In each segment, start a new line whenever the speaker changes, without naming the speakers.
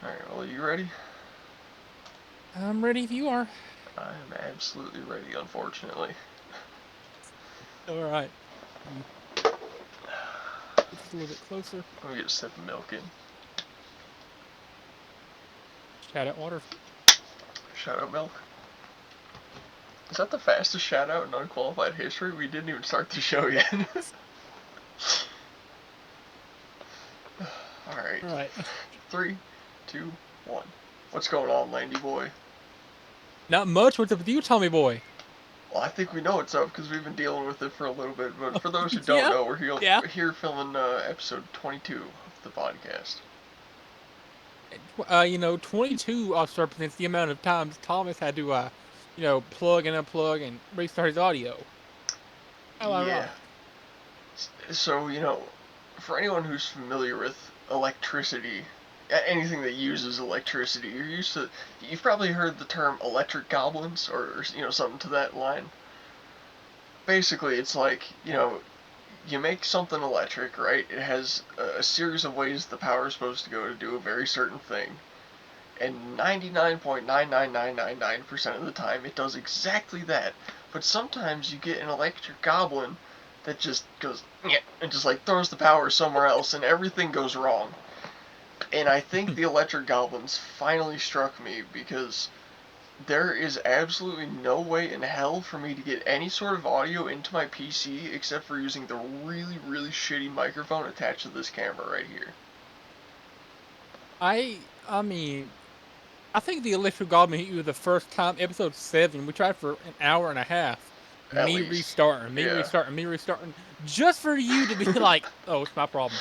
Alright, well, you ready?
I'm ready if you are.
I'm absolutely ready, unfortunately.
All right. You get this a little bit closer.
Let me get a sip of milk in.
Shout out water.
Shout out milk. Is that the fastest shout out in unqualified history? We didn't even start the show yet. Alright.
All right.
3, 2, 1. What's going on, Landy boy?
Not much. What's up with you, Tommy boy?
Well, I think we know what's up because we've been dealing with it for a little bit. But for those who don't
Yeah.
know, we're here,
Yeah.
filming episode 22 of the podcast.
22 also represents the amount of times Thomas had to, plug and unplug and restart his audio. How
Yeah.
ironic.
So, for anyone who's familiar with electricity, anything that uses electricity, you've probably heard the term electric goblins or something to that line. Basically, it's like, you make something electric, right? It has a series of ways the power is supposed to go to do a very certain thing. And 99.99999% of the time, it does exactly that. But sometimes you get an electric goblin that just goes, yeah, and just like throws the power somewhere else, and everything goes wrong. And I think the electric goblins finally struck me because there is absolutely no way in hell for me to get any sort of audio into my PC except for using the really, really shitty microphone attached to this camera right here.
I mean, I think the electric goblin hit you the first time, episode 7. We tried for an hour and a half.
At
Me
least.
restarting, me
Yeah.
restarting, me restarting, just for you to be like, "Oh, it's my problem."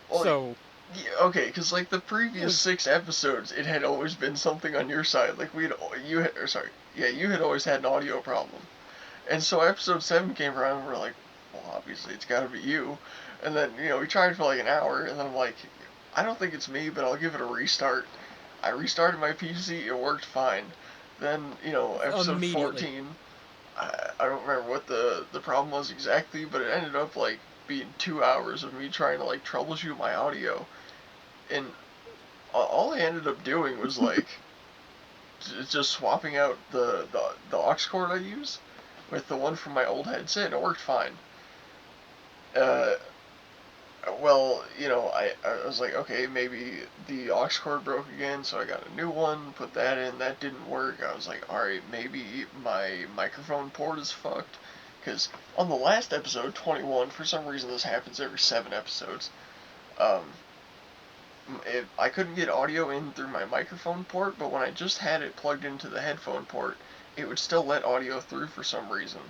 Well,
So
yeah, okay, because like the
it
previous
was
6 episodes, it had always been something on your side. Like you had always had an audio problem, and so episode 7 came around, and we're like, well, obviously it's got to be you. And then we tried for like an hour, and then I'm like, I don't think it's me, but I'll give it a restart. I restarted my PC, it worked fine. Then episode
immediately.
14, I don't remember what the problem was exactly, but it ended up like being 2 hours of me trying to like troubleshoot my audio, and all I ended up doing was like just swapping out the aux cord I use with the one from my old headset, and it worked fine. Uh, well, I was like, okay, maybe the aux cord broke again, so I got a new one, put that in, that didn't work. I was like, alright, maybe my microphone port is fucked. Because on the last episode, 21, for some reason this happens every 7 episodes, um, I couldn't get audio in through my microphone port, but when I just had it plugged into the headphone port, it would still let audio through for some reason.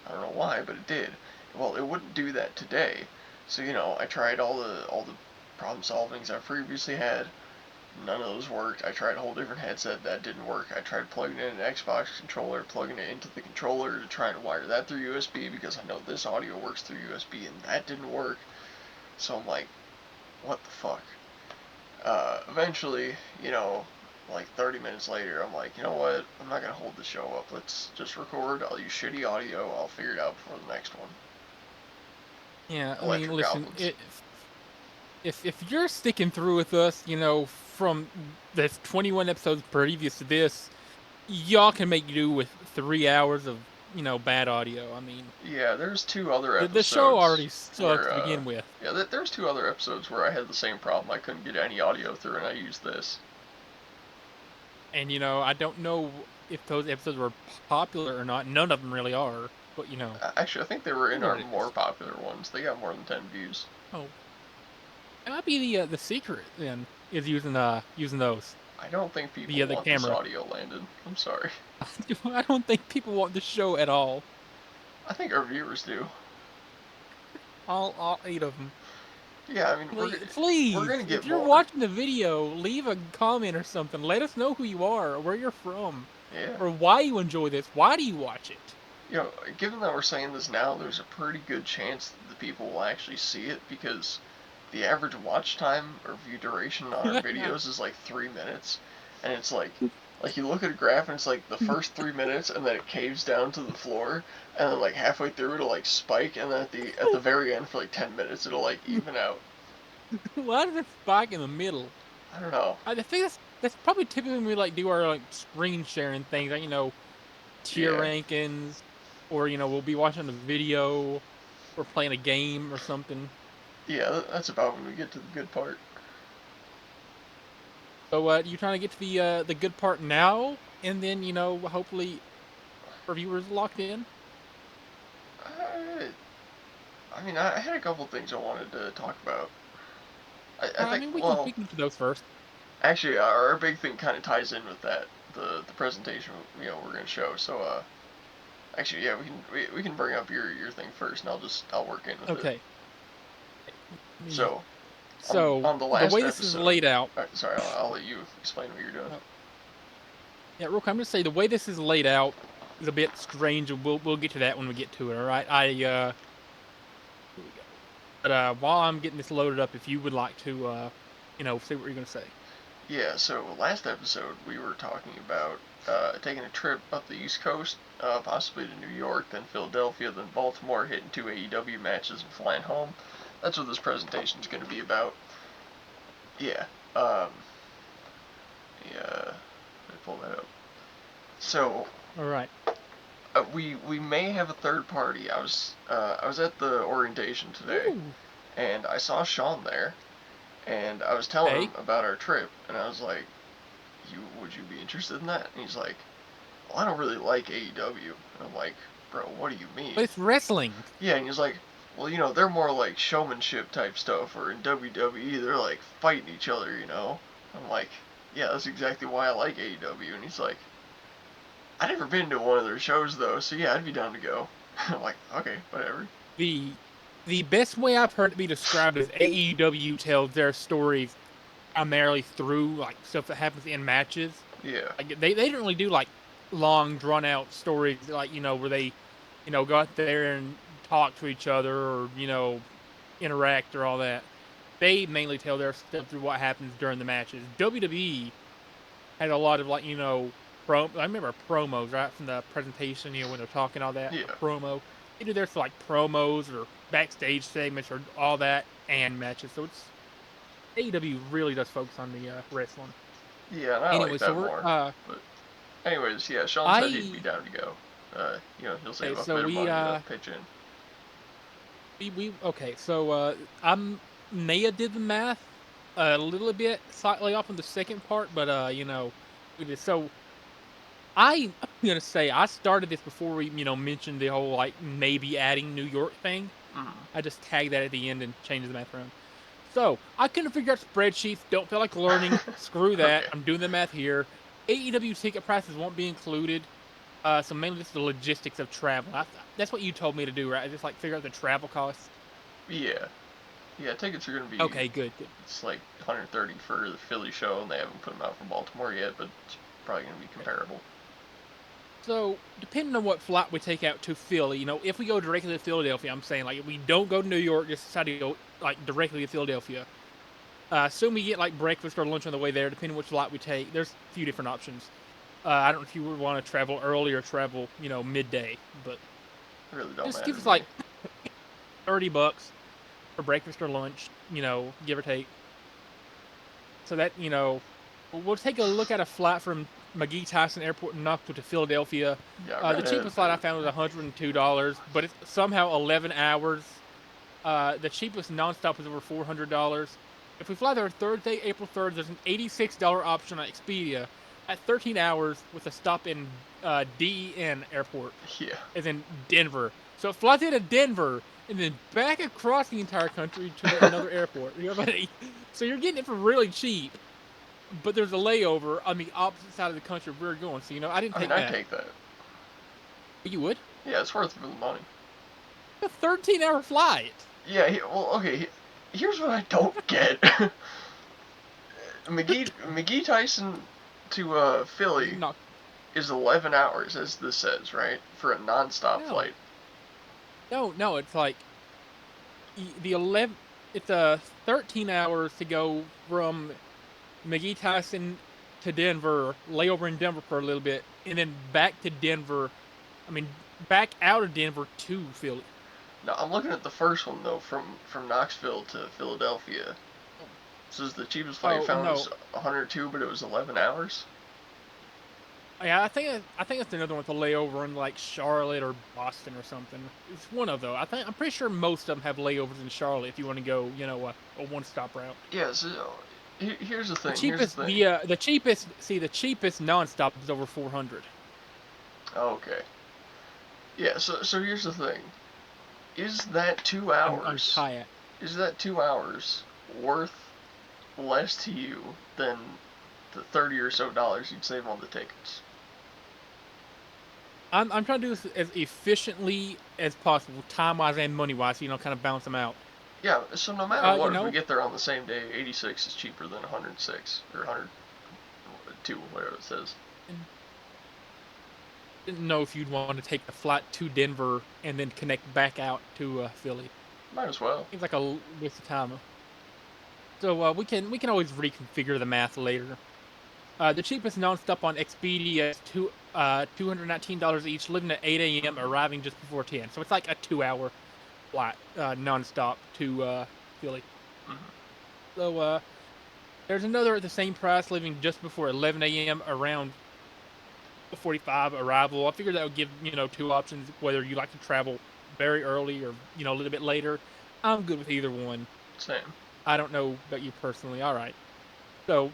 I don't know why, but it did. Well, it wouldn't do that today. So, I tried all the problem solvings I previously had. None of those worked. I tried a whole different headset, that didn't work. I tried plugging in an Xbox controller, plugging it into the controller to try and wire that through USB because I know this audio works through USB, and that didn't work. So I'm like, what the fuck? Eventually, like 30 minutes later, I'm like, you know what? I'm not gonna hold the show up. Let's just record. I'll use shitty audio. I'll figure it out before the next one.
Yeah, I mean,
Electric
listen,
Goblins.
if you're sticking through with us, from the 21 episodes previous to this, y'all can make do with 3 hours of bad audio. I mean,
Yeah, there's two other
the show
episodes
already sucks
where,
to begin with,
yeah, there's two other episodes where I had the same problem. I couldn't get any audio through, and I used this.
and I don't know if those episodes were popular or not. None of them really are, but
Actually, I think they were
it is
in
what
our
it
more
is.
popular ones. They got more than 10 views.
Oh, it might be the secret then is using those
I don't think people
the
want this
camera.
audio landed. I'm sorry.
I don't think people want the show at all.
I think our viewers do.
All 8 of them.
Yeah, I mean, we're
Please,
gonna
if
get
you're
more.
watching the video, leave a comment or something. Let us know who you are, or where you're from,
Yeah.
or why you enjoy this. Why do you watch it?
Given that we're saying this now, there's a pretty good chance that the people will actually see it because the average watch time or view duration on our videos is like 3 minutes, and it's like you look at a graph and it's like the first 3 minutes, and then it caves down to the floor, and then like halfway through it'll like spike, and then at the very end for like 10 minutes it'll like even out.
Why does it spike in the middle?
I don't know.
I think that's probably typically when we like do our like screen sharing things, like tier
Yeah,
rankings, or we'll be watching a video or playing a game or something.
yeah, that's about when we get to the good part.
So you trying to get to the good part now, and then hopefully our viewers locked in.
I, I mean, I had a couple things I wanted to talk about. I
I
think,
mean,
well,
we can do those first.
actually, our big thing kind of ties in with that, the presentation, we're gonna show. So, actually, yeah, we can bring up your thing first, and I'll work in with it.
Okay. Me.
So,
So
on the
the
last
way this is
episode,
laid out.
sorry, I'll let you explain what you're doing.
Uh, yeah, real quick. I'm gonna say the way this is laid out is a bit strange, and we'll get to that when we get to it. All right. Here we go. But while I'm getting this loaded up, if you would like to see what you're gonna say.
Yeah, so last episode we were talking about taking a trip up the East Coast, possibly to New York, then Philadelphia, then Baltimore, hitting 2 AEW matches and flying home. That's what this presentation is going to be about. Yeah. Um, yeah. Let me pull that up. So
All right.
we may have a third party. I was at the orientation today,
Ooh.
and I saw Sean there, and I was telling him
Okay.
about our trip, and I was like, would you be interested in that?" And he's like, "Well, I don't really like AEW." And I'm like, "Bro, what do you mean?"
But it's wrestling.
Yeah, and he's like, "Well, they're more like showmanship type stuff, or in WWE they're like fighting each other." I'm like, "Yeah, that's exactly why I like AEW." And he's like, "I've never been to one of their shows though, so yeah, I'd be down to go." I'm like, "Okay, whatever."
The the best way I've heard it be described is AEW tells their stories primarily through like stuff that happens in matches.
Yeah,
Like they don't really do like long drawn out stories like where they go out there and talk to each other or interact or all that. They mainly tell their stuff through what happens during the matches. WWE had a lot of like I remember promos right from the presentation, when they're talking all that, a
yeah,
promo. They do their for like promos or backstage segments or all that and matches. So it's AEW really does focus on the wrestling.
yeah, and I like
Anyway, so
that
we're
more. But anyways, yeah, Sean said he'd be
I
down to go. He'll
okay,
save up a
so
bit of money to pitch in.
we okay, so I'm Naya did the math a little bit slightly off on the second part, but we did so I'm gonna say I started this before we mentioned the whole like maybe adding New York thing.
Mm.
I just tagged that at the end and changed the math around. So I couldn't figure out spreadsheets. Don't feel like learning. Screw that.
Okay.
I'm doing the math here. AEW ticket prices won't be included. So mainly just the logistics of travel. That's what you told me to do, right? Just like figure out the travel costs.
Yeah. Yeah, tickets are gonna be
Okay, good, good.
it's like 130 for the Philly show, and they haven't put them out for Baltimore yet, but it's probably gonna be
Okay.
comparable.
So depending on what flight we take out to Philly, if we go directly to Philadelphia, I'm saying like if we don't go to New York, just decide to go like directly to Philadelphia. Assume we get like breakfast or lunch on the way there, depending on which flight we take. There's a few different options. I don't know if you would want to travel early or travel, midday, but
It really don't
just
matter
give
to
us
me.
like $30 for breakfast or lunch, give or take. So that, we'll take a look at a flight from McGee Tyson Airport in Knoxville to Philadelphia.
Yeah,
The
right ahead
cheapest
of
flight I
it.
found was $102, but it's somehow 11 hours. The cheapest nonstop was over $400. If we fly there Thursday, April 3rd, there's an $86 option on Expedia at 13 hours with a stop in DEN Airport,
Yeah.
as in Denver. So it flies into Denver and then back across the entire country to another airport. So you're getting it for really cheap, but there's a layover on the opposite side of the country we're going. So I didn't
I mean,
take
I'd
that.
take that.
You would?
Yeah, it's worth it for the money.
A 13-hour flight.
Yeah, well, okay, here's what I don't get. McGee Tyson to Philly
No,
is 11 hours, as this says, right? For a non-stop
no,
flight.
no. It's like the 11. It's 13 hours to go from McGee Tyson to Denver, layover in Denver for a little bit, and then back to Denver. I mean, back out of Denver to Philly.
Now, I'm looking at the first one, though, from Knoxville to Philadelphia. Says the cheapest flight
Oh
found was
no,
102, but it was 11 hours.
yeah, I think it's another one with a layover in like Charlotte or Boston or something. It's one of those. I'm pretty sure most of them have layovers in Charlotte if you want to go, a one-stop route.
Yeah. So here's the
The
thing. Here's
cheapest,
the thing.
the cheapest. See, the cheapest nonstop is over 400.
Okay. Yeah. So here's the thing. Is that two
On
hours?
kayak.
Is that 2 hours worth less to you than the 30 or so dollars you'd save on the tickets?
I'm trying to do this as efficiently as possible, time wise and money wise, so kind of balance them out.
Yeah. So no matter
You
what, if we
know,
get there on the same day, 86 is cheaper than 106 or 102, whatever it says.
didn't know if you'd want to take the flight to Denver and then connect back out to Philly.
Might as well.
Seems like a waste of time. So we can always reconfigure the math later. The cheapest nonstop on Expedia is $219 each, leaving at 8 a.m., arriving just before 10. So it's like a 2-hour flight nonstop to Philly.
Mm-hmm.
So there's another at the same price, leaving just before 11 a.m., around 45 arrival. I figured that would give two options, whether you like to travel very early or a little bit later. I'm good with either one.
Same.
I don't know about you personally. All right. So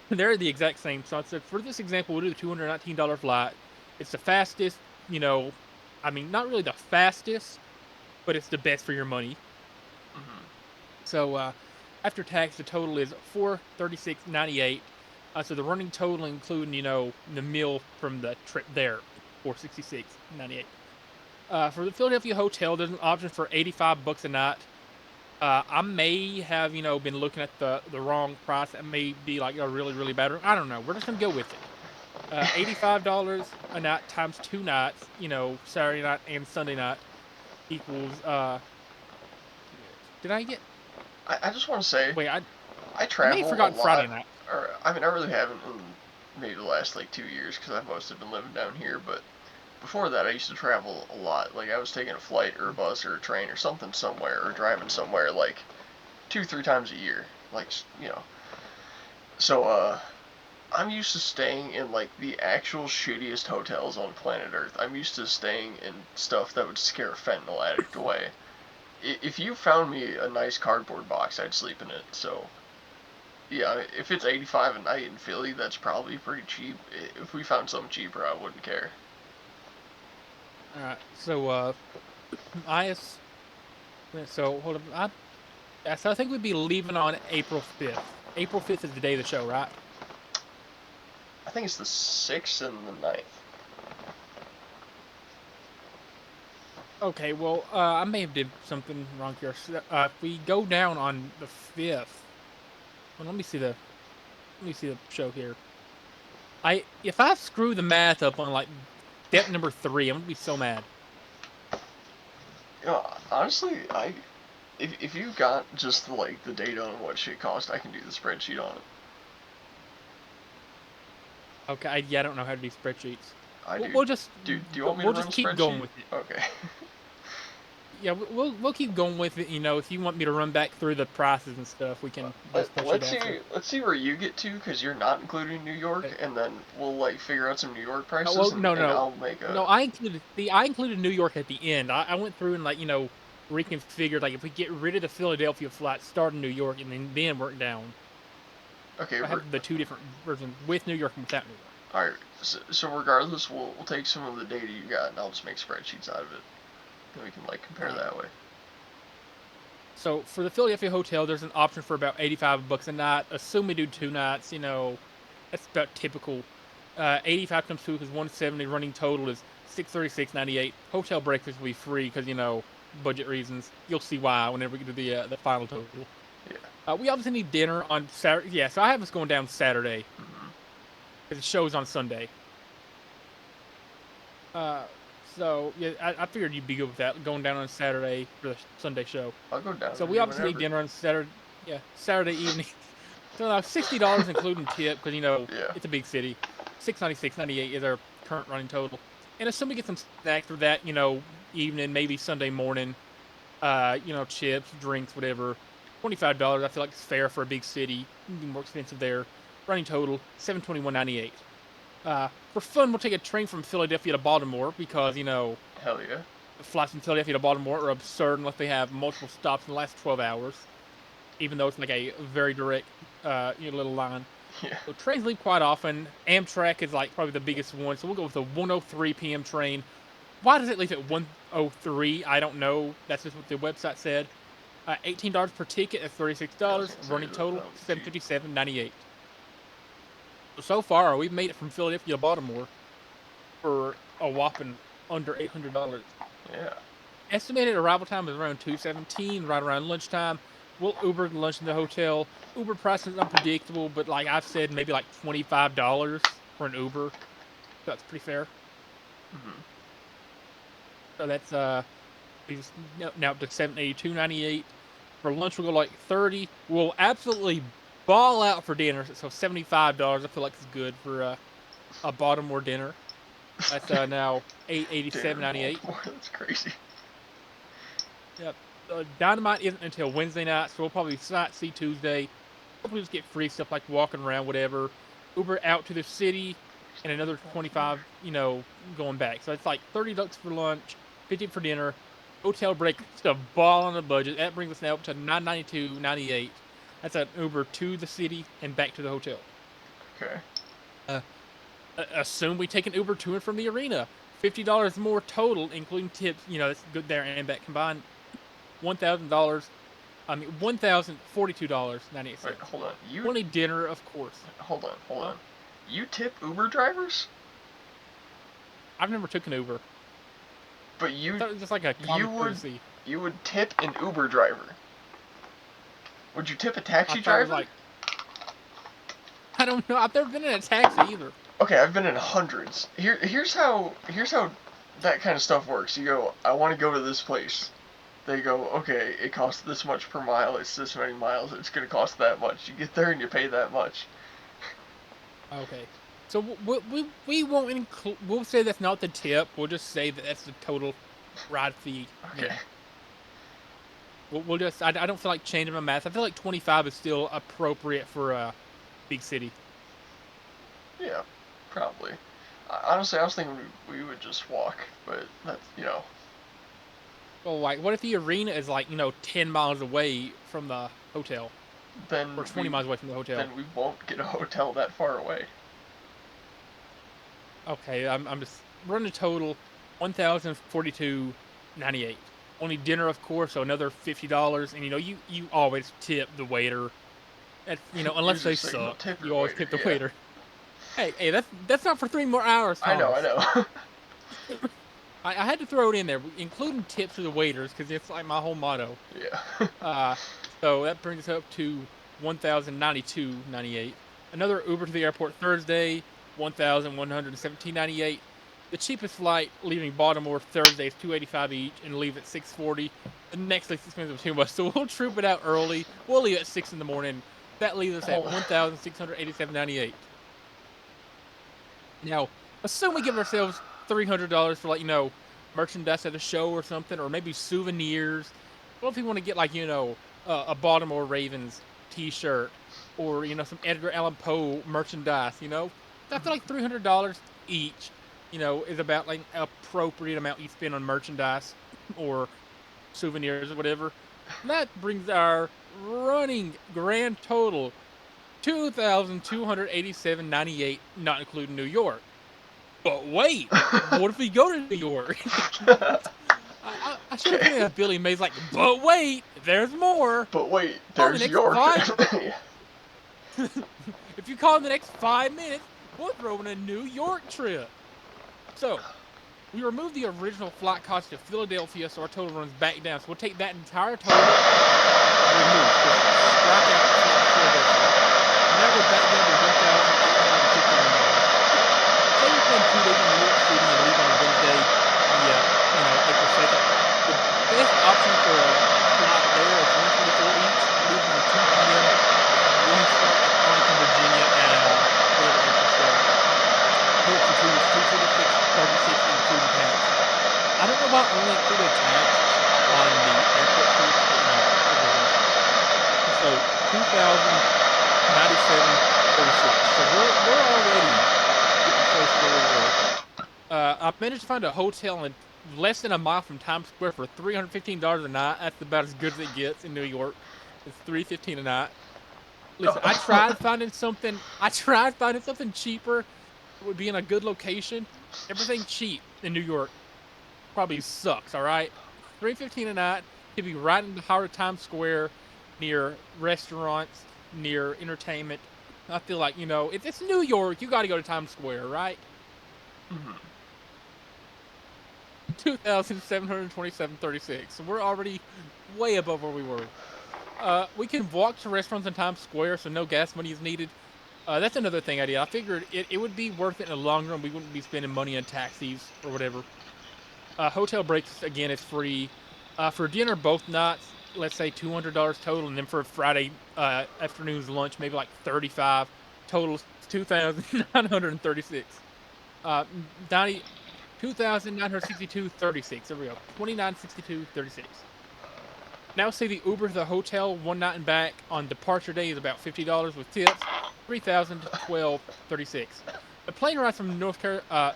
they're the exact same. So I said for this example, we'll do the $219 flight. It's the fastest, I mean, not really the fastest, but it's the best for your money.
Mm-hmm.
So after tax, the total is $436.98. So the running total, including the meal from the trip there, $466.98. For the Philadelphia hotel, there's an option for $85 a night. I may have been looking at the wrong price. That may be like a really really bad room. I don't know. We're just gonna go with it. $85 a night times 2 nights. Saturday night and Sunday night equals. Did I get?
I just want to say,
Wait,
I
I may have
travel a
forgotten Friday
lot,
night.
or I mean, I really haven't in maybe the last like 2 years because I've mostly been living down here. But before that, I used to travel a lot. Like I was taking a flight or a bus or a train or something somewhere or driving somewhere like 2, 3 times a year. Like so I'm used to staying in like the actual shittiest hotels on planet Earth. I'm used to staying in stuff that would scare a fentanyl addict away. If you found me a nice cardboard box, I'd sleep in it. So yeah, if it's 85 a night in Philly, that's probably pretty cheap. If we found something cheaper, I wouldn't care.
All right. So I so hold on. So I think we'd be leaving on April 5th. April 5th is the day of the show, right?
I think it's the 6th and the 9th.
Okay, well, I may have did something wrong here. If we go down on the 5th, well, let me see the show here. If I screw the math up on like step number 3, I'm gonna be so mad.
Honestly, if you got just like the data on what shit cost, I can do the spreadsheet on it.
Okay, I don't know how to do spreadsheets.
I do.
We'll just
Do you want me to
we'll
run
just
a
keep going
spreadsheet?
with it.
Okay.
Yeah, we'll keep going with it. If you want me to run back through the prices and stuff, we can do a spreadsheet after.
Let's see where you get to because you're not including New York,
Okay.
and then we'll like figure out some New York prices,
Well,
and,
no,
and
no,
I'll make a.
no. I included New York at the end. I went through and reconfigured if we get rid of the Philadelphia flight, start in New York, and then work down.
Okay.
I have the two different versions with New York and without New York.
All right. So regardless, we'll take some of the data you got, and I'll just make spreadsheets out of it. Then we can like compare that way.
So for the Philadelphia hotel, there's an option for about $85 a night. Assume we do 2 nights, that's about typical. 85 times 2 is 170. Running total is $636.98. Hotel breakfast will be free because budget reasons. You'll see why whenever we get to the final total.
Yeah.
We obviously need dinner on Saturday. Yeah, so I have us going down Saturday
Mm-hmm.
because the show's on Sunday. So yeah, I figured you'd be good with that, going down on Saturday for the Sunday show.
I'll go down.
So we obviously need dinner on Saturday. Yeah, Saturday evening. So $60 including tip because
Yeah.
it's a big city. $696.98 is our current running total. And assume we get some snacks for that evening, maybe Sunday morning. Chips, drinks, whatever. $25. I feel like it's fair for a big city. It'd be more expensive there. Running total $721.98. For fun, we'll take a train from Philadelphia to Baltimore because
Hell yeah.
flights from Philadelphia to Baltimore are absurd unless they have multiple stops in the last 12 hours. Even though it's like a very direct, little line.
Yeah.
So trains leave quite often. Amtrak is like probably the biggest one, so we'll go with the 1:03 p.m. train. Why does it leave at 1:03? I don't know. That's just what the website said. $18 per ticket. That's $36. Running total $757.98. So far, we've made it from Philadelphia to Baltimore for a whopping under $800.
Yeah.
Estimated arrival time is around 2:17, right around lunchtime. We'll Uber lunch in the hotel. Uber price is unpredictable, but like I've said, maybe like $25 for an Uber. That's pretty fair.
Mm-hmm.
So that's now up to $782.98. For lunch, we'll go like $30. We'll absolutely ball out for dinner. So $75. I feel like it's good for a Baltimore dinner. That's now $887.98.
That's crazy.
Yep. Dynamite isn't until Wednesday night, so we'll probably see Tuesday. Hopefully just get free stuff like walking around, whatever. Uber out to the city, and another 25, going back. So it's like $30 for lunch, $50 for dinner. Hotel break, just a ball on the budget. That brings us now up to $992.98. That's an Uber to the city and back to the hotel.
Okay.
Assume we take an Uber to and from the arena. $50 more total, including tips. That's good there and back combined. $1,042.98.
Wait, hold on.
Only dinner, of course.
Hold on. You tip Uber drivers?
I've never took an Uber.
But you...
I thought it was just like a common courtesy.
You would tip an Uber driver. Would you tip a taxi driver?
I don't know. I've never been in a taxi either.
Okay, I've been in hundreds. Here's how that kind of stuff works. You go, I want to go to this place. They go, okay, it costs this much per mile. It's this many miles. It's gonna cost that much. You get there and you pay that much.
Okay, so we won't include. We'll say that's not the tip. We'll just say that that's the total ride fee.
Okay.
Yeah. We'll just. I don't feel like changing my math. I feel like 25 is still appropriate for a big city.
Yeah, probably. Honestly, I was thinking we would just walk, but that's
Well, like, what if the arena is like 10 miles away from the hotel,
then
or 20 miles away from the hotel?
Then we won't get a hotel that far away.
Okay, I'm just running a total $1,042.98. Only dinner, of course, so another $50. And you always tip the waiter. Unless they suck, you always tip the waiter. Hey, that's not for 3 more hours, Thomas.
I know.
I had to throw it in there, including tips to the waiters, because it's like my whole motto.
Yeah.
So that brings us up to $1,092.98. Another Uber to the airport Thursday, $1,117.98. The cheapest flight leaving Baltimore Thursday is $285 each, and leave at 6:40. The next least expensive is too much, so we'll troop it out early. We'll leave at 6 in the morning. That leaves us at $1,687.98. Now, assume we give ourselves $300 for merchandise at a show or something, or maybe souvenirs. What if we want to get a Baltimore Ravens T-shirt, or some Edgar Allan Poe merchandise? I feel like $300 each, is about like an appropriate amount you spend on merchandise or souvenirs or whatever. And that brings our running grand total $2,287.98, not including New York. But wait, what if we go to New York? I should have been at Billy Mays like, but wait, there's more.
But wait, there's York.
If you call in the next 5 minutes, we'll throw in a New York trip. So, we removed the original flight cost to Philadelphia, so our total runs back down. So we'll take that entire total and remove. Strike out the flight to Philadelphia. And that goes back down to $1,851. Say you spend 2 days in New York City and leave on Wednesday, April 2nd. The best option for a flight there is $124 each, leaving at 2 p.m. When you start at Arlington, Virginia at whatever April 2nd. Port for 2 is $246.36, including tax. I don't know about only including tax on the airport trips, but $2,097.36. So we're already getting close to where we were. I managed to find a hotel in less than a mile from Times Square for $315 a night. That's about as good as it gets in New York. It's $315 a night. Listen, I tried finding something. I tried finding something cheaper that would be in a good location. Everything cheap in New York probably sucks. All right, $315 a night to be right in the heart of Times Square, near restaurants, near entertainment. I feel like if it's New York, you got to go to Times Square, right?
Mhm.
2,727.36. So we're already way above where we were. We can walk to restaurants in Times Square, so no gas money is needed. That's another thing I did. I figured it would be worth it in the long run. We wouldn't be spending money on taxis or whatever. Hotel breaks, again, is free. For dinner both nights, let's say $200 total, and then for Friday afternoon's lunch, maybe like 35 total, 2,936. 2,962.36. There we go. 2962.36. Now say the Uber to the hotel one night and back on departure day is about $50 with tips. 3,012.36. The plane rides from North Carolina,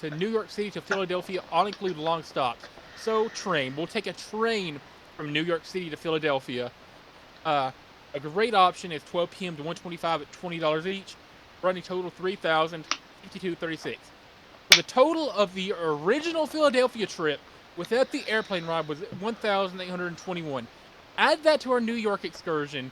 to New York City to Philadelphia all include long stops. So train. We'll take a train from New York City to Philadelphia. A great option is 12 p.m. to 125 at $20 each. Running total 3,052.36. So the total of the original Philadelphia trip without the airplane ride was 1,821. Add that to our New York excursion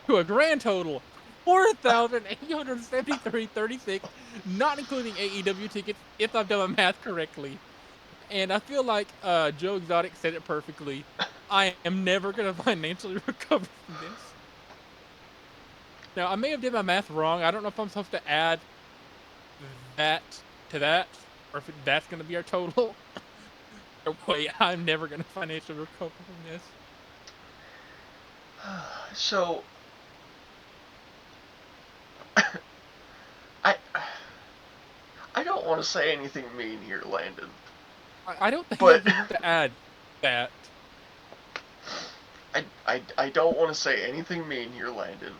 to a grand total 4,873.36, not including AEW tickets, if I've done my math correctly. And I feel like Joe Exotic said it perfectly. I am never going to financially recover from this. Now, I may have did my math wrong. I don't know if I'm supposed to add that to that, or if that's going to be our total. Or wait, I'm never going to financially recover from this.
So, I I don't want to say anything mean here, Landon.
I don't think
But
I'm supposed to add that.
I don't want to say anything mean here, Landon.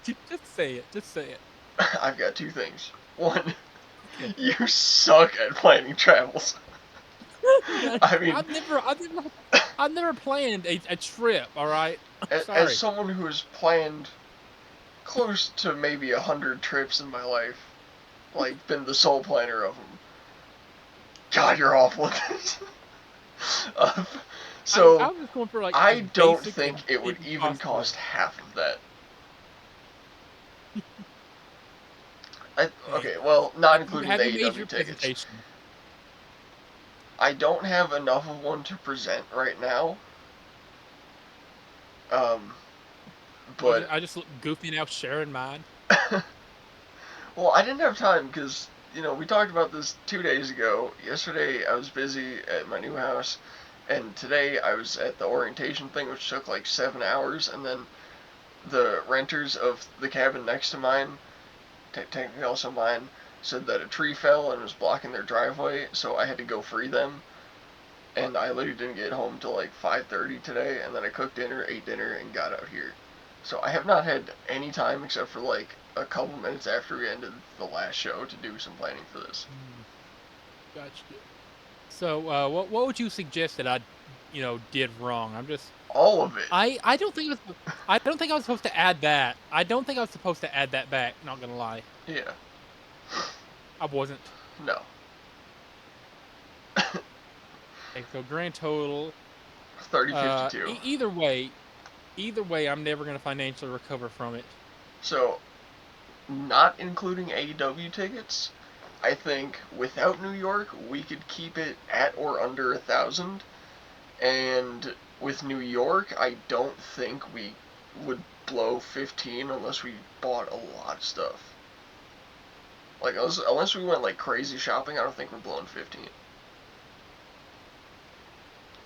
Just say it. Just say it.
I've got two things. One, you suck at planning travels. I mean,
I've never planned a trip. All right.
as
Sorry.
someone who has planned close to maybe 100 trips in my life, like been the sole planner of them. God, you're awful at this. uh,
I
so
was just going for like
I
as
don't
basic
think
as
it would even
possible.
cost half of that.
Hey,
Okay, well, not
have
including
have
the
you made
AEW
your
tickets.
presentation?
I don't have enough of one to present right now. Um, but
I just look goofy now sharing mine.
well, I didn't have time because we talked about this 2 days ago. Yesterday I was busy at my new house, and today I was at the orientation thing, which took like 7 hours, and then the renters of the cabin next to mine, technically also mine, said that a tree fell and was blocking their driveway, so I had to go free them. And I literally didn't get home till like 5:30 today, and then I cooked dinner, ate dinner, and got out here. So I have not had any time except for like a couple minutes after we ended the last show to do some planning for this.
Gotcha. So, what would you suggest that I, did wrong?
All of it.
I don't think I don't think I was supposed to add that. I don't think I was supposed to add that back. Not gonna lie,
Yeah.
I wasn't.
No.
Okay, so grand total.
3052.
Either way, I'm never gonna financially recover from it.
So, not including AEW tickets, I think without New York, we could keep it at or under 1,000. And with New York, I don't think we would blow 15 unless we bought a lot of stuff. Like, unless we went like crazy shopping, I don't think we're blowing 15.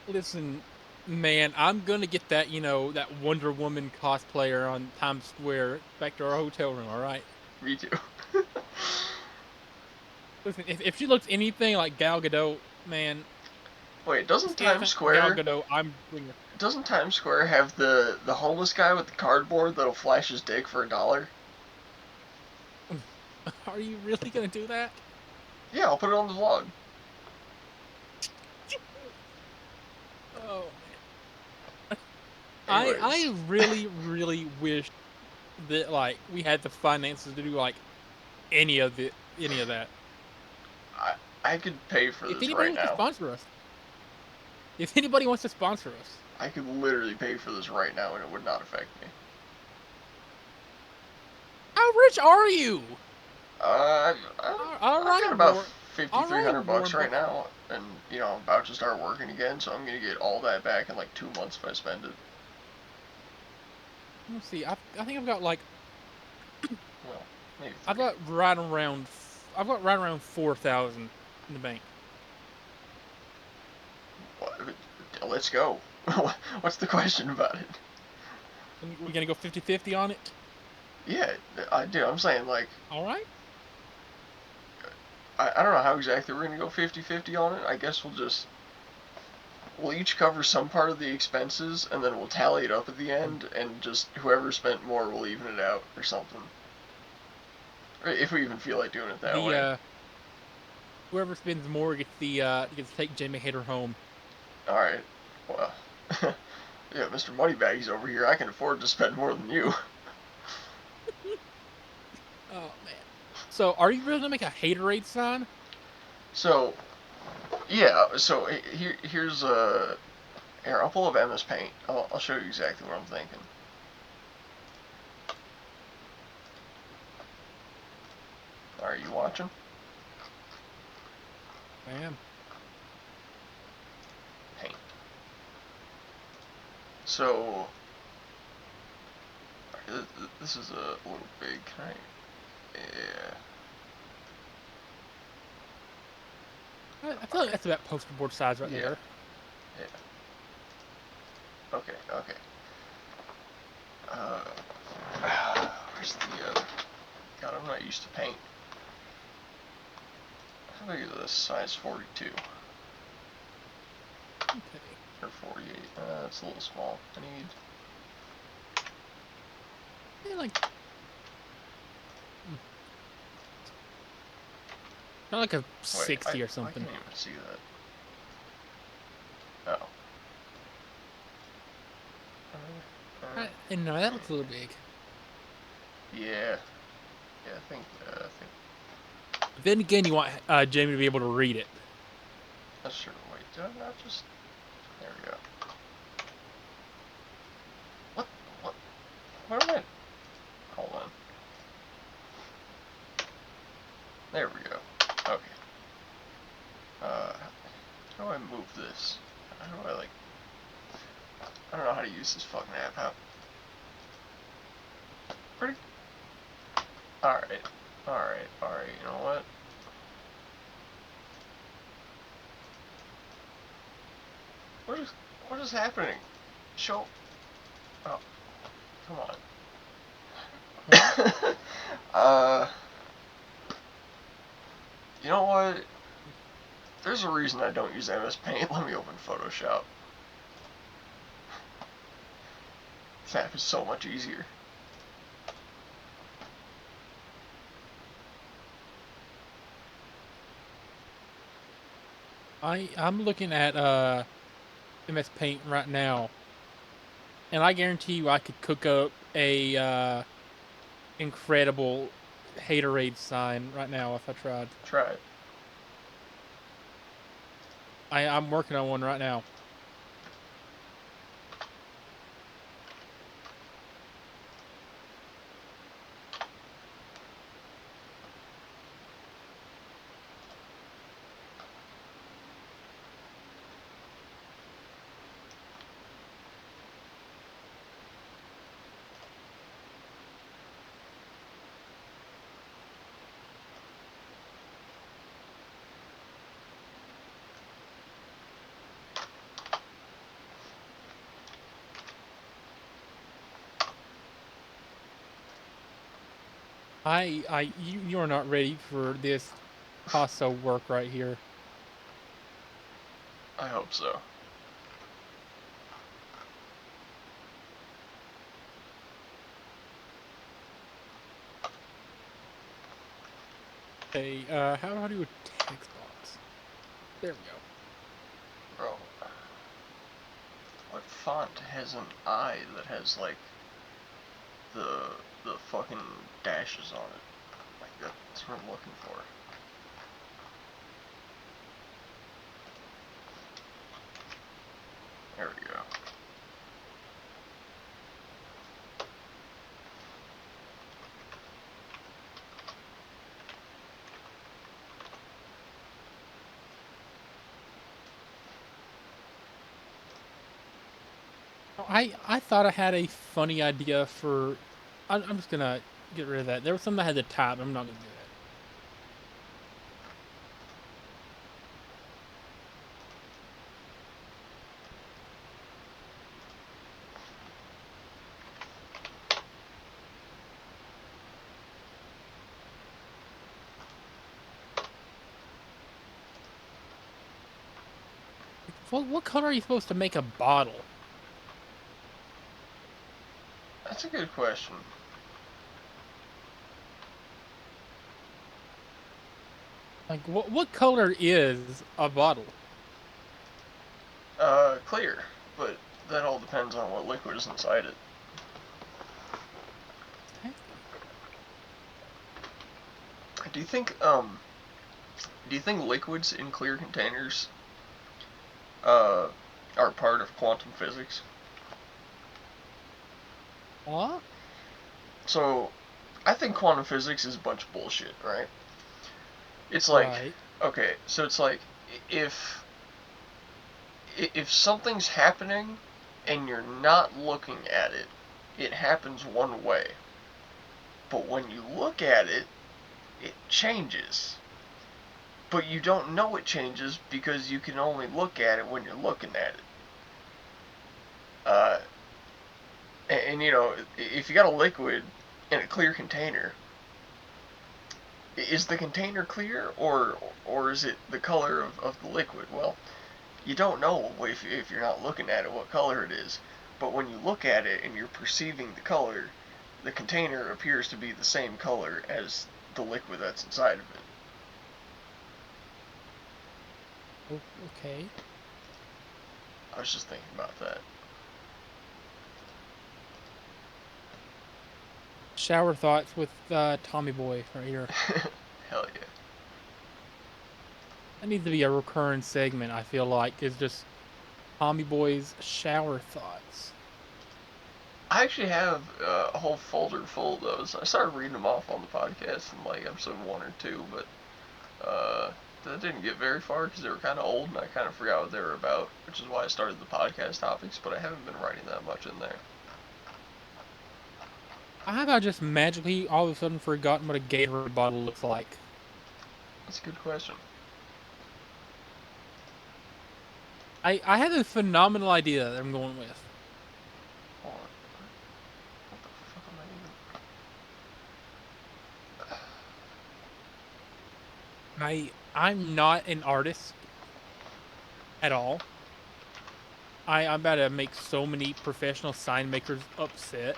Listen, man, I'm gonna get that that Wonder Woman cosplayer on Times Square back to our hotel room. All right.
Me too.
Listen, if she looks anything like Gal Gadot, man,
Wait, doesn't Times
Gal
Square
Gadot, I'm bringing her.
Doesn't Times Square have the homeless guy with the cardboard that'll flash his dick for $1?
Are you really gonna do that?
Yeah, I'll put it on the vlog.
Oh man. I
Anyways,
really wish that like we had the finances to do like any of that.
I I could pay for
If
this
anybody
right
wants to
now.
sponsor us, if anybody wants to sponsor us,
I could literally pay for this right now and it would not affect me.
how rich are you?
I've got about
All right,
5,300 bucks
Warren
right
Buffett.
now, and I'm about to start working again, so I'm gonna get all that back in like 2 months if I spend it.
Let's see. I think I've got like
Well, maybe
I've
three.
got right around I've got right around 4,000 in the bank.
Let's go. What's the question about it?
We gonna go 50-50 on it?
Yeah, I do. I'm saying like
All right.
I don't know how exactly we're gonna go 50-50 on it. I guess we'll each cover some part of the expenses, and then we'll tally it up at the end, and just whoever spent more will even it out or something. Or if we even feel like doing it that
The
way.
whoever spends more gets to take Jamie Hader home.
All right. Well, yeah, Mr. Moneybaggy's over here. I can afford to spend more than you.
Oh man. So are you really gonna make a haterade sign?
So yeah. So here's here. I'll pull up MS Paint. I'll show you exactly what I'm thinking. Are you watching?
I am.
Paint. So this is a little big. Can I? Yeah.
I feel like that's about poster board size right
Yeah.
there.
Yeah. Okay. Okay. Uh, where's the God, I'm not used to paint. How big is this? Size 42
Okay.
or 48? That's a little small. I need.
Yeah, like not like a
Wait,
60 or
I
something.
can't even see that. Oh.
And no, that looks a little big.
Yeah. Yeah, I think
But then again, you want Jamie to be able to read it.
that's true. Wait, did I not just? There we go. What? What? Where am I? Hold on. There we go. Okay. How do I move this? How do I like? I don't know how to use this fucking app. How? Pretty. All right. All right. All right. You know what? What is what is happening? Show. Oh, come
Huh?
on. uh, you know what? There's a reason I don't use MS Paint. Let me open Photoshop. This app is so much easier.
I'm looking at MS Paint right now, and I guarantee you I could cook up a incredible haterade sign right now if I tried.
Try it.
I'm working on one right now. You are not ready for this Picasso work right here.
I hope so.
Hey, how do I do a text box? There we go.
Bro, what font has an I that has like the the fucking dashes on it? Like that's what I'm looking for. There we go.
I thought I had a funny idea for. I'm just gonna get rid of that. There was something I had to type. I'm not gonna do that. What color are you supposed to make a bottle?
That's a good question.
Like what color is a bottle?
Clear, but that all depends on what liquid is inside it.
Exactly.
Do you think liquids in clear containers uh are part of quantum physics?
What?
So, I think quantum physics is a bunch of bullshit, right? It's like,
Right.
okay, so it's like if if something's happening and you're not looking at it, it happens one way. But when you look at it, it changes. But you don't know it changes because you can only look at it when you're looking at it. Uh, and you know, if you got a liquid in a clear container, is the container clear or is it the color of the liquid? Well, you don't know if you're not looking at it what color it is. But when you look at it and you're perceiving the color, the container appears to be the same color as the liquid that's inside of it.
Okay.
I was just thinking about that.
Shower thoughts with Tommy Boy right here.
Hell yeah.
That needs to be a recurring segment. I feel like is just Tommy Boy's shower thoughts.
I actually have a whole folder full of those. I started reading them off on the podcast in like episode 1 or 2, but that didn't get very far because they were kind of old and I kind of forgot what they were about, which is why I started the podcast topics, but I haven't been writing that much in there.
How about just magically all of a sudden forgotten what a Gatorade bottle looks like?
That's a good question.
I have a phenomenal idea that I'm going with.
Hold on. What the fuck am I even...
I'm not an artist at all. I'm about to make so many professional sign makers upset.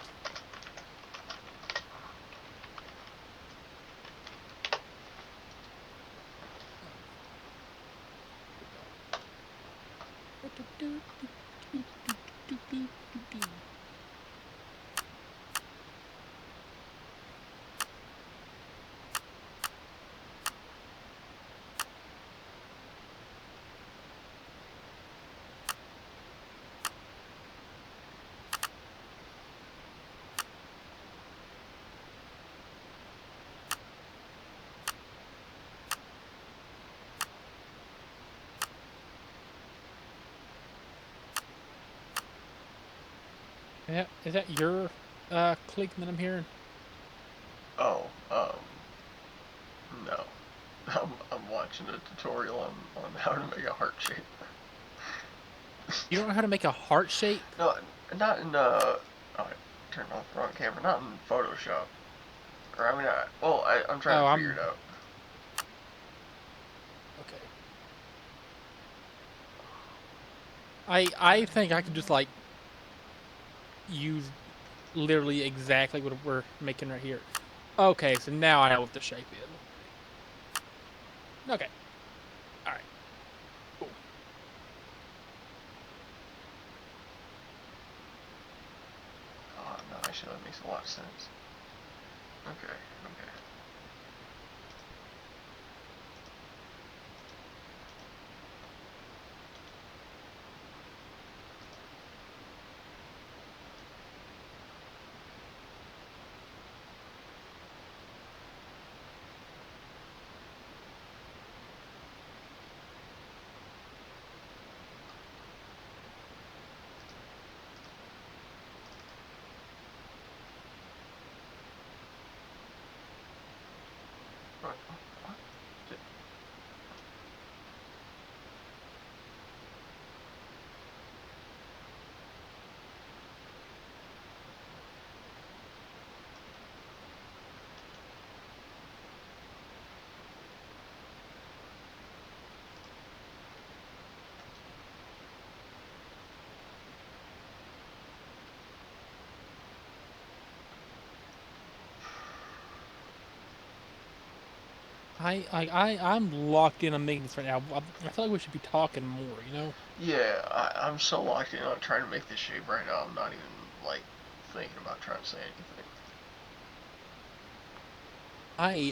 Yeah, is that your click that I'm hearing?
Oh, no. I'm watching a tutorial on how to make a heart shape.
You don't know how to make a heart shape?
No, not in, oh, I turned off the wrong camera. Not in Photoshop. Or, I mean, I'm trying
Oh,
to figure
I'm
it out.
okay. I think I could just like use literally exactly what we're making right here. Okay, so now I know what the shape is. Okay. All right. Cool.
Oh, no, actually, that makes a lot of sense. Okay, okay. What? What?
I'm locked in on making this right now. I feel like we should be talking more. You know.
Yeah, I'm so locked in on trying to make this shape right now, I'm not even, like, thinking about trying to say anything.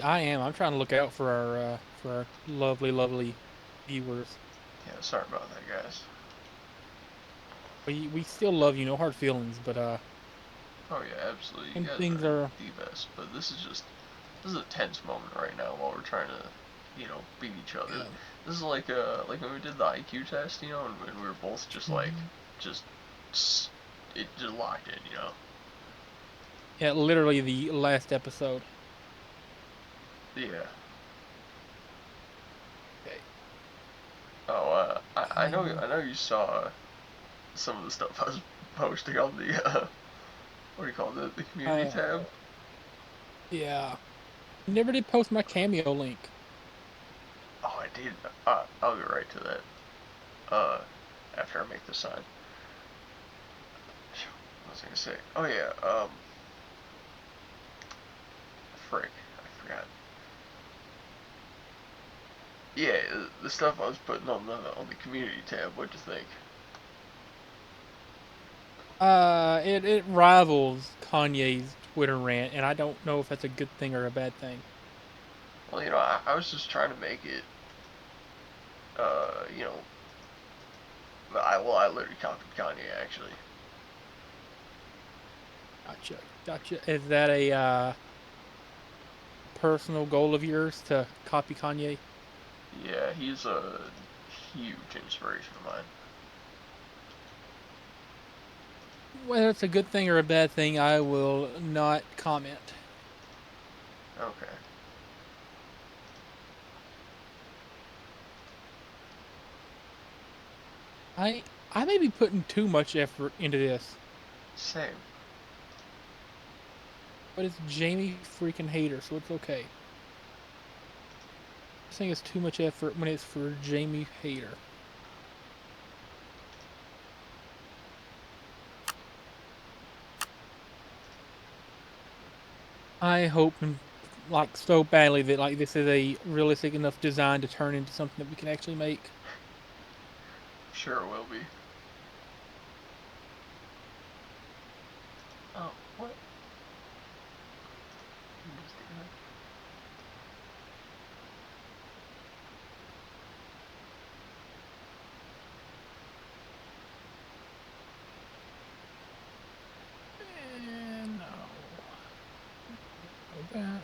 I am. I'm trying to look out for our lovely viewers.
Yeah, sorry about that, guys.
We still love you. No hard feelings. But
Oh, yeah, absolutely. You
when
guys
things
are
are
the best. But this is a tense moment right now while we're trying to, beat each other.
yeah.
This is like when we did the IQ test, and we were both just like,
Mhm.
just, it just locked in.
Yeah, literally the last episode.
Yeah.
Okay.
Oh,
Um,
I know you saw some of the stuff I was posting on the, what do you call it, the community
uh,
tab.
yeah. Never did post my Cameo link.
Oh, I did. I'll get right to that. After I make the sign. What was I gonna say? Oh yeah. Frick, I forgot. Yeah, the stuff I was putting on the community tab. What'd you think?
It rivals Kanye's Twitter rant, and I don't know if that's a good thing or a bad thing.
Well, I was just trying to make it. Uh, you know, I literally copied Kanye actually.
Gotcha. Is that a personal goal of yours to copy Kanye?
Yeah, he's a huge inspiration of mine.
Whether it's a good thing or a bad thing, I will not comment.
Okay.
I I may be putting too much effort into this,
Same.
but it's Jamie freaking Hater, so it's okay. I think it's too much effort when it's for Jamie Hater. I hope like so badly that like this is a realistic enough design to turn into something that we can actually make.
Sure it will be. Oh, what?
No. Go back.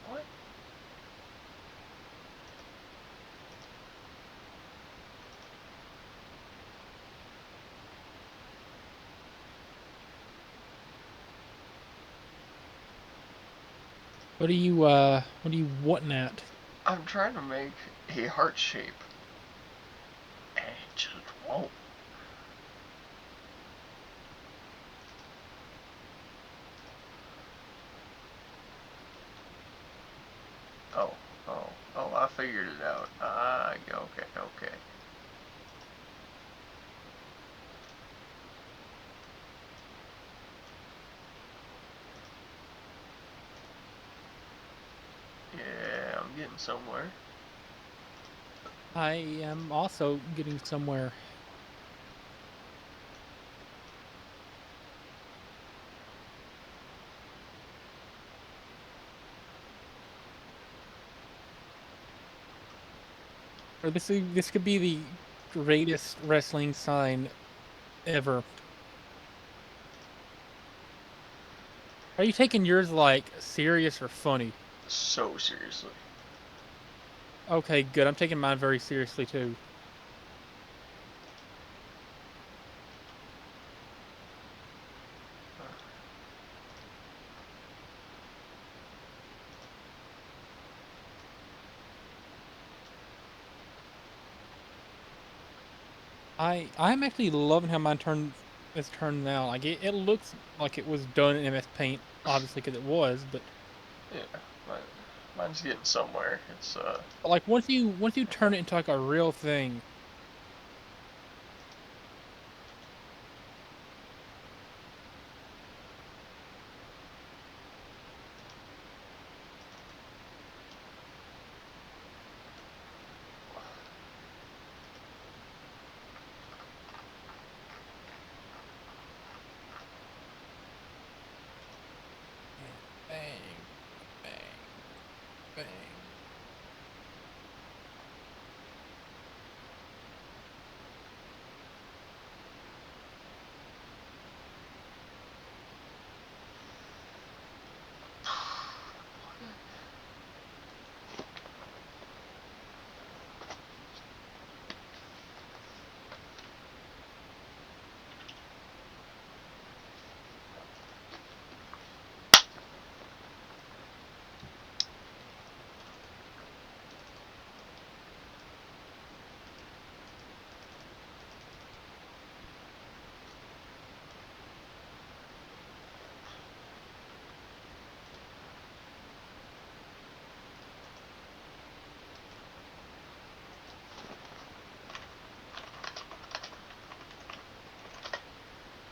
What?
What are you wanting at?
I'm trying to make a heart shape, and it just won't. figured it out. Okay, okay. Yeah, I'm getting somewhere.
I am also getting somewhere. Or this could be the greatest wrestling sign ever. Are you taking yours like serious or funny?
So seriously.
Okay, good. I'm taking mine very seriously too. I'm actually loving how mine is turned now. Like it looks like it was done in MS Paint, obviously because it was,
Yeah, mine's getting somewhere.
but like once you turn it into like a real thing, and bang, bang, bang.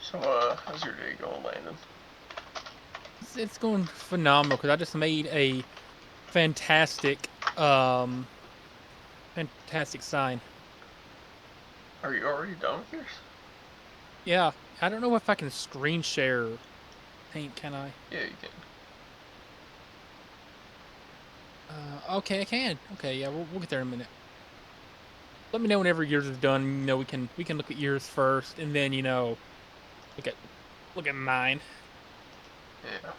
So, how's your day going, Landon?
It's going phenomenal because I just made a fantastic um fantastic sign.
Are you already done with yours?
Yeah, I don't know if I can screen share Paint, can I?
Yeah, you can.
Okay, I can. Okay, yeah, we'll get there in a minute. Let me know whenever yours is done. We can look at yours first, and then look at look at mine.
Yeah.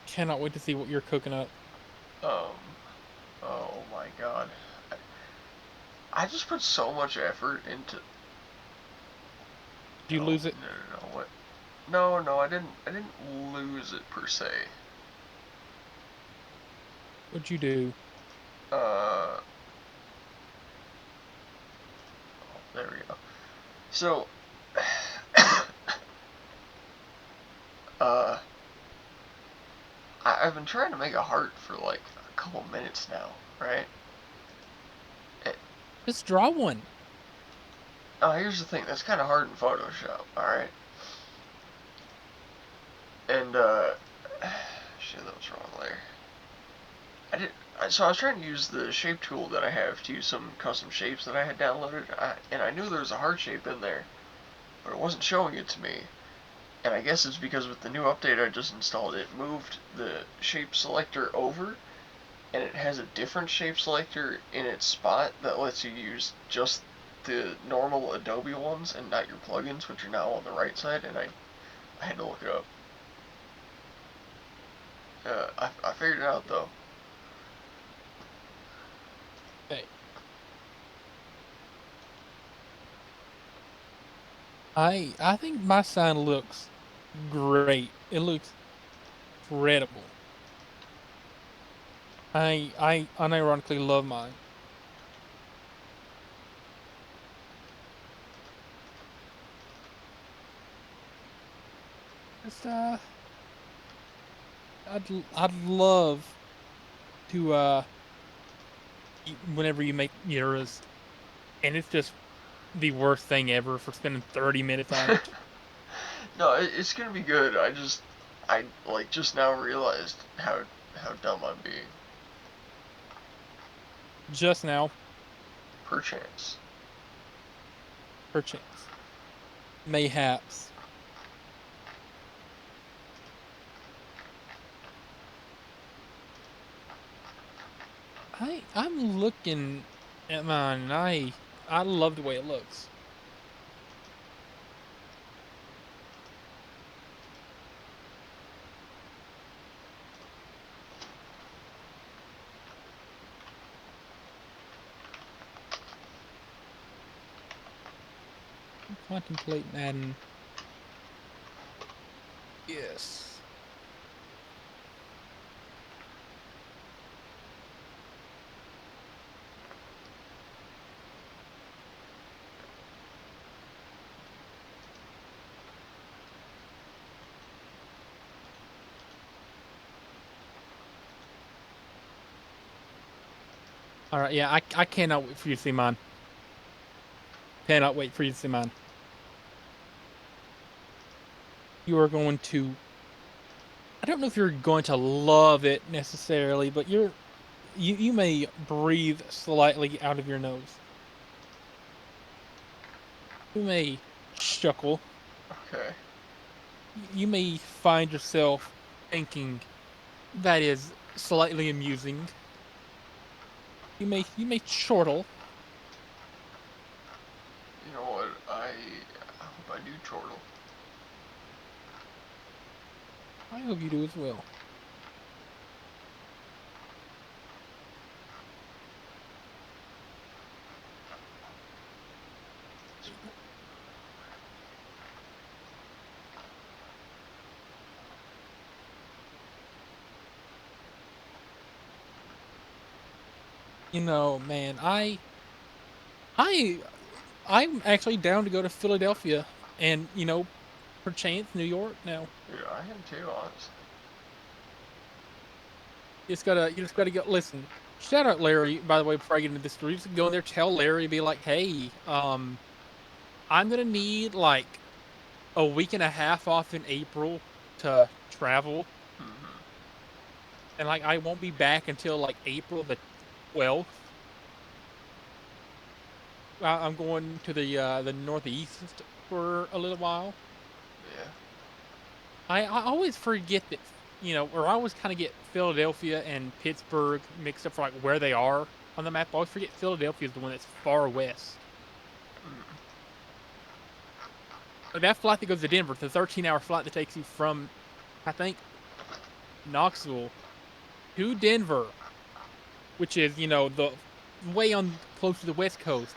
Cannot wait to see what you're cooking up.
Um. Oh my God. I just put so much effort into.
Did you
No,
lose it?
no, no, no. What? No, no. I didn't. I didn't lose it per se.
What'd you do?
Uh. There we go. So. uh. I've been trying to make a heart for like a couple minutes now, right? It,
Just draw one.
here's the thing. That's kind of hard in Photoshop. All right. And shit, that was wrong there. I did. So I was trying to use the shape tool that I have to use some custom shapes that I had downloaded, and I knew there was a heart shape in there, but it wasn't showing it to me. And I guess it's because with the new update I just installed, it moved the shape selector over, and it has a different shape selector in its spot that lets you use just the normal Adobe ones and not your plugins, which are now on the right side. And I had to look it up. I figured it out though.
Okay. I think my sign looks great. It looks incredible. I unironically love mine. Just I'd love to whenever you make mirrors, and it's just the worst thing ever for spending 30 minutes on it.
No, it's gonna be good. I like just now realized how dumb I'm being.
Just now,
Perchance.
perchance, mayhaps. I'm looking at mine, and I love the way it looks. Contemplate adding. Yes. All right, yeah, I cannot wait for you to see mine. Cannot wait for you to see mine. You are going to. I don't know if you're going to love it necessarily, but you may breathe slightly out of your nose. You may chuckle.
Okay.
You may find yourself thinking that is slightly amusing. You may chortle.
You know what? I hope I do chortle.
I hope you do as well. You know, man, I I'm actually down to go to Philadelphia and, perchance New York now.
Dude, I am too, honestly.
You just gotta go listen. Shout out Larry, by the way, before I get into this story. Just go in there, tell Larry, be like, hey, I'm gonna need like a week and a half off in April to travel.
Mm-hmm.
And like I won't be back until like April the 12th. I'm going to the Northeast for a little while.
Yeah.
I always forget that, or I always kind of get Philadelphia and Pittsburgh mixed up for like where they are on the map. I always forget Philadelphia is the one that's far west.
Mm.
Like that flight that goes to Denver, the 13-hour flight that takes you from, I think, Knoxville to Denver, which is, the way on close to the West Coast.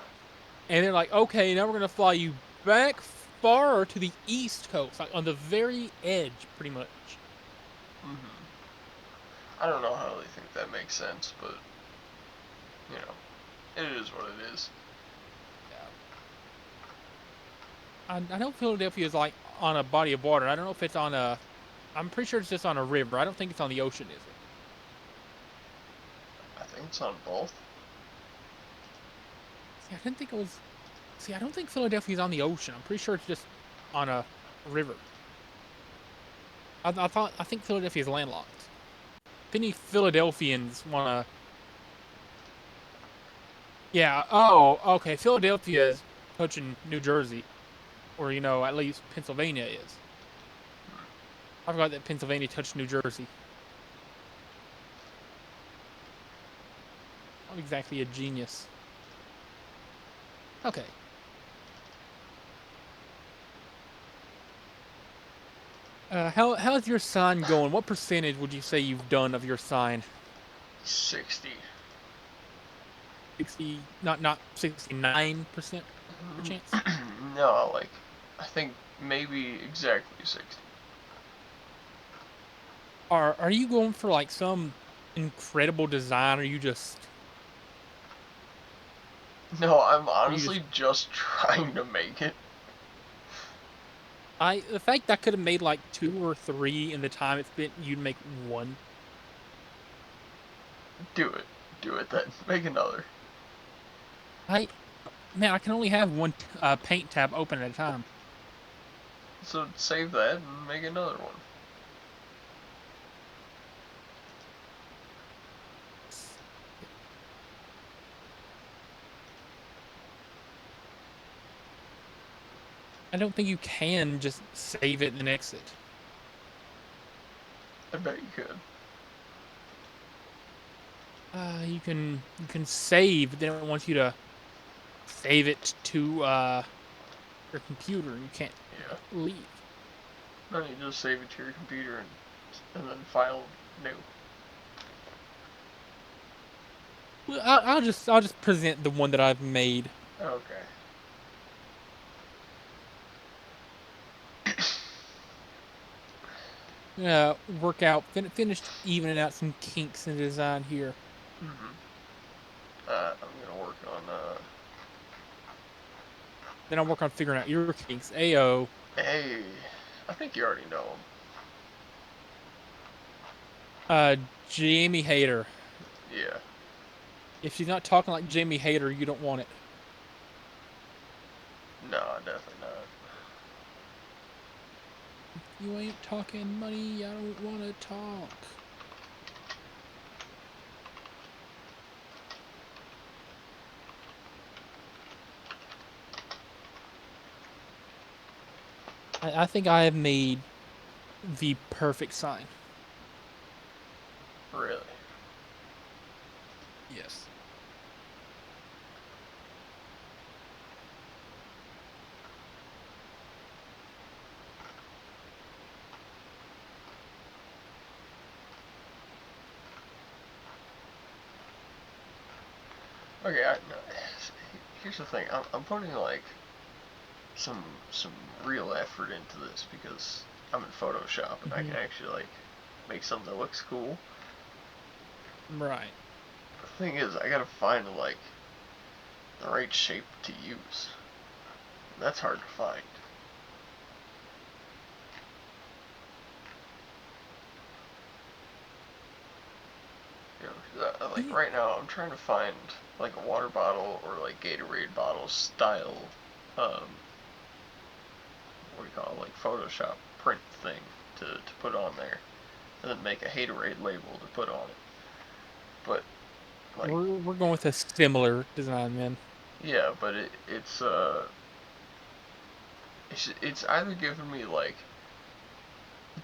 And they're like, okay, now we're gonna fly you back far to the East Coast, like on the very edge, pretty much.
Mm-hmm. I don't know how they think that makes sense, but you know, it is what it is.
Yeah. I know Philadelphia is like on a body of water. I don't know if it's on a. I'm pretty sure it's just on a river. I don't think it's on the ocean, is it?
I think it's on both.
See, I didn't think it was. See, I don't think Philadelphia is on the ocean. I'm pretty sure it's just on a river. I think Philadelphia is landlocked. If any Philadelphians wanna, yeah. Oh, okay. Philadelphia is touching New Jersey, or at least Pennsylvania is. I forgot that Pennsylvania touched New Jersey. Not exactly a genius. Okay. How's your sign going? What percentage would you say you've done of your sign?
60.
60, not 69% perchance?
No, like, I think maybe exactly 60.
Are you going for like some incredible design, or
No, I'm
are you just
honestly just trying to make it.
The fact I could have made like 2 or 3 in the time it spent, you'd make 1.
Do it. Do it then. Make another.
I Man, I can only have one paint tab open at a time.
So save that and make another one.
I don't think you can just save it and then exit.
I bet you could.
You can save, but then it wants you to save it to your computer. You can't
Yeah.
leave.
No, you just save it to your computer and then file new.
Well, I'll just present the one that I've made.
Okay.
Work out, finished evening out some kinks in the design here.
Mm-hmm. I'm gonna work on
Then I'll work on figuring out your kinks. Ayo.
Hey, I think you already know him.
Jamie Hader.
Yeah.
If she's not talking like Jamie Hader, you don't want it.
No, definitely not.
You ain't talking money, I don't want to talk. I think I have made the perfect sign.
Really.
Yes.
Okay. No, here's the thing. I'm putting like some some real effort into this because I'm in Photoshop and I can
Hmm.
actually like make something that looks cool.
Right.
The thing is, I gotta find like the right shape to use. That's hard to find. You know, like
Yeah.
right now, I'm trying to find like a water bottle or like Gatorade bottle style, um, what do you call it, like Photoshop print thing to put on there, and then make a Haterade label to put on it. But like,
We're going with a similar design, man.
yeah, but it's either giving me like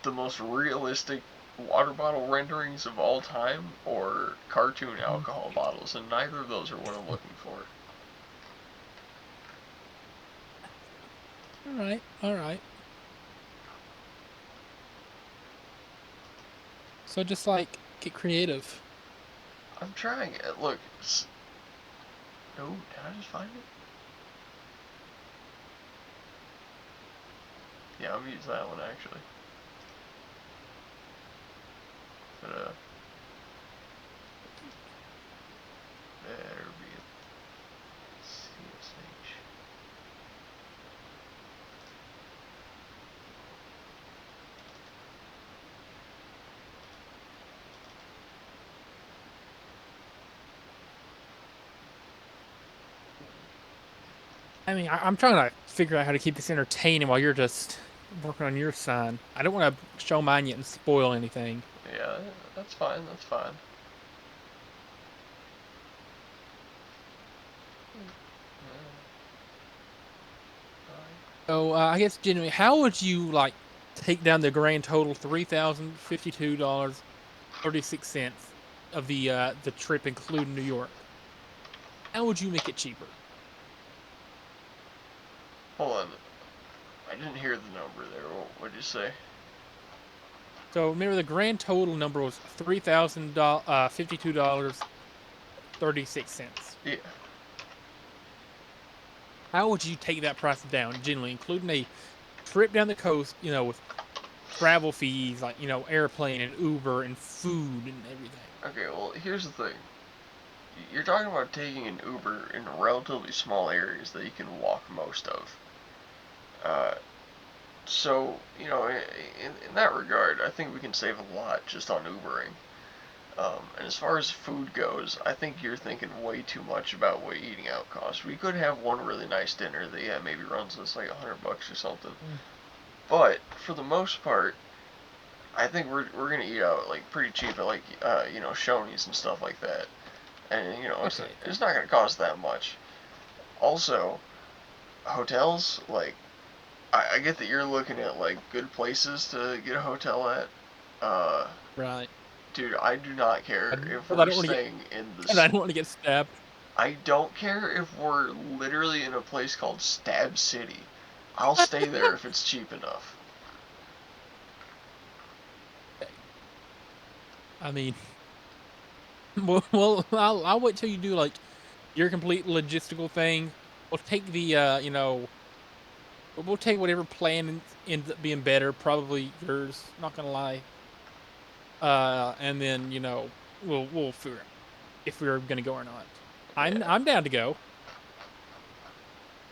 the most realistic water bottle renderings of all time or cartoon
Mhm.
alcohol bottles, and neither of those are what I'm looking for.
All right, all right. So just like get creative.
I'm trying it. Look, no, did I just find it? Yeah, I'm gonna use that one actually. But better be a CSH.
I mean, I'm trying to figure out how to keep this entertaining while you're just working on your sign. I don't want to show mine yet and spoil anything.
Yeah, that's fine. That's fine.
So I guess genuinely, how would you like take down the grand total $3,052.36 of the trip, including New York? How would you make it cheaper?
Hold on. I didn't hear the number there. What'd you say?
So remember, the grand total number was $3,052.36.
Yeah.
How would you take that price down, generally, including a trip down the coast, with travel fees like, airplane and Uber and food and everything?
Okay. Well, here's the thing. You're talking about taking an Uber in relatively small areas that you can walk most of. Uh, So, in that regard, I think we can save a lot just on Ubering. And as far as food goes, I think you're thinking way too much about what eating out costs. We could have one really nice dinner that maybe runs us like $100 or something.
Mm.
But for the most part, I think we're gonna eat out like pretty cheap at like Shoney's and stuff like that. And
Okay.
it's not gonna cost that much. Also, hotels like I get that you're looking at like good places to get a hotel at. Uh,
Right.
Dude, I do not care if
But I
we're
don't want to get.
staying in
And I
this.
don't want to get stabbed.
I don't care if we're literally in a place called Stab City. I'll stay there if it's cheap enough.
I mean, well, I'll wait till you do like your complete logistical thing. We'll take the we'll take whatever plan ends up being better. Probably yours. Not gonna lie. And then we'll figure out if we're gonna go or not. I'm
Yeah,
I'm down to go.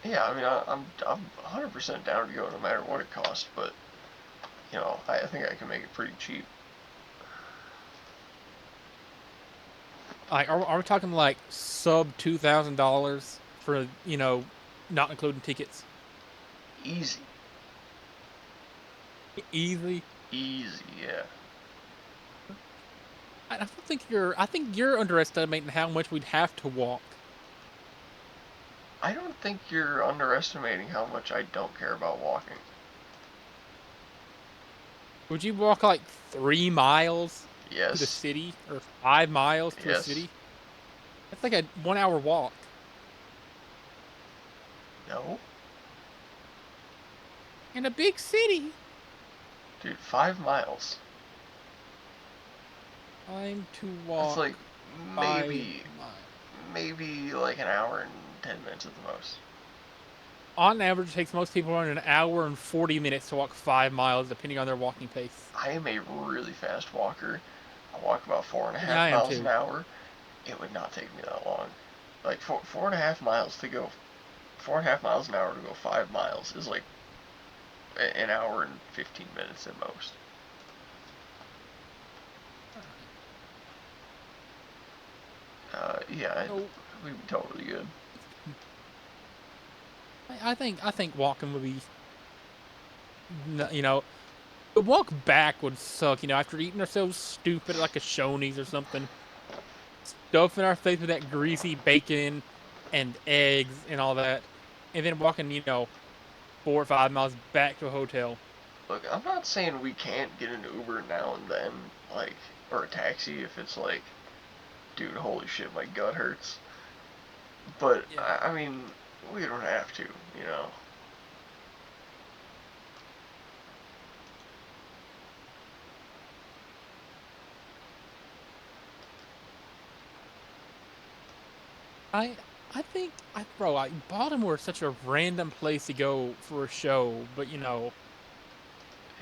yeah. I mean, I'm 100% down to go no matter what it costs. But I think I can make it pretty cheap.
Like, are we talking like sub $2,000 for not including tickets?
Easy,
Easily.
easy. Yeah.
I don't think you're. I think you're underestimating how much we'd have to walk.
I don't think you're underestimating how much I don't care about walking.
Would you walk like 3 miles to the
Yes,
city or 5 miles to a
yes,
city? That's like a 1 hour walk.
no,
In a big city.
dude. 5 miles.
Time to
That's like
walk five
maybe
miles.
maybe like an hour and 10 minutes at the most.
On average, it takes most people around an hour and 40 minutes to walk 5 miles, depending on their walking pace.
I am a really fast walker. I walk about four and a
Yeah,
half
I am
miles an
too.
hour. It would not take me that long. Like four and a half miles to go, 4.5 miles an hour to go 5 miles is like an hour and 15 minutes at most.
All right.
Yeah,
So
we'd be totally good.
I think walking would be, the walk back would suck. After eating ourselves stupid at like a Shoney's or something, stuffing our face with that greasy bacon and eggs and all that, and then walking, 4 or 5 miles back to a hotel.
Look, I'm not saying we can't get an Uber now and then, like, or a taxi if it's like, dude, holy shit, my gut hurts. But
Yeah.
I mean, we don't have to.
I think bro, like Baltimore is such a random place to go for a show, but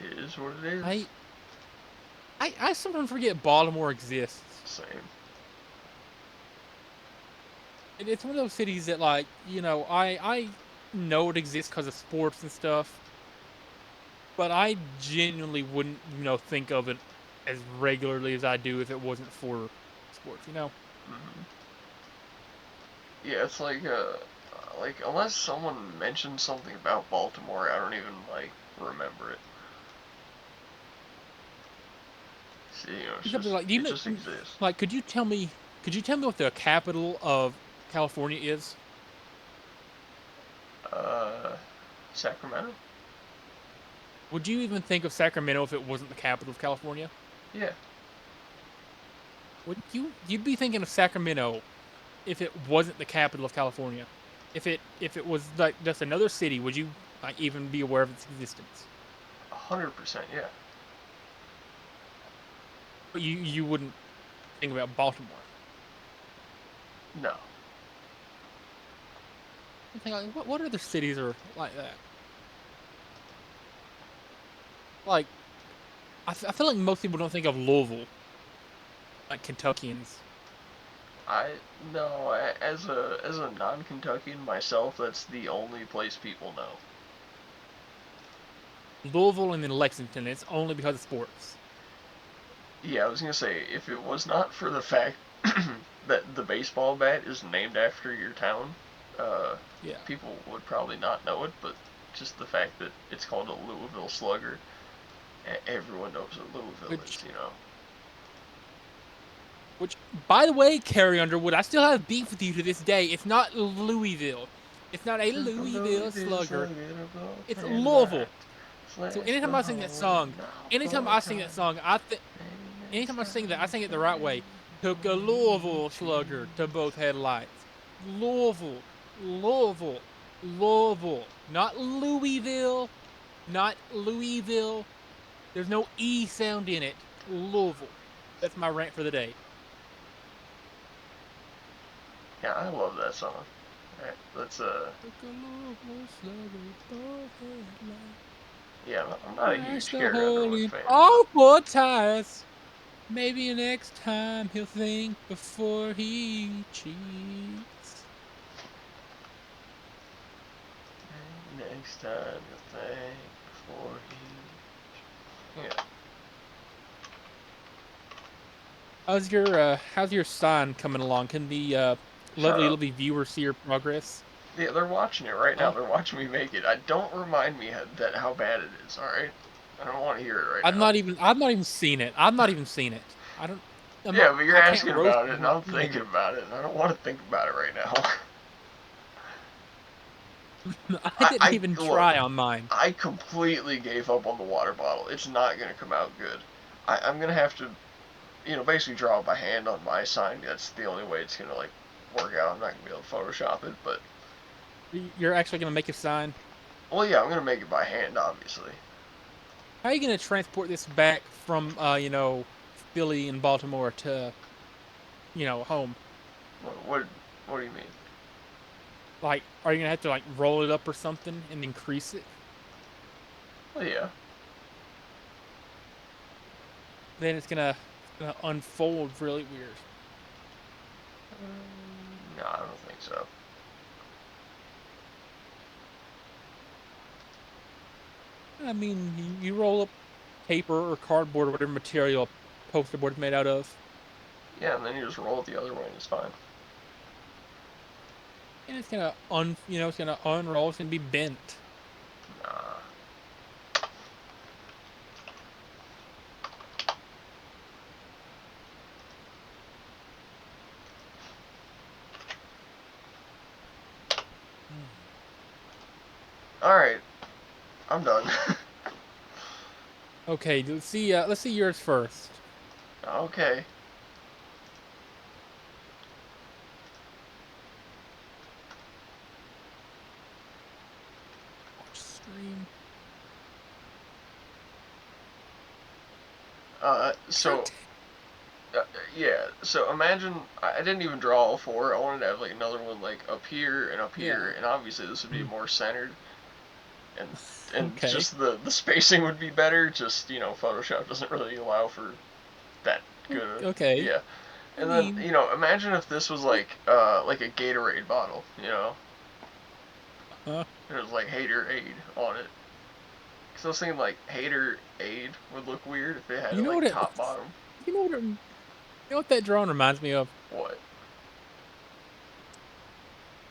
It is what it is.
I I sometimes forget Baltimore exists.
Same.
And it's one of those cities that, like, I know it exists because of sports and stuff, but I genuinely wouldn't, think of it as regularly as I do if it wasn't for sports.
Hmm. Yeah, it's like unless someone mentions something about Baltimore, I don't even like remember it. See, it's
Something
just
like, do you
it
know,
just exists.
like, could you tell me what the capital of California is?
Uh, Sacramento?
Would you even think of Sacramento if it wasn't the capital of California?
Yeah.
Would you'd be thinking of Sacramento if it wasn't the capital of California? If it was like just another city, would you like even be aware of its existence?
100%. Yeah.
But you wouldn't think about Baltimore.
No.
You think like what other cities are like that? Like I feel like most people don't think of Louisville, like Kentuckians.
I no. As a non-Kentuckian myself, that's the only place people know.
Louisville and then Lexington. It's only because of sports.
Yeah, I was gonna say, if it was not for the fact that the baseball bat is named after your town, uh,
Yeah.
people would probably not know it, but just the fact that it's called a Louisville Slugger, everyone knows what Louisville is,
Which,
you know.
which, by the way, Carrie Underwood, I still have beef with you to this day. It's not Louisville. It's not a
Took a
Louisville
Louisville
Slugger.
Slugger about
It's
10 miles,
Louisville. So
slashed
anytime
the
I sing that
hallway,
song,
now
anytime
for
I sing that
time,
song,
maybe next
anytime I sing that, I
time,
sing it the right way.
pray
Took a
for
Louisville Slugger to both headlights. Louisville, Louisville, Louisville. Not Louisville, not Louisville. There's no E sound in it. Louisville. That's my rant for the day.
Yeah, I love that song. Alright, let's,
Took a Louisville Slugger, both headlights.
yeah, I'm not a
Crash
huge
the
Carrie Underwood
holy
fan, but
all four tires. Maybe next time he'll think before he cheats.
next time you'll think before he. Yeah.
How's your sign coming along? Can the
Shut up.
lovely viewers see your progress?
Yeah, they're watching it right now.
Huh?
They're watching me make it. I don't remind me how bad it is. All right. I don't want to hear it right now.
I've not even seen it. I've not even seen it. I don't. I'm
Yeah,
not.
but you're
I can't
asking
roast
about
you
it, and
before
I'm
I've seen it.
thinking about it, and I don't want to think about it right now.
I didn't
I
even
look.
try on mine.
I completely gave up on the water bottle. It's not gonna come out good. I'm gonna have to, basically draw it by hand on my sign. That's the only way it's gonna like work out. I'm not gonna be able to Photoshop it, but
You're actually gonna make a sign.
well, yeah, I'm gonna make it by hand, obviously.
How are you gonna transport this back from Philly and Baltimore to home?
What do you mean?
Like, are you gonna have to like roll it up or something and increase it?
Well, yeah.
Then it's gonna unfold really weird.
No, I don't think so.
I mean, you roll up paper or cardboard or whatever material poster board is made out of,
Yeah, and then you just roll it the other way and it's fine.
and it's gonna unroll. It's gonna be bent.
Nah. Alright, I'm done.
Okay, let's see. Let's see yours first.
Okay.
Watch stream.
So, yeah, so imagine, I didn't even draw all four. I wanted to have like another one like up here and up here,
Yeah.
and obviously this would be
Hmm.
more centered, and
Okay.
just the spacing would be better. Just Photoshop doesn't really allow for that good.
Okay.
Yeah,
I
and then
mean,
imagine if this was like a Gatorade bottle,
uh,
and it was like Hater Aid on it. Cause I was thinking like Hater Aid would look weird if it had
you
it
know
like
what it,
top bottom.
you know what it, you know what that drawing reminds me of?
What?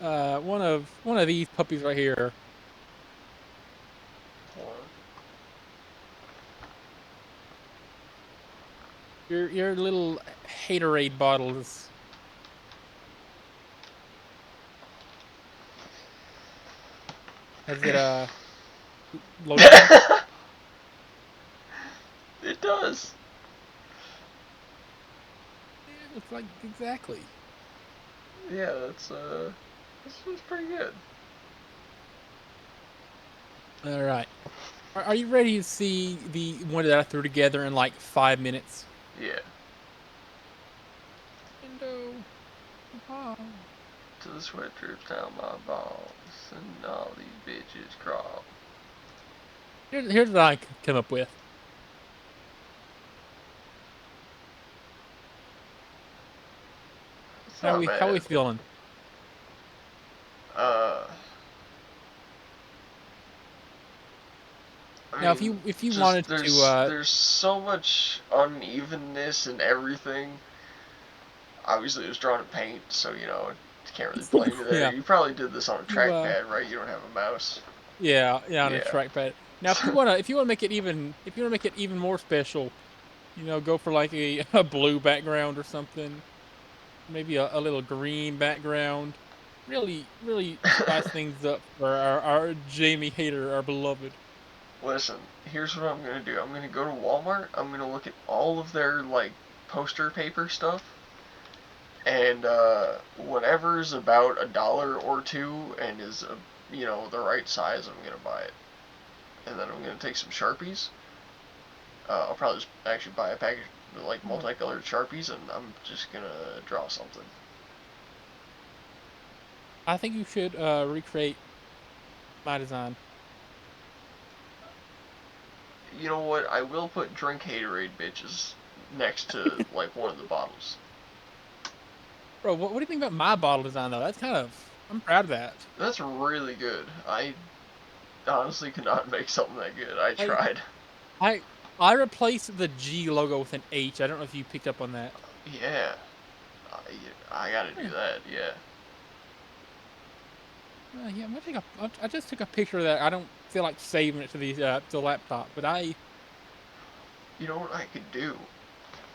One of these puppies right here.
What?
Your little haterade bottles. Has it loaded yet?
It does.
Yeah, it looks like exactly.
Yeah, this was pretty good.
All right. Are you ready to see the one that I threw together in like 5 minutes?
Yeah.
Window. Wow.
To the sweat drips down my balls, and all these bitches crawl.
Here's what I come up with.
It's
How
not
we how
bad.
we feeling?
Uh, I
Now,
mean,
if you
just
wanted to,
there's so much unevenness in everything. Obviously, it was drawn in paint, so you know, can't really blame you there.
yeah,
You probably did this on a
you
trackpad, right? You don't have a mouse.
yeah, on a
Yeah.
trackpad. Now, if you wanna make it even more special, go for like a, a blue background or something, maybe a little green background. Really spice things up for our Jamie hater, our beloved.
Listen, here's what I'm gonna do. I'm gonna go to Walmart. I'm gonna look at all of their like poster paper stuff, and whatever's about $1 or $2 and is the right size, I'm gonna buy it. And then I'm gonna take some Sharpies. I'll probably just actually buy a package of like multicolored Sharpies, and I'm just gonna draw something.
I think you should recreate my design.
You know what? I will put drink haterade bitches next to like one of the bottles.
Bro, what do you think about my bottle design though? I'm proud of that.
That's really good. I honestly could not make something that good. I
I
tried.
I I replaced the G logo with an H. I don't know if you picked up on that.
Yeah, I gotta do
Eh,
that. Yeah.
yeah, I just took a picture of that. I don't feel like saving it to the laptop, but
You know what I could do?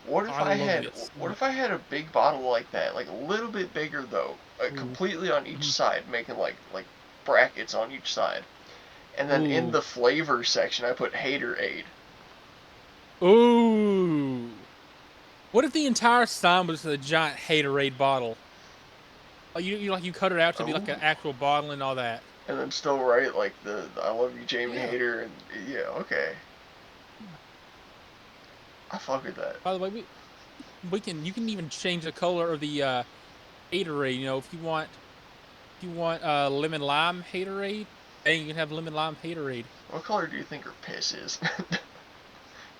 What if
I
I
love
had
this.
what if I had a big bottle like that, like a little bit bigger though,
Ooh.
completely on each
Mhm.
side, making like brackets on each side, and then in
Ooh.
the flavor section I put Haterade.
Ooh. What if the entire sign was a giant haterade bottle? Like you cut it out to be
Oh,
like an actual bottle and all that.
and then still write like the I love you Jamie
Yeah.
Hater and yeah, okay,
Yeah.
I fuck with that.
By the way, we can you can even change the color of the haterade. If you want lemon lime haterade, then you can have lemon lime haterade.
What color do you think her piss is?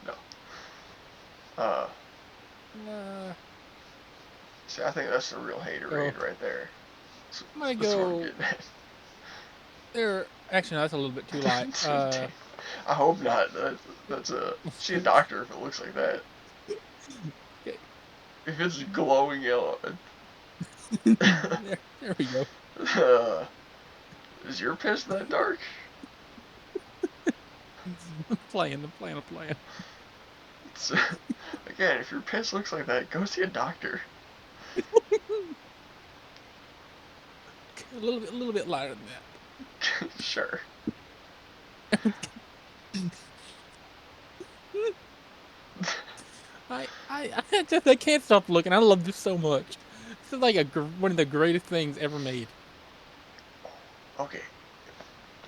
No. Uh,
Uh,
See, I think that's the real
so
Haterade right there. That's,
I'm gonna
that's what I'm
go
getting at.
there. Actually, no, that's a little bit too light.
I hope not. That's a. See a doctor if it looks like that.
Okay.
If it's glowing yellow.
There we go.
uh, is your piss that dark?
I'm playing.
It's, again, if your piss looks like that, go see a doctor.
A little bit lighter than that.
Sure.
I can't stop looking. I love this so much. This is like one of the greatest things ever made.
Okay,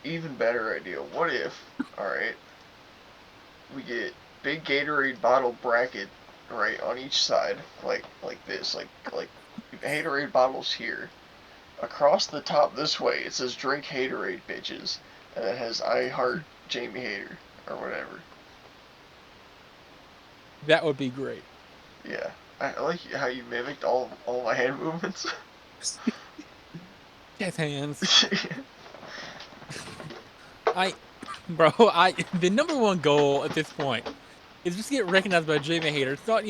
even better idea. What if, alright, we get big Gatorade bottle bracket right on each side, like this, like Haterade bottles here. Across the top this way, it says "Drink Haterade, bitches," and it has "I heart Jamie Hater" or whatever.
That would be great.
Yeah, I like how you mimicked all my hand movements.
Jazz hands. I, bro, I the number one goal at this point is just to get recognized by Jamie Hater. It's not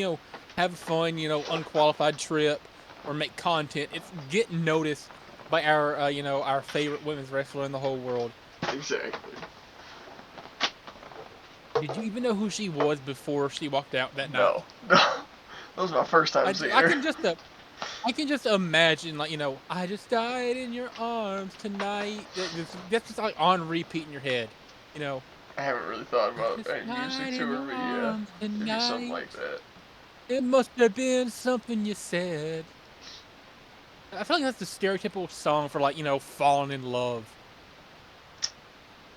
have a fun unqualified trip or make content. It's get noticed by our our favorite women's wrestler in the whole world.
Exactly.
Did you even know who she was before she walked out that night?
No, no, that was my first time seeing
I
her.
can just I can just imagine, like, I just died in your arms tonight. That's just like on repeat in your head. You know,
I haven't really thought
I
about
just
adding music
died
to
in
her,
your
but yeah,
arms
maybe something
tonight.
like that.
It must have been something you said. I feel like that's the stereotypical song for like, falling in love.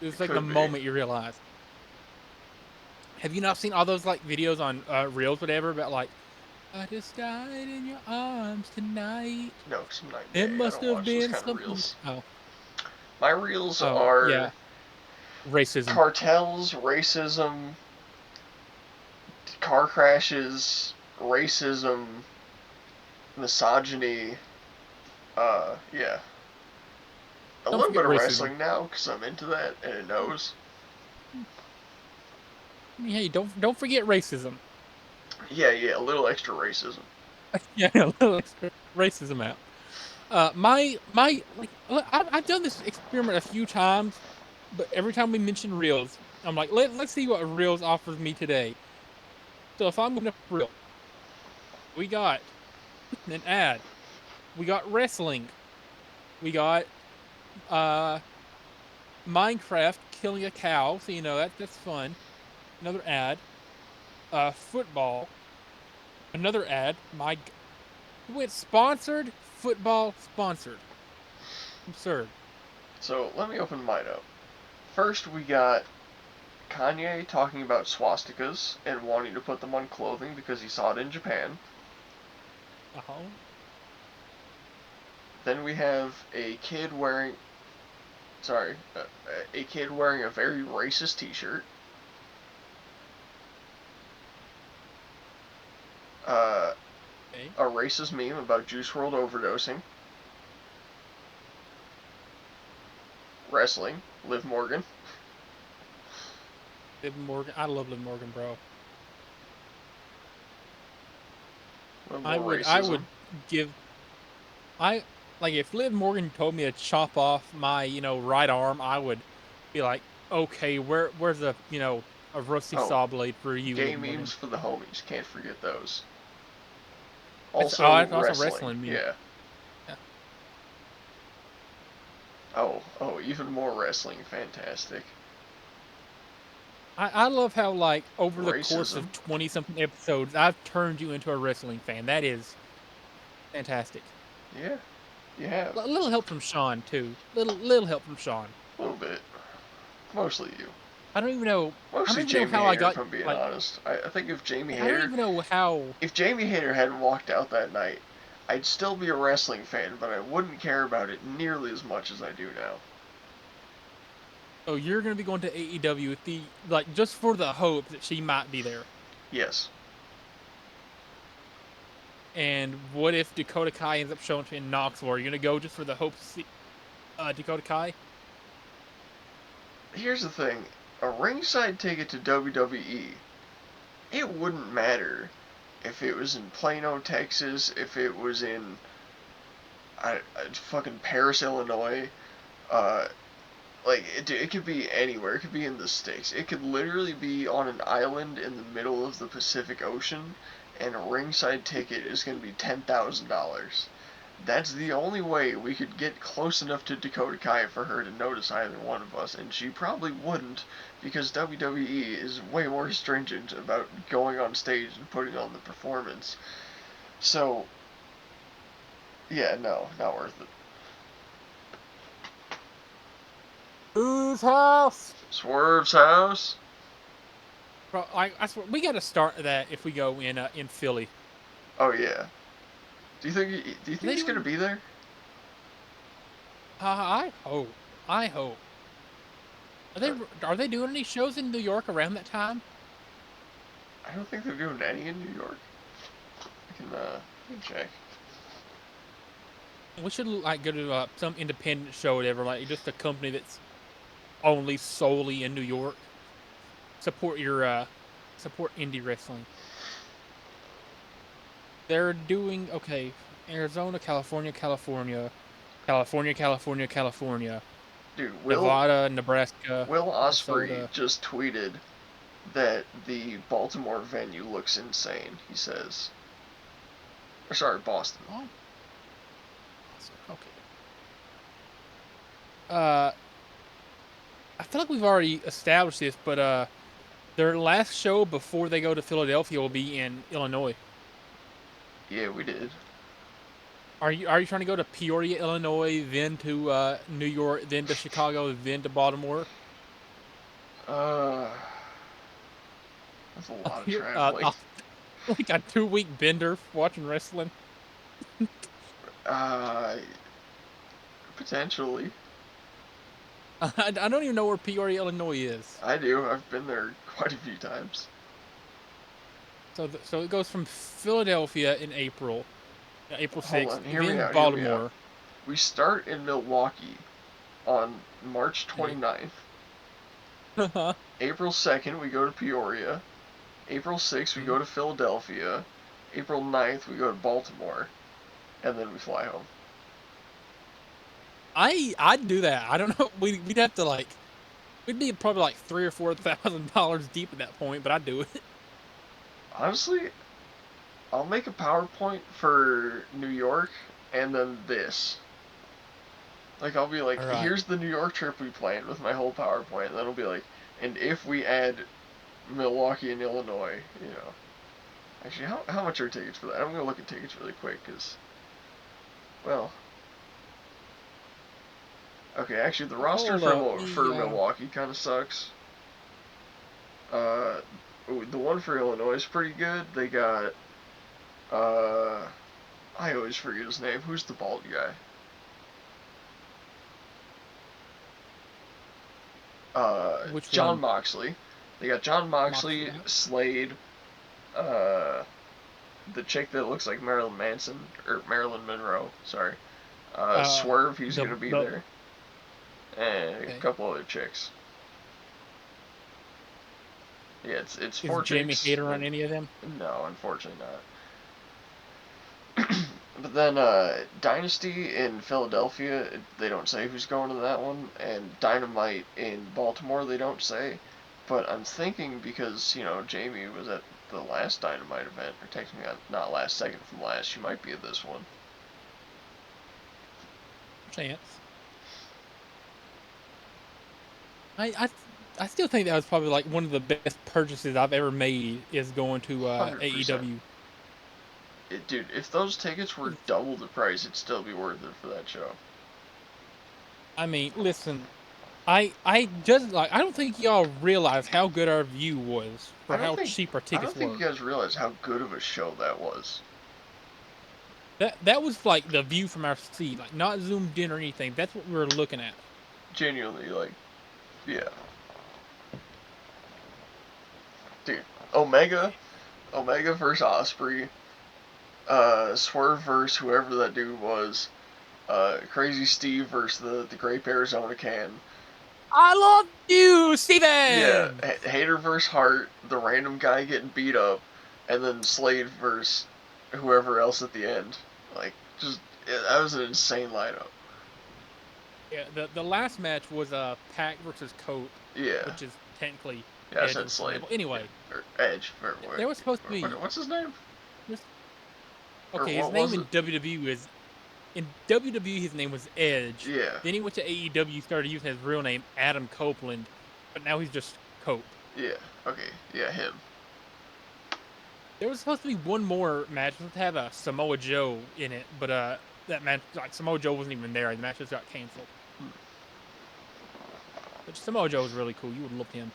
It's
It
like the
could be.
moment you realize. Have you not seen all those like videos on Reels, whatever, about like, I just died in your arms tonight.
No, because I'm not
It
gay. I
must
don't
have
watch those
been
kind of
something.
reels.
Oh,
My reels
oh,
are
yeah. Racism.
cartels, racism, car crashes, racism, misogyny. Yeah, a
Don't
little
forget
bit of
racism.
wrestling now because I'm into that and it knows.
I mean, hey, don't forget racism.
Yeah, a little extra racism.
Yeah, a little extra racism out. My like I've done this experiment a few times, but every time we mention reels, I'm like, let's see what reels offers me today. So if I'm going to reel, we got an ad, we got wrestling, we got uh Minecraft killing a cow, so that's fun. Another ad, football, another ad. It went sponsored football sponsored. Absurd.
So let me open mine up. First, we got Kanye talking about swastikas and wanting to put them on clothing because he saw it in Japan.
Uh-huh.
Then we have a kid wearing a very racist T-shirt. Uh,
Okay.
a racist meme about Juice World overdosing. Wrestling, Liv Morgan.
Liv Morgan. I love Liv Morgan, bro.
A little
I
more
would I
racism.
would give I like if Liv Morgan told me to chop off my, right arm, I would be like, okay, where's a rusty
Oh,
saw blade for you,
gay
Liv
memes
Morgan?
for the homies. Can't forget those.
Oh,
Also,
that's also
wrestling.
wrestling meme.
Yeah.
Yeah.
Even more wrestling. Fantastic.
I love how like over the course
Racism.
of 20 something episodes, I've turned you into a wrestling fan. That is fantastic.
Yeah, you have.
A little help from Sean too. Little help from Sean.
A little bit. Mostly you.
I don't even know. I don't
Mostly
even know
Jamie
how I
Hayter,
got
if I'm being
like.
honest. I think
I don't even know how.
If Jamie Hayter hadn't walked out that night, I'd still be a wrestling fan, but I wouldn't care about it nearly as much as I do now.
Oh, you're gonna be going to AEW with the like just for the hope that she might be there.
Yes.
And what if Dakota Kai ends up showing up in Knoxville? Are you gonna go just for the hope to see Dakota Kai?
Here's the thing. A ringside ticket to WWE, it wouldn't matter if it was in Plano, Texas, if it was in fucking Paris, Illinois. Uh, it could be anywhere. It could be in the sticks. It could literally be on an island in the middle of the Pacific Ocean, and a ringside ticket is going to be $10,000. That's the only way we could get close enough to Dakota Kai for her to notice either one of us, and she probably wouldn't because WWE is way more stringent about going on stage and putting on the performance. So, yeah, no, not worth it.
Whose house?
Swerve's house?
Bro, I swear we got to start that if we go in Philly.
Oh yeah. Do you
Are
think
they
he's gonna
doing?
be there?
I hope. I hope.
Uh,
Are they doing any shows in New York around that time?
I don't think they're doing any in New York. I can check.
We should like go to some independent show, or whatever, like just a company that's only solely in New York. Support your support indie wrestling. They're doing okay. Arizona, California, California,
Dude,
Nevada, Nebraska,
Will Ospreay
Minnesota.
just tweeted that the Baltimore venue looks insane. He says, or sorry, Boston.
Oh, okay. Uh, I feel like we've already established this, but their last show before they go to Philadelphia will be in Illinois.
Yeah, we did.
Are you trying to go to Peoria, Illinois, then to New York, then to Chicago, then to Baltimore?
Uh, that's a lot of
Here,
traveling.
like a 2 week bender for watching wrestling.
Uh, Potentially.
I don't even know where Peoria, Illinois is.
I do. I've been there quite a few times.
So it goes from Philadelphia in April, April
Hold
6th,
on, hear me
then
out, hear me out.
Baltimore.
We start in Milwaukee on March
Okay.
29th. April 2nd, we go to Peoria. April 6th, we go to Philadelphia. April 9th, we go to Baltimore. And then we fly home.
I'd do that. I don't know. We'd have to we'd be probably like $3,000 or $4,000 deep at that point, but I'd do it.
Honestly, I'll make a PowerPoint for New York and then this. Like, I'll be like,
All right.
here's the New York trip we planned with my whole PowerPoint. And then it'll be like, and if we add Milwaukee and Illinois, you know. Actually, how much are tickets for that? I'm going to look at tickets really quick because, well, okay, actually, the roster
Hold up.
for Milwaukee kind of sucks. Uh, the one for Illinois is pretty good. They got, uh, I always forget his name. Who's the bald guy?
Which
John
one?
Moxley. They got John Moxley,
Moxley.
Slade, uh, the chick that looks like Marilyn Manson or Marilyn Monroe. Sorry. Swerve, he's
The
gonna be
the
there, and a
okay.
couple other chicks. Yeah, it's
Is
four
Jamie
chicks.
Hader on any of them?
No, unfortunately not. But then Dynasty in Philadelphia, they don't say who's going to that one, and Dynamite in Baltimore, they don't say. But I'm thinking because Jamie was at the last Dynamite event, or technically not last, second from last, she might be at this one.
Chance. I I I still think that was probably like one of the best purchases I've ever made is going to
100%.
AEW.
Dude, if those tickets were double the price, it'd still be worth it for that show.
I mean, listen, I just I don't think y'all realize how good our view was
I
for
don't
how
think
cheap our
I don't
tickets
think you
were.
guys realize how good of a show that was.
That was like the view from our seat, like not zoomed in or anything. That's what we were looking at.
Genuinely, like, yeah, dude. Omega, Omega versus Osprey, Swerve versus whoever that dude was, Crazy Steve versus the Grape Arizona Can.
I love you,
Yeah,
Steven!
Hater versus Hart, the random guy getting beat up, and then Slade versus whoever else at the end. Like, just that was an insane lineup.
Yeah, the last match was Pac versus Cope,
Yeah,
which is technically
yeah, I
Edge
said
versus
Slade.
Neville.
Yeah,
Anyway,
or Edge. Or
there was supposed to be
what's his name?
this.
Or
Okay, his
what
name
was
in
it?
WWE is in WWE. His name was Edge.
Yeah,
Then he went to AEW, started using his real name Adam Copeland, but now he's just Cope.
yeah, okay, yeah, him.
There was supposed to be one more match. It was supposed to have a Samoa Joe in it, but that match, like Samoa Joe wasn't even there. The match just got canceled. Which Samoa Joe was really cool. You would have loved him.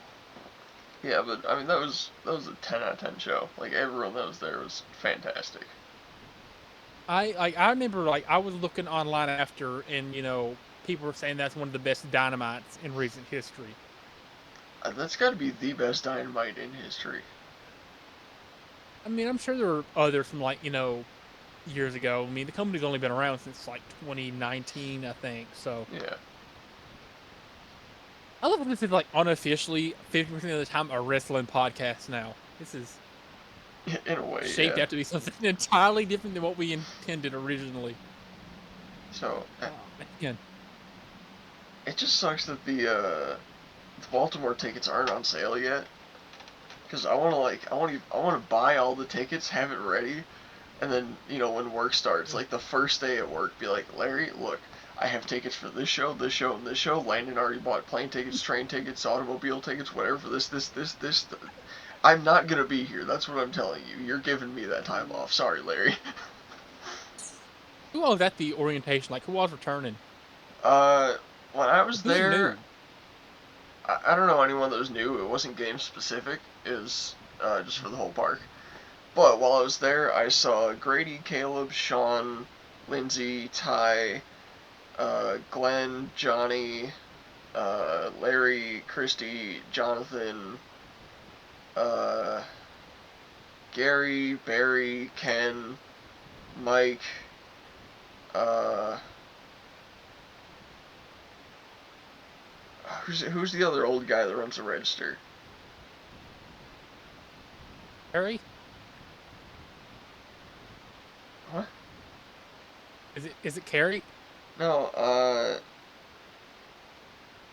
Yeah, but I mean that was a 10 out of 10 show. Like everyone that was there was fantastic.
I remember I was looking online after, and people were saying that's one of the best dynamites in recent history.
That's got to be the best Dynamite in history.
I mean, I'm sure there were others from years ago. I mean, the company's only been around since like 2019, I think. So
Yeah,
I love this is like unofficially 50% of the time a wrestling podcast now. This is
in a way,
shaped
yeah.
out to be something entirely different than what we intended originally.
So
Oh man.
it just sucks that the Baltimore tickets aren't on sale yet. Cause I want to buy all the tickets, have it ready, and then when work starts, like the first day at work, be like, Larry, look, I have tickets for this show, this show, and this show. Landon already bought plane tickets, train tickets, automobile tickets, whatever for this. I'm not gonna be here. That's what I'm telling you. You're giving me that time off. Sorry, Larry.
Who was at the orientation? Like who was returning?
uh, when I was
Who's
there,
new?
I don't know anyone that was new. It wasn't game specific. It was just for the whole park. But while I was there, I saw Grady, Caleb, Sean, Lindsay, Ty, Glenn, Johnny, Larry, Christy, Jonathan, uh, Gary, Barry, Ken, Mike, uh, Who's the other old guy that runs the register?
Harry?
What?
Is it Carrie?
No,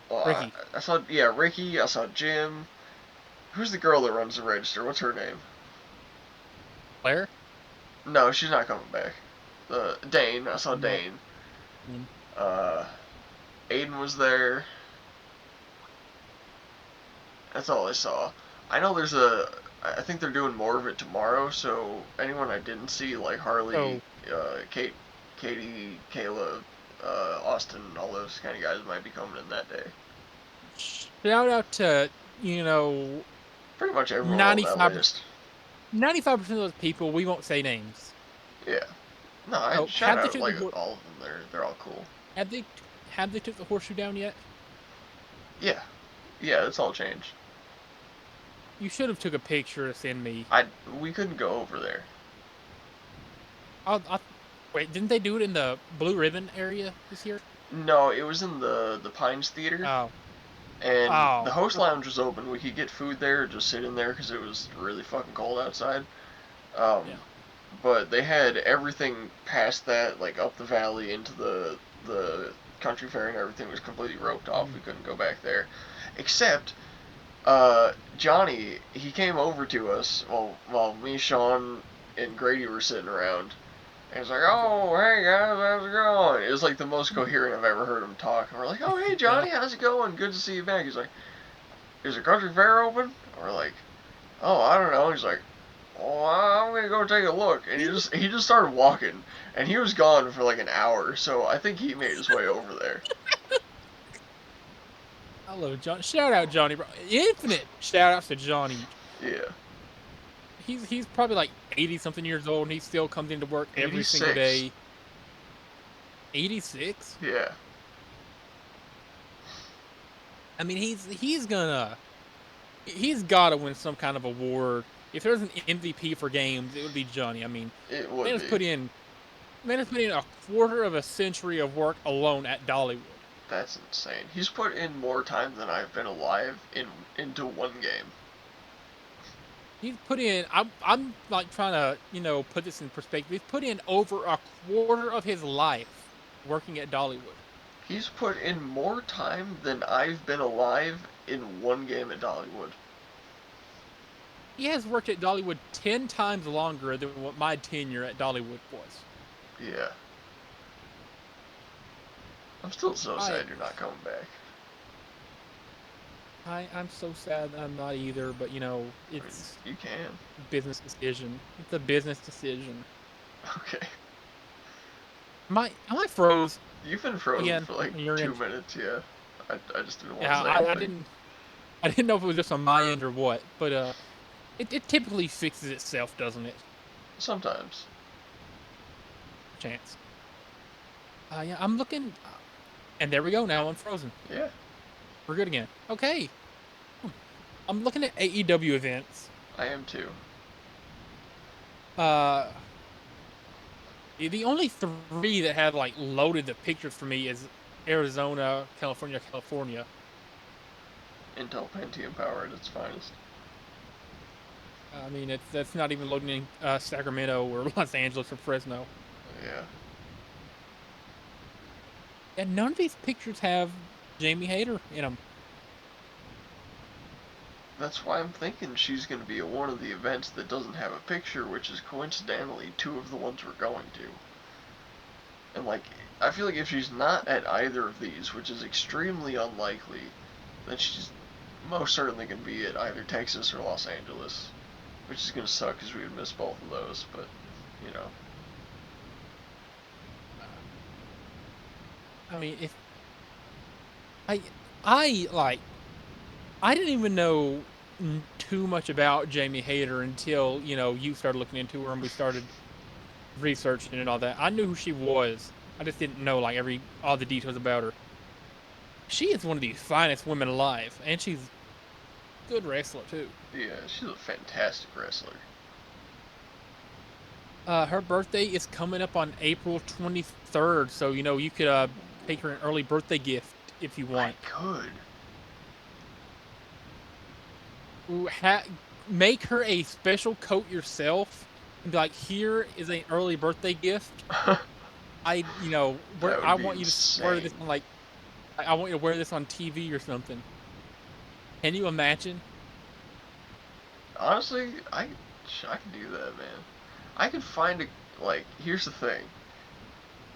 well,
Ricky.
I saw, yeah, Ricky, I saw Jim. Who's the girl that runs the register? What's her name?
Claire?
No, she's not coming back. Dane, I saw
No.
Dane. Uh, Aiden was there. That's all I saw. I know I think they're doing more of it tomorrow, so anyone I didn't see, like Harley,
Oh,
Katie, Kayla, Austin, all those kind of guys might be coming in that day.
shout out to, you know,
Pretty much everyone on that
95%,
list.
95% of those people, we won't say names.
Yeah. No, I
Oh,
shout out like all of them. They're all cool.
have they have they took the horseshoe down yet?
Yeah. Yeah, it's all changed.
You should have took a picture to send me.
We couldn't go over there.
I'll wait. Didn't they do it in the Blue Ribbon area this year?
No, it was in the Pines Theater.
Oh,
And the
oh,
host lounge was open. We could get food there, just sit in there because it was really fucking cold outside.
yeah.
But they had everything past that, like up the valley into the country fair, and everything was completely roped off. We couldn't go back there, except Johnny. He came over to us while me, Sean, and Grady were sitting around. And he's like, "Oh, hey guys, how's it going?" It was like the most coherent I've ever heard him talk. And we're like, "Oh, hey
Yeah.
Johnny, how's it going? Good to see you back." He's like, "Is the country fair open?" And we're like, "Oh, I don't know." He's like, "Oh, I'm gonna go take a look." And he just started walking, and he was gone for like an hour. So I think he made his way over there.
I love John. Shout out Johnny, bro. Infinite shout outs to Johnny.
Yeah,
He's probably like 80 something years old, and he still comes into work every single
86.
day. 86.
Yeah,
I mean, he's got to win some kind of award. If there's an MVP for games, it would be Johnny. I mean,
it
man
would
has
be.
put in a quarter of a century of work alone at Dollywood.
That's insane. He's put in more time than I've been alive into one game.
He's put in. I'm like trying to put this in perspective. He's put in over a quarter of his life working at Dollywood.
He's put in more time than I've been alive in one game at Dollywood.
He has worked at Dollywood 10 times longer than what my tenure at Dollywood was.
Yeah. I'm still so
I
sad you're not coming back.
I'm so sad I'm not either, but it's
You can.
business decision. It's a business decision.
Okay.
Am I froze
You've been frozen
again?
for like
You're in.
2 minutes, yeah. I just didn't want to
Yeah,
say
I
anything.
didn't know if it was just on my end or what, but it typically fixes itself, doesn't it?
Sometimes.
Chance. Yeah, I'm looking, and there we go. Now I'm frozen.
Yeah.
We're good again. Okay. I'm looking at AEW events.
I am too.
Uh, the only three that have like loaded the pictures for me is Arizona, California, California.
Intel Pentium power at its finest.
I mean, that's not even loading in Sacramento or Los Angeles or Fresno.
Yeah.
And none of these pictures have Jamie Hayter in them.
That's why I'm thinking she's going to be at one of the events that doesn't have a picture, which is coincidentally two of the ones we're going to. And like, I feel like if she's not at either of these, which is extremely unlikely, then she's most certainly going to be at either Texas or Los Angeles, which is going to suck because we would miss both of those, but, you know.
I mean, if I like, I didn't even know too much about Jamie Hayter until you started looking into her and we started researching and all that. I knew who she was. I just didn't know like all the details about her. She is one of the finest women alive, and she's a good wrestler too.
Yeah, she's a fantastic wrestler.
Her birthday is coming up on April 23rd, so you could take her an early birthday gift if you want.
I could.
make her a special coat yourself and be like, here is an early birthday gift.
That would
I
be
want you to wear this
insane.
on like, I want you to wear this on TV or something. Can you imagine?
Honestly, I could do that, man. I could find a like. Here's the thing.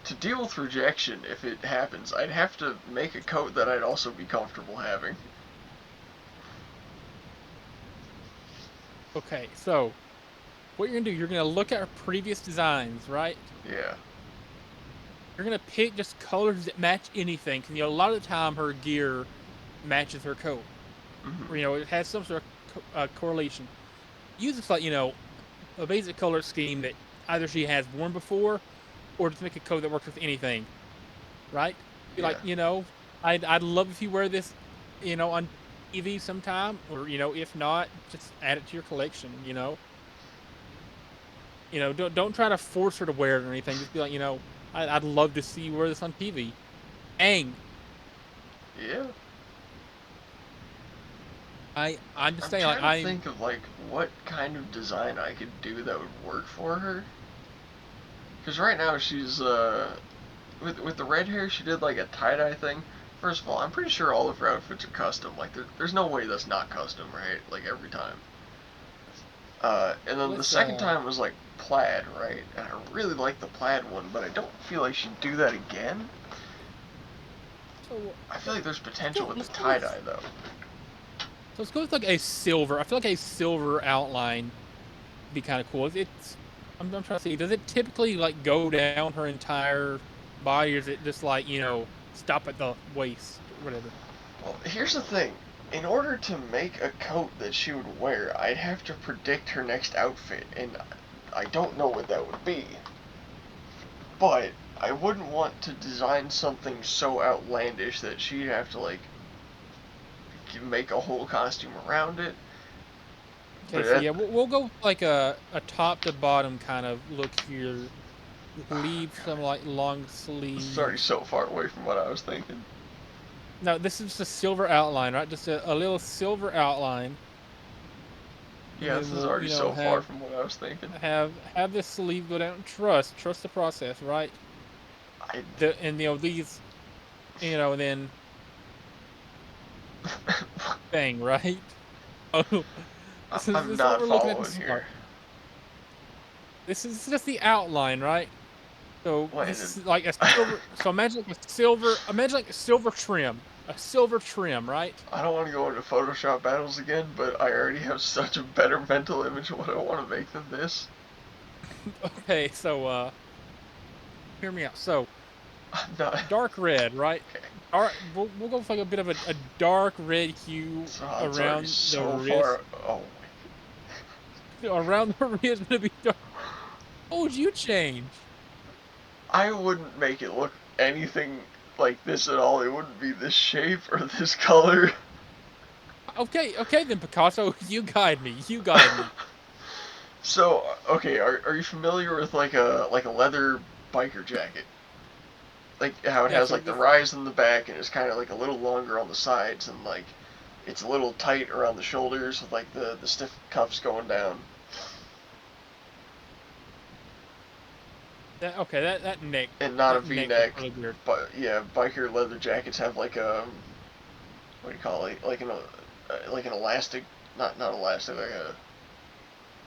To deal with rejection, if it happens, I'd have to make a coat that I'd also be comfortable having.
Okay, so what you're gonna do, you're gonna look at her previous designs, right?
Yeah.
You're gonna pick just colors that match anything. 'Cause, a lot of the time her gear matches her coat,
Hmm.
or it has some sort of correlation. Use just like a basic color scheme that either she has worn before, or just make a coat that works with anything, right? Be like,
Yeah.
I'd love if you wear this, on TV sometime, or if not, just add it to your collection. Don't try to force her to wear it or anything. Just be like, I'd love to see you wear this on TV. Ang,
Yeah.
I'm just
I'm
saying, like
trying to think of like what kind of design I could do that would work for her. Because right now she's with the red hair, she did like a tie dye thing. First of all, I'm pretty sure all of her outfits are custom. Like there's no way that's not custom, right? Like every time. And then the
let's
second time was like plaid, right? And I really like the plaid one, but I don't feel like she'd do that again.
so
I feel like there's potential
go
with the
let's go
tie
with
dye though.
let's go with like a silver. I feel like a silver outline would be kind of cool. I'm trying to see. Does it typically like go down her entire body, or is it just like stop at the waist or whatever?
Well, here's the thing. In order to make a coat that she would wear, I'd have to predict her next outfit, and I don't know what that would be. But I wouldn't want to design something so outlandish that she'd have to like make a whole costume around it.
Okay,
But
so yeah, we'll go with like a top to bottom kind of look here. Leave some like long
this is already
sleeves.
so far away from what I was thinking.
No, this is just a silver outline, right? Just a little silver outline, and
Yeah,
then
this is
we'll
already so far from what I was thinking.
have this sleeve go down. Trust the process, right?
I
And these, and then bang, right? Oh,
I'm
this is what
not
we're looking at to
following
start.
here.
This is just the outline, right? So
Wait,
this is like a silver. So Imagine like a silver trim, right?
I don't want to go into Photoshop battles again, but I already have such a better mental image of what I want to make than this.
Okay, so hear me out. So
I'm not.
dark red, right?
Okay.
We'll go with like a bit of a dark red hue
So it's already
around the
so
wrist.
far. Oh
Around the wrist gonna be dark. What would you change?
I wouldn't make it look anything like this at all. It wouldn't be this shape or this color.
Okay then, Picasso, you guide me. You guide me.
So, okay, are you familiar with like a leather biker jacket? Like how it
Yeah.
has
So
like the
this.
rise in the back and it's kind of like a little longer on the sides and like it's a little tight around the shoulders with like the stiff cuffs going down.
Okay.
And not a
That neck looks
V-neck.
really weird.
But yeah, biker leather jackets have like a what do you call it? Like an elastic, not elastic, like a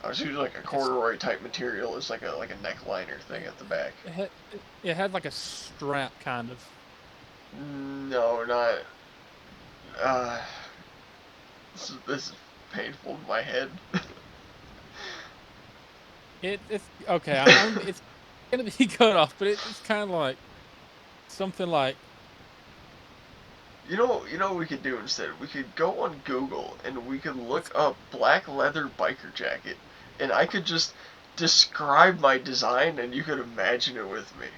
I was using like a
Like a
corduroy type material as like a neckliner thing at the back.
it had like a strap kind of.
No, not. Uh, this is painful in my head.
It's okay. It's gonna be cut off, but it's kind of like something like.
You know what we could do instead? We could go on Google and we could look up black leather biker jacket, and I could just describe my design, and you could imagine it with me.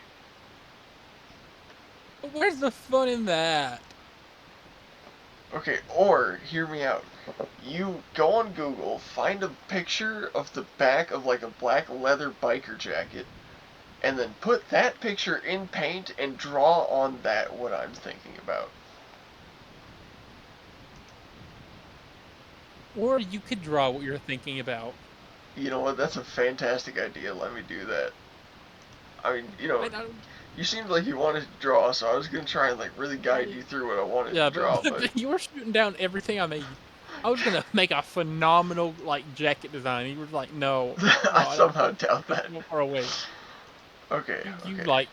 Where's the fun in that?
Okay, or hear me out. You go on Google, find a picture of the back of like a black leather biker jacket, and then put that picture in paint and draw on that what I'm thinking about.
Or you could draw what you're thinking about.
You know what? That's a fantastic idea. Let me do that. I mean,
I don't.
you seemed like you wanted to draw, so I was gonna try and like really guide you through what I wanted to
Yeah,
draw, but
but you were shooting down everything I made. I was gonna make a phenomenal like jacket design. You were like, no,
I
no, I don't.
somehow doubt
That's
that.
so far away.
Okay,
You
okay.
like.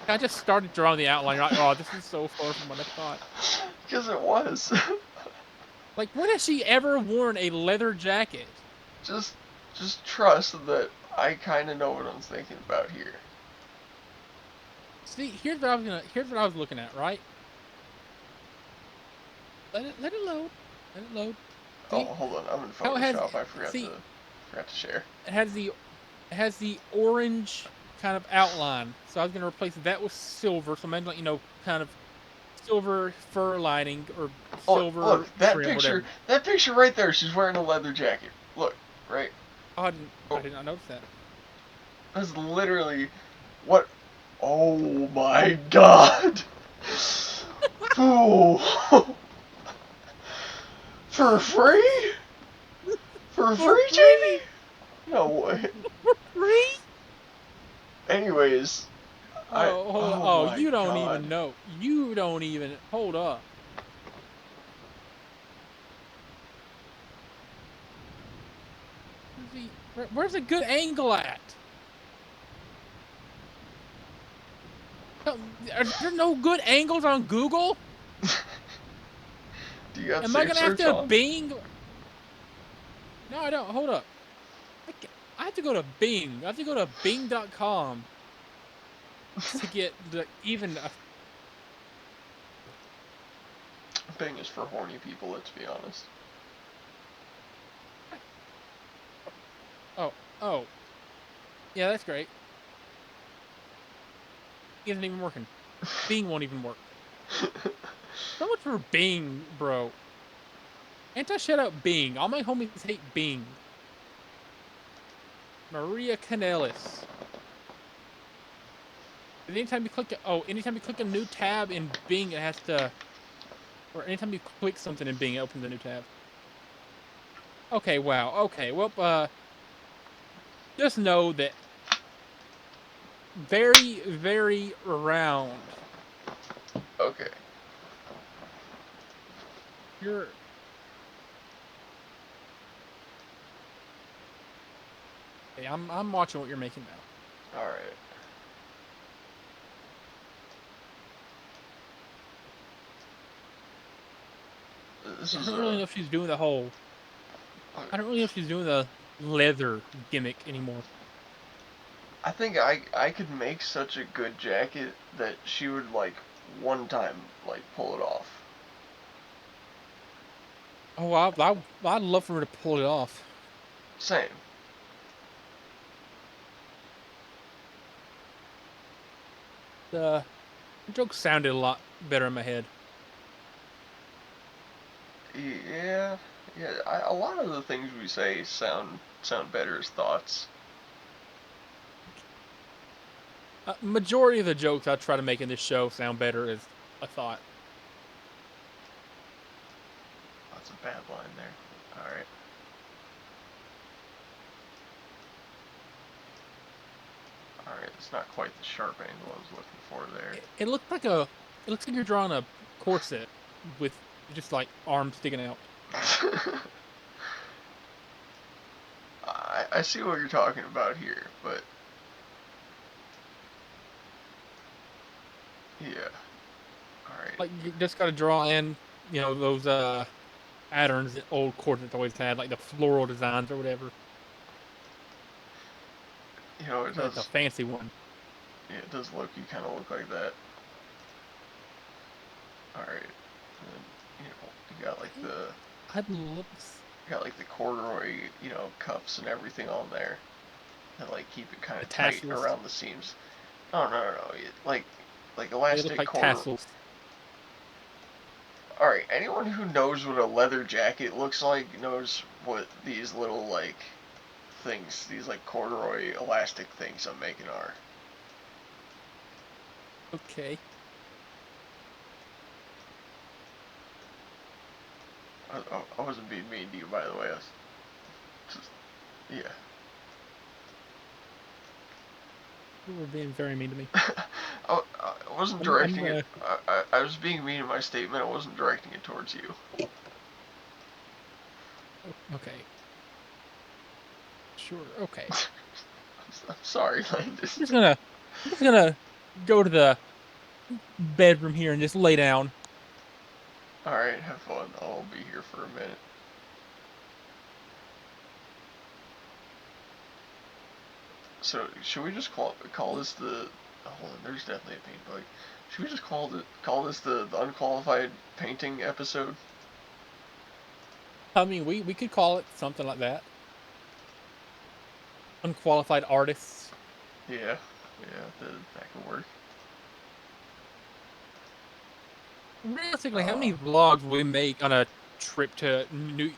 I just started drawing the outline. You're like, oh, this is so far from what I thought.
Because it was.
Like, when has she ever worn a leather jacket?
just, just trust that I kind of know what I'm thinking about here.
See, here's what I was gonna. Here's what I was looking at. Right. Let it load. Let it load.
Oh,
See
hold on. I'm in
how it has.
Photoshop. I forgot
See,
to share.
it has the orange kind of outline. So I was gonna replace that with silver. So imagine like kind of silver fur lining or
Oh, look,
silver trim, whatever.
that picture right there. She's wearing a leather jacket. Look, right.
Oh, I
Oh,
did not notice that.
that's literally what. Oh my god. Ooh. For free? For
For
free,
free,
Jamie? No way.
for free.
Anyways,
Oh, hold on.
oh
Oh,
my
you don't
god.
even know. You don't even hold up. Where's a good angle at? Are there no good angles on Google?
Do you got
Am I
safe
gonna have
search
to
on?
Bing? No, I don't. Hold up. I have to go to Bing. I have to go to Bing.com to get the even.
Bing is for horny people, let's be honest.
Oh, oh, yeah, that's great. It isn't even working. Bing won't even work. So much for Bing, bro. Anti-shut out Bing. All my homies hate Bing. Maria Canellis. Anytime you click a new tab in Bing, it has to, or anytime you click something in Bing, it opens a new tab. Okay, wow. Okay, well, just know that very, very round.
Okay.
You're, hey, I'm watching what you're making now.
Alright. This
I
is
don't really know if she's doing the whole. I don't really know if she's doing the leather gimmick anymore.
I think I could make such a good jacket that she would like one time like pull it off.
Oh, I'd love for her to pull it off.
Same.
The joke sounded a lot better in my head.
Yeah, yeah. A lot of the things we say sound better as thoughts.
Majority of the jokes I try to make in this show sound better as a thought.
That's a bad line there. All right. All right. It's not quite the sharp angle I was looking for there.
It looks like you're drawing a corset with just like arms sticking out.
I see what you're talking about here, but yeah. All right.
Like you just got to draw in, those patterns that old corsets always had, like the floral designs or whatever.
You know, it
But it's a
does.
fancy one.
Yeah, it does look. You kind of look like that. All right. And then, you got like
I'd love.
the corduroy, cuffs and everything on there, and like keep it kind
The
of tight
tassels.
around the seams. No, no, no, no. Like
They look
elastic
like
corduroy.
tassels.
All right. Anyone who knows what a leather jacket looks like knows what these little like things, these like corduroy elastic things I'm making are.
Okay.
I wasn't being mean to you, by the way. Just, yeah.
You were being very mean to me.
I wasn't
I'm
directing it. I was being mean in my statement. I wasn't directing it towards you.
okay. Sure. Okay.
I'm sorry, Landis.
I'm just gonna go to the bedroom here and just lay down.
Alright, have fun. I'll be here for a minute. So, should we just call this the... Oh, hold on, there's definitely a paint bug. Should we just call this the unqualified painting episode?
I mean, we could call it something like that. Unqualified artists.
Yeah, yeah, that could work.
Realistically, how
Uh,
many vlogs will we make on a trip to
New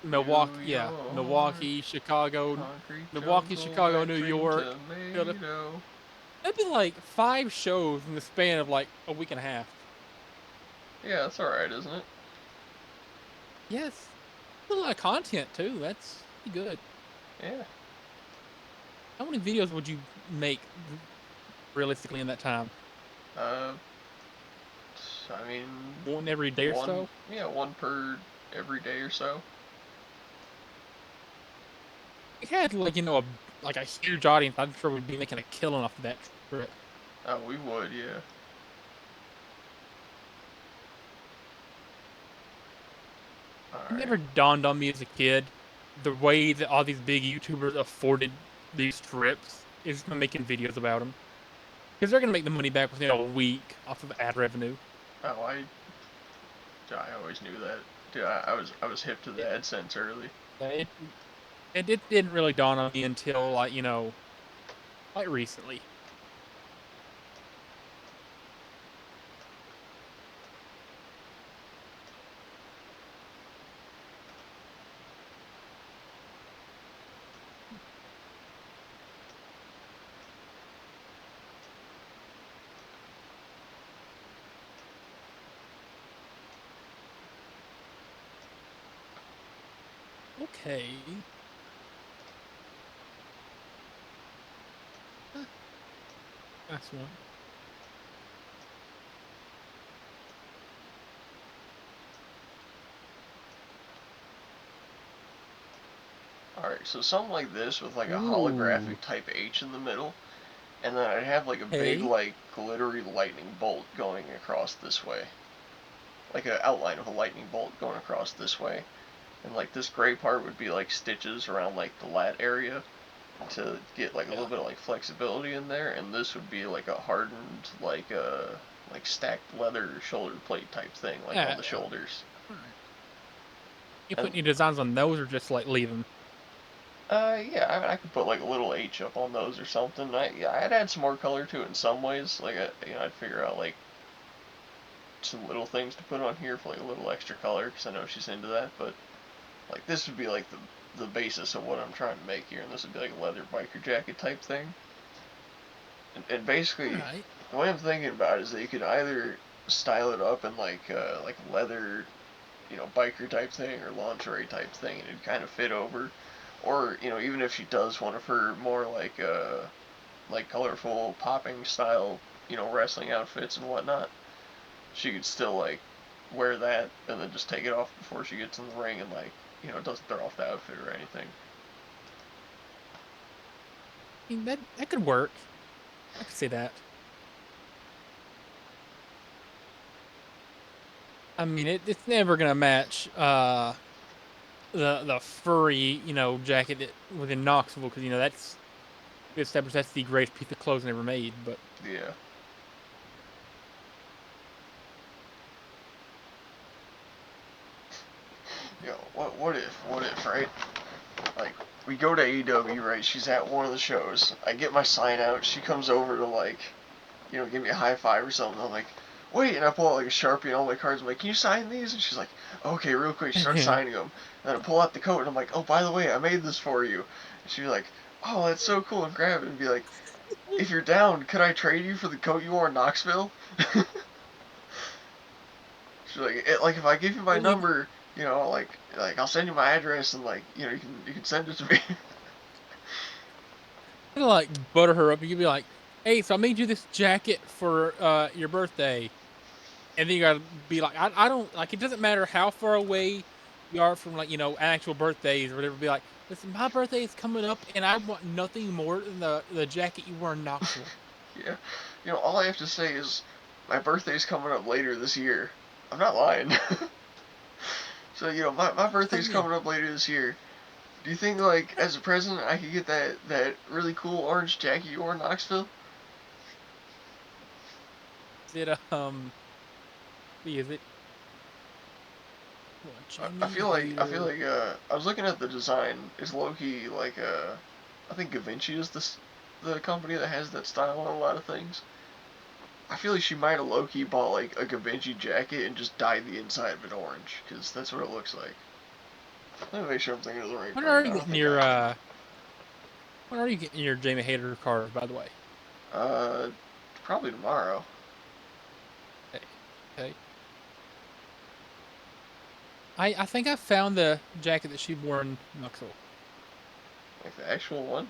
Milwaukee? Yeah,
York, concrete
Milwaukee,
jungle,
Chicago,
wet
New
dream
York, Philadelphia.
tomato.
That'd be like 5 shows in the span of like a week and a half.
Yeah, that's alright, isn't it?
Yes, a lot of content too. That's pretty good.
Yeah.
How many videos would you make realistically in that time?
Uh, I mean,
One every day or
one,
so?
yeah, one per every day or so.
We had like a huge audience. I'm sure we'd be making a killing off of that trip.
Oh, we would, yeah.
It
Alright.
never dawned on me as a kid the way that all these big YouTubers afforded these trips is by making videos about them because they're gonna make the money back within a week off of ad revenue.
Oh, I always knew that. Dude, I was hip to the
It,
AdSense early.
it it didn't really dawn on me until like recently. Okay, Huh, that's one.
Alright, so something like this with like a
Ooh,
holographic type H in the middle, and then I'd have like a big
hey,
like glittery lightning bolt going across this way. Like an outline of a lightning bolt going across this way. And like this gray part would be like stitches around like the lat area to get like a little
yeah,
bit of like flexibility in there, and this would be like a hardened like stacked leather shoulder plate type thing like on the
yeah.
shoulders.
All right. You put
And
any designs on those or just like leave them?
yeah, I mean, I could put like a little H up on those or something. Yeah, I'd add some more color to it in some ways. Like I'd figure out like some little things to put on here for like a little extra color because I know she's into that. But like this would be like the basis of what I'm trying to make here, and this would be like a leather biker jacket type thing. And
All
basically,
right.
the way I'm thinking about it is that you could either style it up in like leather, biker type thing or lingerie type thing, and it'd kind of fit over. Or even if she does one of her more like colorful popping style, wrestling outfits and whatnot, she could still like wear that and then just take it off before she gets in the ring and like doesn't throw off the outfit or anything.
I mean, that could work. I could say that. I mean, it's never gonna match the furry jacket within Knoxville because that's we established that's the greatest piece of clothes ever made. But
Yeah. What if right? Like we go to AEW, right? She's at one of the shows. I get my sign out. She comes over to like, give me a high five or something. I'm like, wait, and I pull out like a Sharpie and all my cards. I'm like, can you sign these? And she's like, okay, real quick. She starts signing them. And then I pull out the coat and I'm like, oh, by the way, I made this for you. And she's like, oh, that's so cool, and grab it and be like, if you're down, could I trade you for the coat you wore in Knoxville? She's like if I give you my number, you know, like I'll send you my address and like you know you can send it to me.
Like butter her up. You could be like, "Hey, so I made you this jacket for your birthday," and then you gotta be like, "I don't like. It doesn't matter how far away you are from like actual birthdays or whatever. Be like, listen, my birthday is coming up, and I want nothing more than the jacket you wore in Knoxville."
Yeah, you know all I have to say is my birthday's coming up later this year. I'm not lying. So you know my birthday's
Yeah.
coming up later this year. Do you think like as a present I could get that really cool orange jacket you wore in Knoxville?
Is it is it what Jamie
I feel
Hater?
like I was looking at the design. It's low key like I think Givenchy is the company that has that style on a lot of things. I feel like she might have low key bought like a Givenchy jacket and just dyed the inside of it orange because that's what it looks like. Let me make sure I'm thinking of the right
When are
brand.
you
I don't
getting
think I
your
am.
when are you getting your Jamie Hater card? By the way.
Uh, Probably tomorrow.
Okay. Okay. I think I found the jacket that she wore in Knoxville.
Like the actual one.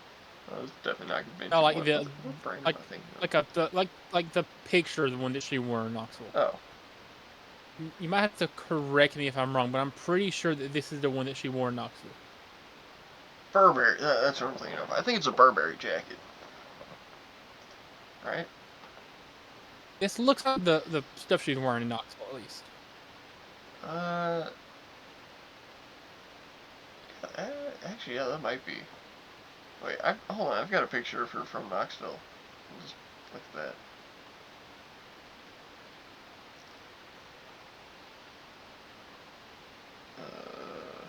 It's definitely not
No,
Givenchy.
like the
What brand am
like
I thinking of?
like the picture of the one that she wore in Knoxville.
Oh,
You might have to correct me if I'm wrong, but I'm pretty sure that this is the one that she wore in Knoxville.
Burberry. That's what I'm thinking of. I think it's a Burberry jacket. Right?
This looks like the stuff she's wearing in Knoxville, at least.
Uh, Actually, yeah, that might be. Wait, hold on. I've got a picture of her from Knoxville. I'll just look at that. Uh,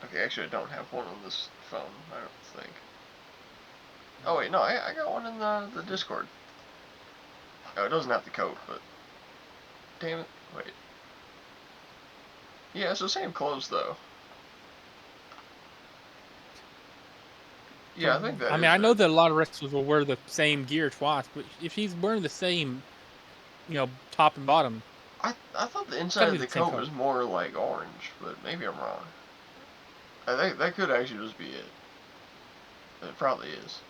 okay, actually, I don't have one on this phone. I don't think. Oh wait, no, I got one in the Discord. Oh, it doesn't have the coat, but damn it. Wait. Yeah, it's the same clothes though. Yeah, I think that
I mean,
is
I know
it.
that a lot of wrestlers will wear the same gear twice, but if she's wearing the same, top and bottom,
I thought the
it's
inside
got to
of
be
the
the same
coat
color.
was more like orange, but maybe I'm wrong. I think that could actually just be it. It probably is.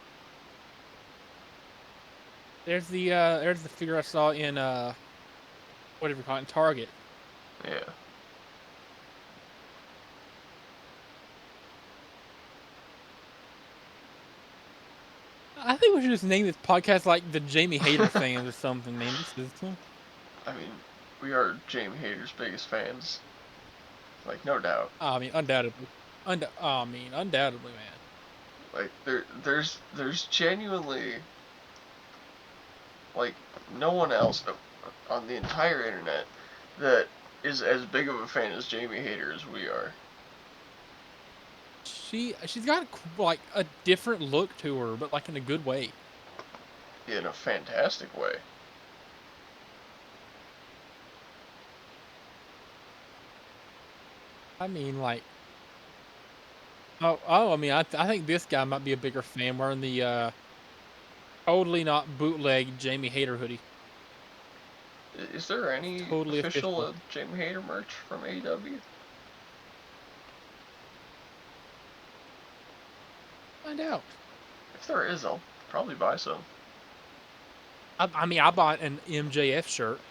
There's the figure I saw in whatever you call it, in Target.
Yeah.
I think we should just name this podcast like the Jamie Hater fans or something, man. This is
I mean, we are Jamie Hader's biggest fans. Like, no doubt.
I mean, undoubtedly. I mean, undoubtedly, man.
Like, there's genuinely like no one else on the entire internet that is as big of a fan as Jamie Hader as we are.
She's got like a different look to her, but like in a good way.
In a fantastic way.
I mean, like, I mean, I think this guy might be a bigger fan wearing the totally not bootleg Jamie Hader hoodie.
Is there
It's
any
totally
official
official.
Jamie Hader merch from AEW?
Find out.
If there is, I'll probably buy some.
I mean, I bought an MJF shirt.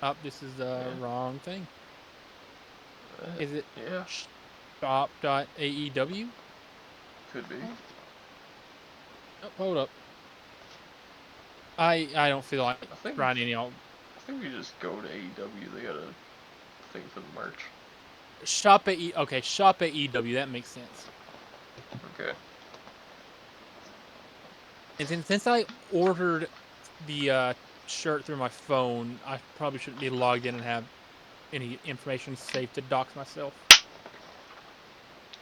Oh, this is the
Yeah.
wrong thing. Is it
Yeah,
shop.aew?
could be.
Oh, hold up. I don't feel like
I think
writing any.
I think we just go to AEW. They got a thing for the merch.
Shop at okay, shop at EW. That makes sense.
Okay.
And since I ordered the shirt through my phone, I probably shouldn't be logged in and have any information saved to dox myself.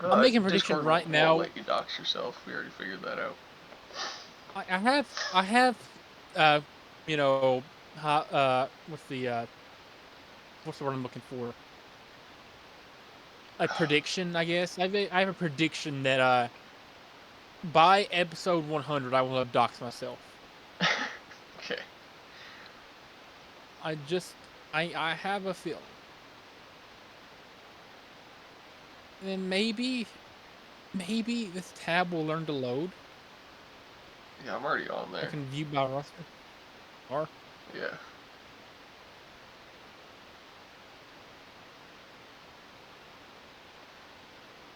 I'm making a prediction
Discord
right
won't
now.
let you dox yourself. We already figured that out.
I have uh you know what's the word I'm looking for? A prediction, I guess. I have a prediction that by episode 100 I will have doxed myself.
Okay.
I have a feeling. And then maybe this tab will learn to load.
Yeah, I'm already on
I
there.
can view by roster. Or
Yeah.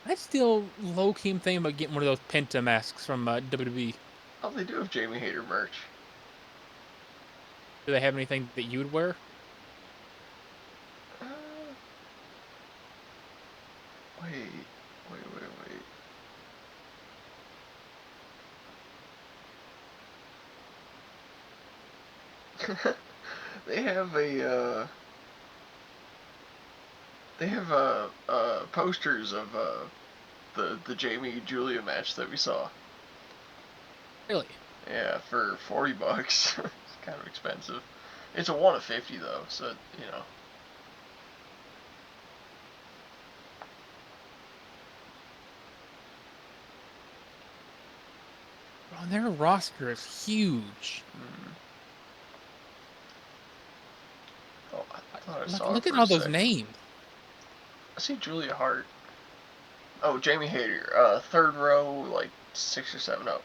I still low key am thinking about getting one of those Penta masks from WWE.
Oh, they do have Jamie Hayter merch.
Do they have anything that you would wear?
Uh, wait. They have posters of the Jamie Julia match that we saw.
Really?
Yeah, for $40. It's kind of expensive. It's a 1 of 50 though, so you know.
Bro, their roster is huge.
Hmm. Oh, I thought I saw it
Look at
for a
all those
second.
names.
I see Julia Hart. Oh, Jamie Hayter. Third row, like 6 or 7 up.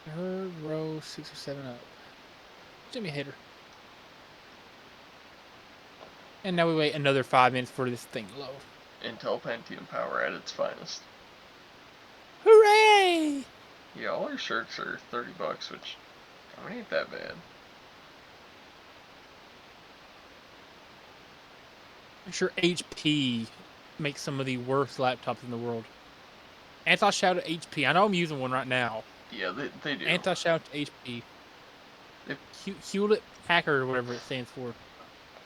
Third row, 6 or 7 up. Jimmy Hater. And now we wait another 5 minutes for this thing to load.
Intel Pentium power at its finest.
Hooray!
Yeah, all your shirts are $30, which I mean ain't that bad.
I'm sure HP makes some of the worst laptops in the world. Anti-shout to HP. I know I'm using one right now.
Yeah, they do.
Anti-shout to HP.
They,
Hewlett Packard or whatever it stands for.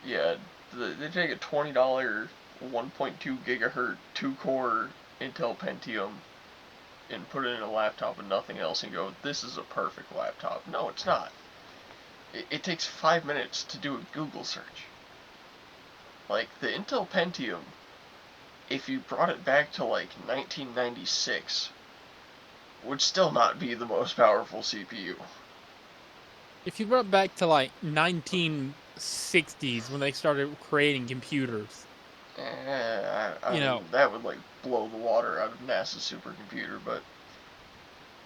yeah, they take a $20 1.2 gigahertz 2-core Intel Pentium and put it in a laptop and nothing else and go, this is a perfect laptop. No, it's not. It takes 5 minutes to do a Google search. Like, the Intel Pentium, if you brought it back to like 1996, would still not be the most powerful CPU.
If you brought back to like 1960s when they started creating computers,
I
you
mean,
know,
that would like blow the water out of NASA's supercomputer, but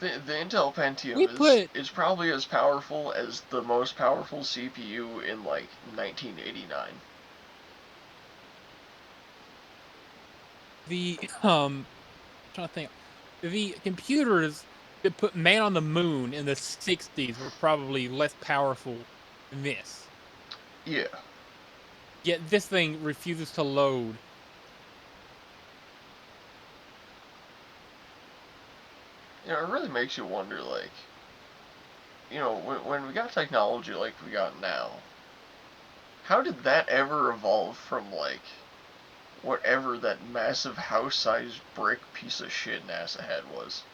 the Intel
we
Pentium
put
is probably as powerful as the most powerful CPU in like 1989.
the trying to think, the computers that put man on the moon in the 60s were probably less powerful than this.
Yeah,
Yet this thing refuses to load.
it really makes you wonder, like, when we got technology like we got now, how did that ever evolve from like whatever that massive house-sized brick piece of shit NASA had was?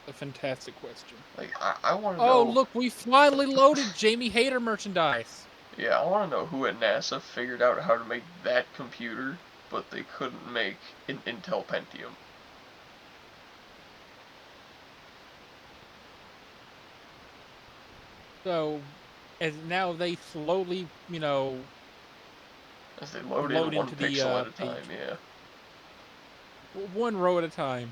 A fantastic question.
Like, I want to
Oh,
know.
look, we finally loaded Jamie Hayter merchandise.
Yeah, I want to know who at NASA figured out how to make that computer, but they couldn't make an Intel Pentium.
So, as now they slowly,
As they load in
load
one
into the
pixel at a time,
page,
yeah.
one row at a time.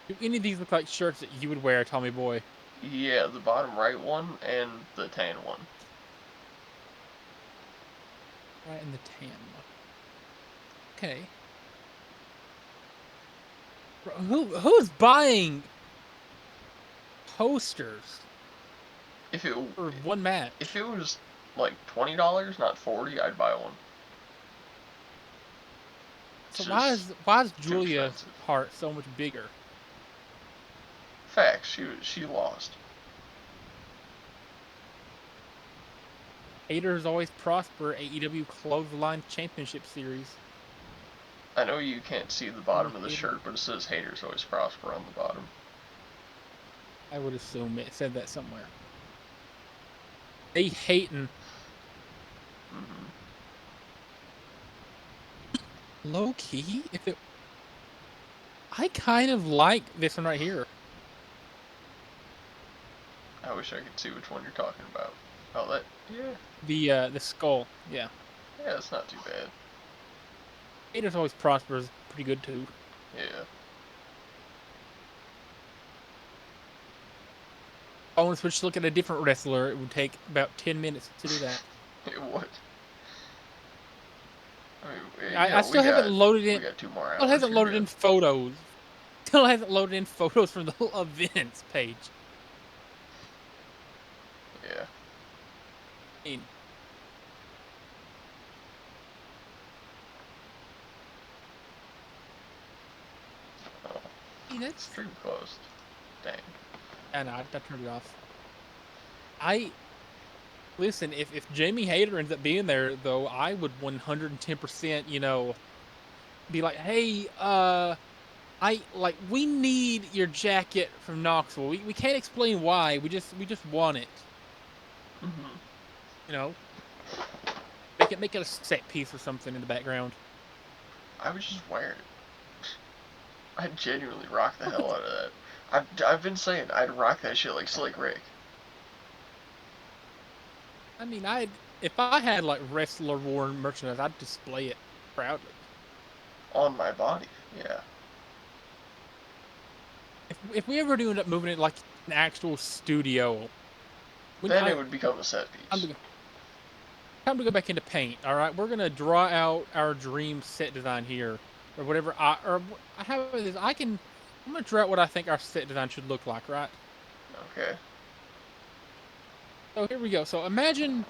Do any of these look like shirts that you would wear, Tommy Boy?
Yeah, the bottom right one and the tan one.
Right in the tan one. Okay. Bro, who's buying posters
If it
for one match?
if it was like $20, not 40, I'd buy one.
So
It's
why
just
is
too
Julia
expensive.
Hart so much bigger?
Facts, she lost.
Haters always prosper. AEW Clothesline Championship Series.
I know you can't see the
Jamie
bottom of the
Hayter.
shirt, but it says haters always prosper on the bottom.
I would assume it said that somewhere. They hating
Hmm.
low key. If it, I kind of like this one right here.
I wish I could see which one you're talking about. Oh, that,
The skull, yeah.
yeah, it's not too bad.
Haters always prospers pretty good too.
Yeah.
I want to switch to look at a different wrestler. It would take about 10 minutes to do that.
It would. I mean,
I still haven't loaded in.
We got 2 more hours.
Still hasn't loaded in photos. Still hasn't loaded in photos from the events page.
Yeah.
I mean,
Oh,
that's
stream closed. Dang.
And I turned it off. Listen. If Jamie Hayter ends up being there, though, I would 110%, be like, hey, we need your jacket from Knoxville. We can't explain why. We just want it.
Mm-hmm.
Make it a set piece or something in the background.
I would just wear it. I'd genuinely rock the hell out of that. I've been saying I'd rock that shit like Slick Rick.
I mean, if I had like wrestler worn merchandise, I'd display it proudly
on my body. Yeah.
If we ever do end up moving it like an actual studio,
then it would become a set piece.
Time to go back into paint. All right, we're gonna draw out our dream set design here, or whatever. I'm gonna draw out what I think our set design should look like. Right.
Okay.
So here we go. So imagine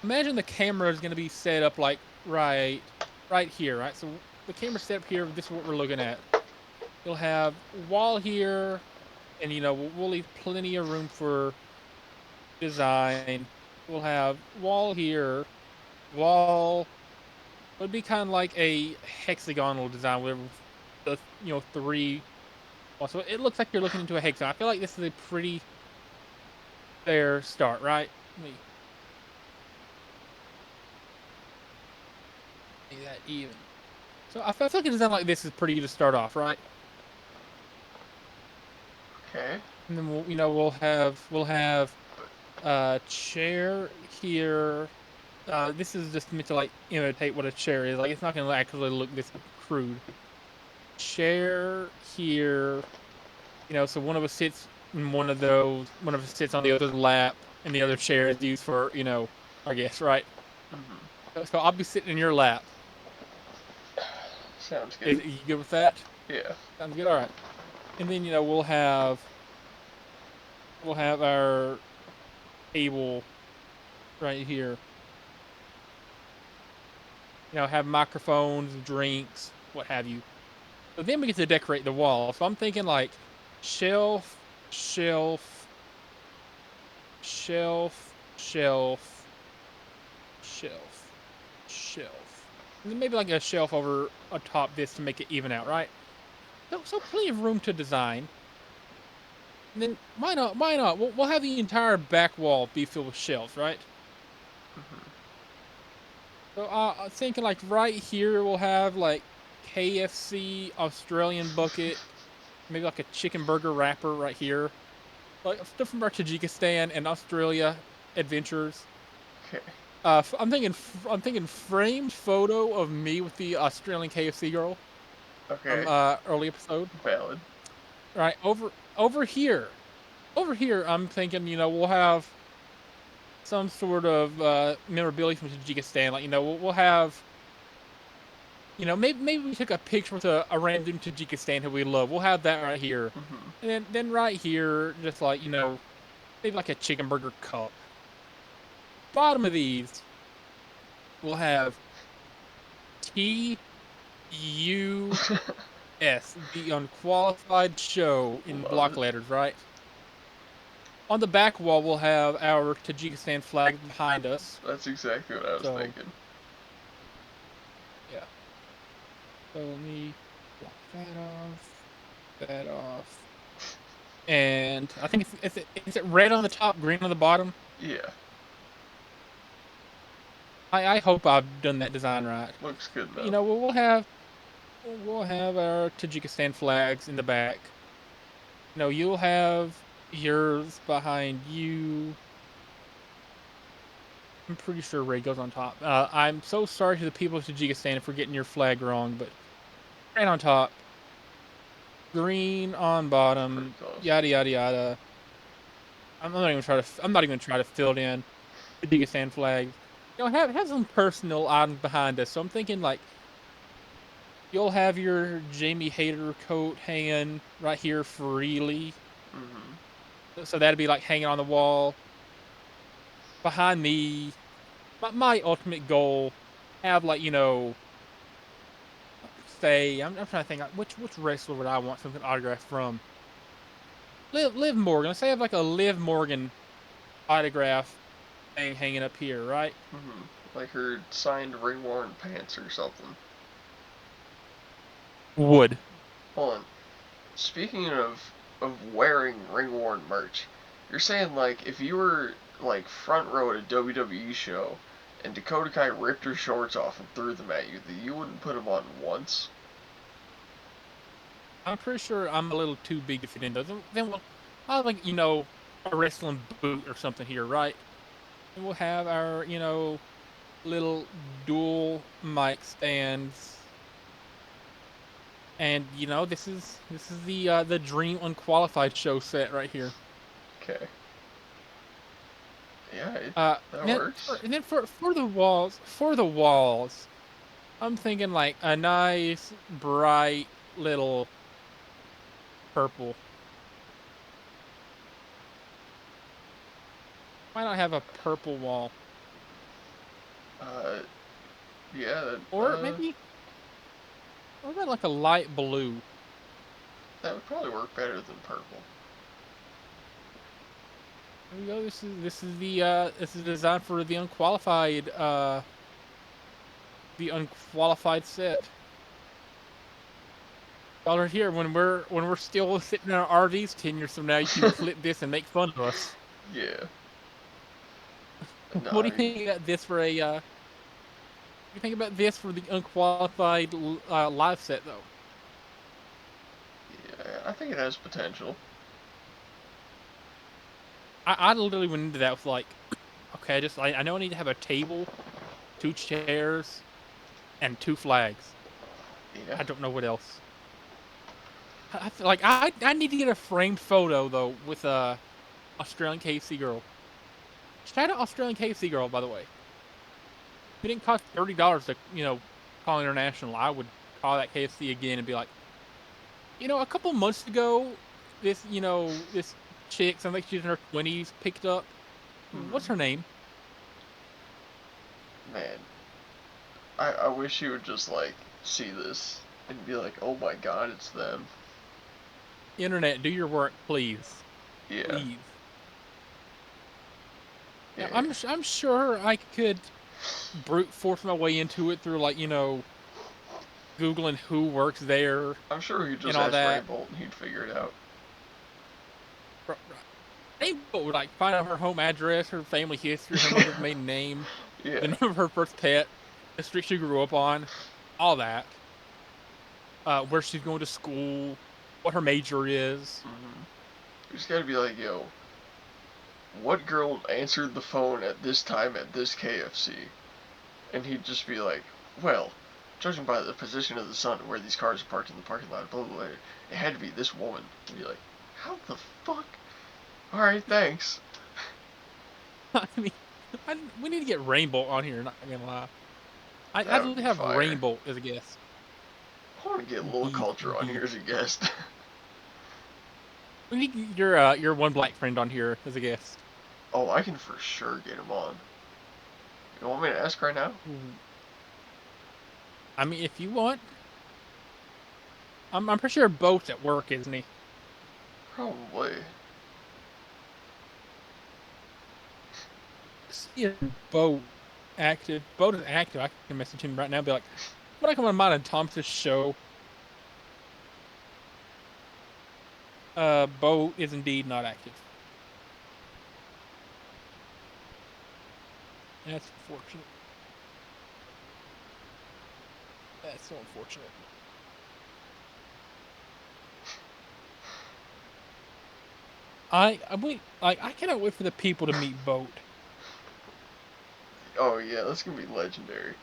the camera is gonna be set up like right here. Right. So the camera's set up here. This is what we're looking at. You'll have wall here, and we'll leave plenty of room for design. We'll have wall here. Wall would be kind of like a hexagonal design with the 3. Well, so it looks like you're looking into a hexagon. I feel like this is a pretty fair start, right? Make that even. So I feel like a design like this is pretty to start off, right?
Okay.
And then we'll have a chair here. This is just meant to like imitate what a chair is. Like it's not gonna actually look this crude. Chair here. So one of us sits in one of those. One of us sits on the other's lap, and the other chair is used for I guess, right?
Mm-hmm.
So I'll be sitting in your lap.
Sounds good.
You good with that?
Yeah.
Sounds good. All right. And then we'll have our table right here. Have microphones, drinks, what have you. So then we get to decorate the wall. So I'm thinking like shelf, shelf, shelf, shelf, shelf, shelf. And then maybe like a shelf over atop this to make it even out, right? So plenty of room to design. And then why not? We'll have the entire back wall be filled with shelves, right?
Mm-hmm.
So I'm thinking like right here we'll have like KFC Australian bucket, maybe like a chicken burger wrapper right here, like stuff from our Tajikistan and Australia adventures.
Okay.
I'm thinking framed photo of me with the Australian KFC girl.
Okay.
From early episode.
Valid.
Right over here, I'm thinking we'll have some sort of memorabilia from Tajikistan. Like we'll have maybe we took a picture with a random Tajikistan who we love. We'll have that right here, and then right here, just like maybe like a chicken burger cup. Bottom of these, we'll have TUS, the Unqualified show in block letters, right? On the back wall, we'll have our Tajikistan flag behind us.
That's exactly what I was thinking.
Yeah. So let me block that off. And I think is it red on the top, green on the bottom?
Yeah.
I hope I've done that design right.
Looks good though.
We'll have our Tajikistan flags in the back. You'll have Yours behind you. I'm pretty sure Ray goes on top. I'm so sorry to the people of Tajikistan for getting your flag wrong, but right on top. Green on
It's pretty
bottom.
close.
Yada yada yada. I'm not even try to fill it in Tajikistan flags. Have some personal items behind us. So I'm thinking like you'll have your Jamie Hayter coat hanging right here freely.
Mm-hmm.
So that'd be like hanging on the wall. Behind me, my ultimate goal, have like, say, I'm trying to think which wrestler would I want something autographed from? Liv Morgan. Let's say I have like a Liv Morgan autograph thing hanging up here, right?
Mm-hmm. Like her signed ring-worn pants or something.
Would.
Hold on. Speaking of wearing ring-worn merch, you're saying like if you were like front row at a WWE show and Dakota Kai ripped her shorts off and threw them at you, that you wouldn't put them on once?
I'm pretty sure I'm a little too big to fit in those. Then we'll, I'll like, a wrestling boot or something here, right? And we'll have our, little dual mic stands. And this is the Dream Unqualified show set right here.
Okay. Yeah, that
Then
works.
for the walls, I'm thinking like a nice bright little purple. Why not have a purple wall?
Uh, yeah,
Or maybe what about like a light blue?
that would probably work better than purple.
There we go. This is designed for the unqualified set. Y'all are here when we're still sitting in our RVs 10 years from now. You can flip this and make fun of us.
Yeah. No,
What do
I
you
mean,
think about this for a? You think about this for the unqualified live set though?
yeah, I think it has potential.
I literally went into that with like, okay, I know I need to have a table, two chairs, and two flags.
Yeah.
I don't know what else. I feel like I need to get a framed photo though with a Australian KFC girl. Shout out Australian KFC girl, by the way. If it didn't cost $30 to call international, I would call that KFC again and be like, a couple months ago, this chick, sounds like she's in her 20s, picked up. What's
Hmm.
her name?
Man, I wish you would just like see this and be like, oh my god, it's them.
Internet, do your work, please,
Yeah.
please. Now,
Yeah.
I'm sure I could brute force my way into it through like googling who works there
I'm sure we could
and
just
all
ask
that.
Rainbolt and he'd figure it out.
Rainbow would like find out her home address, her family history, her mother's maiden name, the
Yeah.
name of her first pet, the street she grew up on, all that. Where she's going to school, what her major is.
Hmm. You just gotta be like, yo, what girl answered the phone at this time at this KFC? And he'd just be like, well, judging by the position of the sun and where these cars are parked in the parking lot, blah, blah, blah, it had to be this woman. And you're like, how the fuck? Alright, thanks.
I mean, we need to get Rainbow on here. Not gonna lie, I'd
That
love
would
to
be
have
fire.
Rainbow as a guest.
I want to get Little
Indeed,
Culture on here
indeed.
as a guest.
We need your one black friend on here as a guest.
Oh, I can for sure get him on. You want me to ask right now?
Ooh. I mean, if you want, I'm pretty sure Boat's at work, isn't he?
Probably.
See if Boat active. Boat is active. I can message him right now. And be like, "What I come on mine and Thomas's show?" Boat is indeed not active. That's unfortunate. That's so unfortunate. I cannot wait for the people to meet Boat.
Oh yeah, that's gonna be legendary.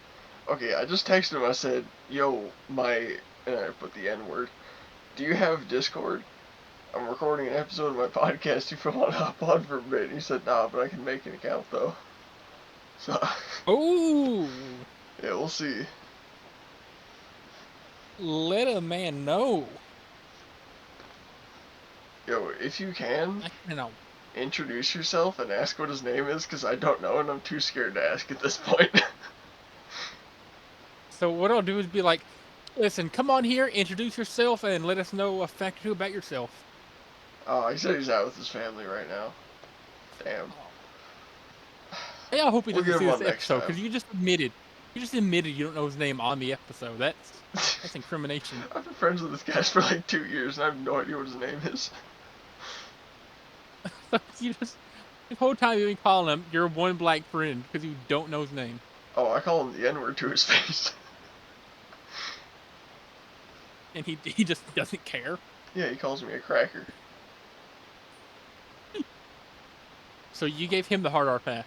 Okay, I just texted him. I said, "Yo, and I put the N word. Do you have Discord? I'm recording an episode of my podcast. If you want to hop on for a bit." And he said, "Nah, but I can make an account though." So
Oh,
yeah, we'll see.
let a man know.
Yo, if you can,
I cannot.
introduce yourself and ask what his name is, because I don't know and I'm too scared to ask at this point.
So what I'll do is be like, listen, come on here, introduce yourself, and let us know a fact or two about yourself.
Oh, he said he's out with his family right now. Damn.
Oh. Hey, I hope he
We'll
doesn't
get him
see this
on next
episode
time.
because you just admitted you don't know his name on the episode. That's incrimination.
I've been friends with this guy for like 2 years and I have no idea what his name is.
You just the whole time you've been calling him your one black friend because you don't know his name,
Oh, I call him the N word to his face.
and he just doesn't care.
Yeah, he calls me a cracker.
So you gave him the hard R pass.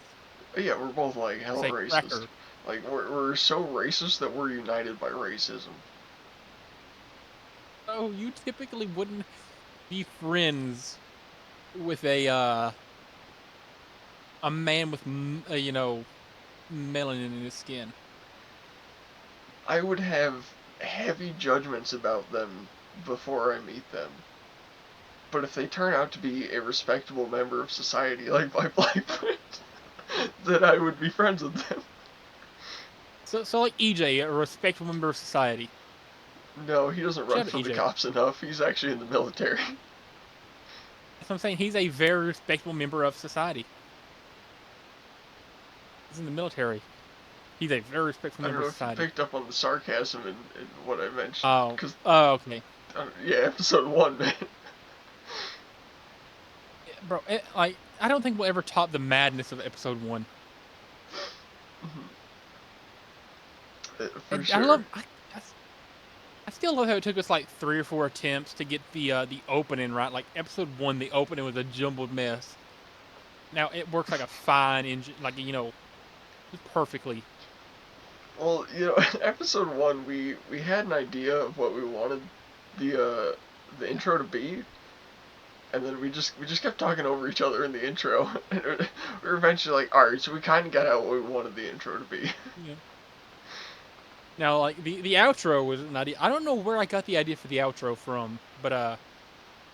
But yeah, we're both like hella
Say
racist.
cracker.
Like, we're so racist that we're united by racism.
So you typically wouldn't be friends with a man with melanin in his skin.
I would have heavy judgments about them before I meet them. But if they turn out to be a respectable member of society like my black friends, then I would be friends with them.
So like EJ, a respectable member of society.
No, he doesn't run
Shout out
from the
EJ.
cops enough. He's actually in the military.
That's what I'm saying. He's a very respectable member of society. He's in the military. He's a very respectful
I don't
member
know
of
if you
society.
picked up on the sarcasm in what I mentioned.
Oh,
Because,
okay.
yeah, episode 1, man.
Bro, like I don't think we'll ever top the madness of episode 1.
For
And I
sure.
love I still love how it took us like 3 or 4 attempts to get the opening right. Like episode 1, the opening was a jumbled mess. Now it works like a fine engine, like just perfectly.
Well, episode 1, we had an idea of what we wanted the intro to be, and then we just kept talking over each other in the intro, and we were eventually like, all right, so we kind of got out what we wanted the intro to be.
Yeah. Now, like the outro was an idea. I don't know where I got the idea for the outro from, but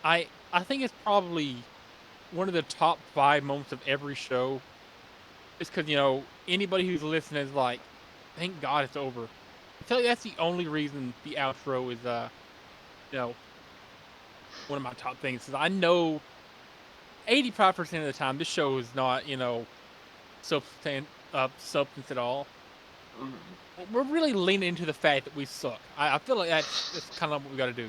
I think it's probably one of the top 5 moments of every show. It's because anybody who's listening is like, thank God it's over. I tell you, that's the only reason the outro is you know one of my top things. Because I know 85% of the time this show is not substance at all. We're really leaning into the fact that we suck. I feel like that's kind of what we got to do.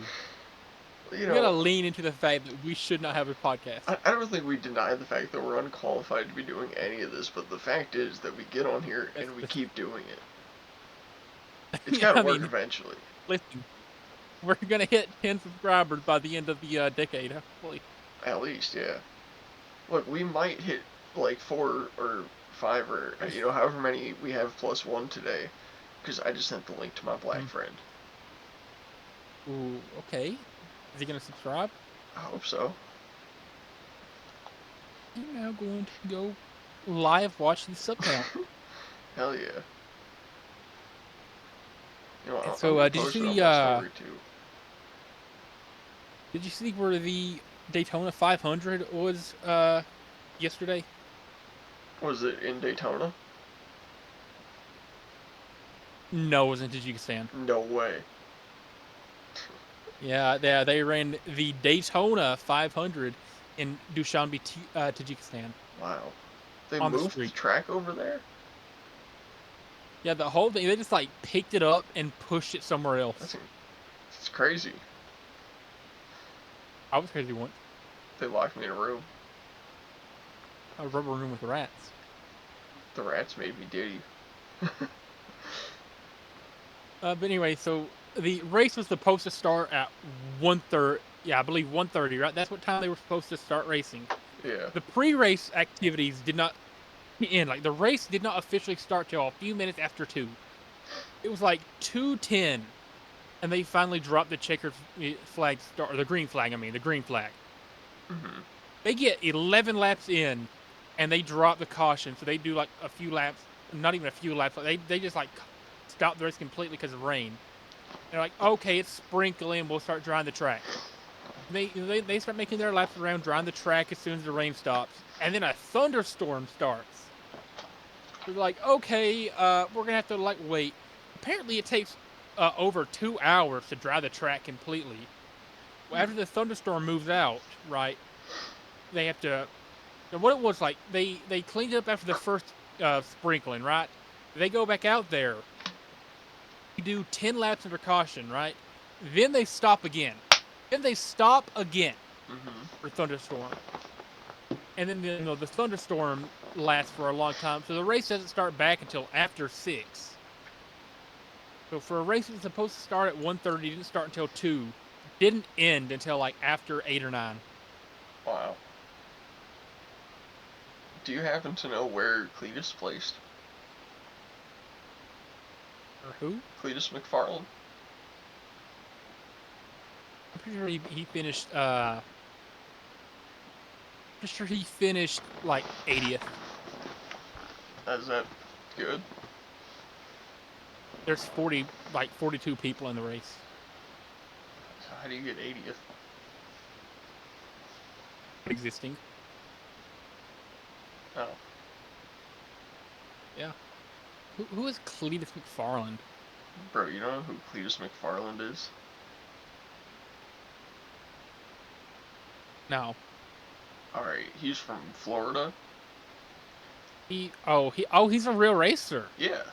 you
We got to
know,
lean into the fact that we should not have a podcast.
I don't think we deny the fact that we're unqualified to be doing any of this, but the fact is that we get on here
That's,
and we
that's
keep doing it. It's
yeah.
got to
I
work
mean,
eventually.
listen, we're gonna hit 10 subscribers by the end of the decade, hopefully.
At least, yeah. Look, we might hit like 4 or 5 or however many we have plus one today, because I just sent the link to my black
Mm.
friend.
Ooh, okay. Is he gonna subscribe?
I hope so.
I'm now going to go live watch the sub count.
Hell yeah.
And
I'm
so,
gonna post it on my story too.
did you see where the Daytona 500 was yesterday?
Was it in Daytona?
No, it was in Tajikistan.
No way.
Yeah, they ran the Daytona 500 in Dushanbe, Tajikistan,
Wow. They
on the
moved the
street.
track over there?
Yeah, the whole thing, they just like picked it up and pushed it somewhere
That's
else.
it's crazy.
I was crazy once.
They locked me in a room.
A rubber room with rats.
The rats made me diddy.
But anyway, so the race was supposed to start at 1:30, Yeah, I believe 1:30. Right, that's what time they were supposed to start racing.
Yeah.
The pre-race activities did not end. Like the race did not officially start till a few minutes after 2. It was like 2:10, and they finally dropped the checkered flag start, or the green flag. I mean, the green flag.
Mhm.
They get 11 laps in, and they drop the caution. So they do like a few laps, not even a few laps. They just like stop the race completely because of rain. They're like, okay, it's sprinkling. We'll start drying the track. They start making their laps around, drying the track as soon as the rain stops, and then a thunderstorm starts. They're like, okay, we're gonna have to like wait. Apparently, it takes over 2 hours to dry the track completely. Well, after the thunderstorm moves out, right? They have to. And what it was like, they cleaned it up after the first sprinkling, right? They go back out there. You do 10 laps under caution, right? Then they stop again. Then they stop again
Mhm.
for thunderstorm, and then the thunderstorm lasts for a long time. So the race doesn't start back until after 6. So for a race that's supposed to start at 1:30, didn't start until 2, didn't end until like after 8 or 9.
Wow. Do you happen to know where Cletus placed?
Or who?
Cletus McFarland?
I'm pretty sure he finished. Pretty sure he finished like 80th.
Is that good?
There's 42 people in the race.
How do you get 80th?
Existing.
Oh.
Yeah. Who is Cletus McFarland?
Bro, you don't know who Cletus McFarland is?
No.
Alright, he's from Florida.
He's a real racer.
Yeah.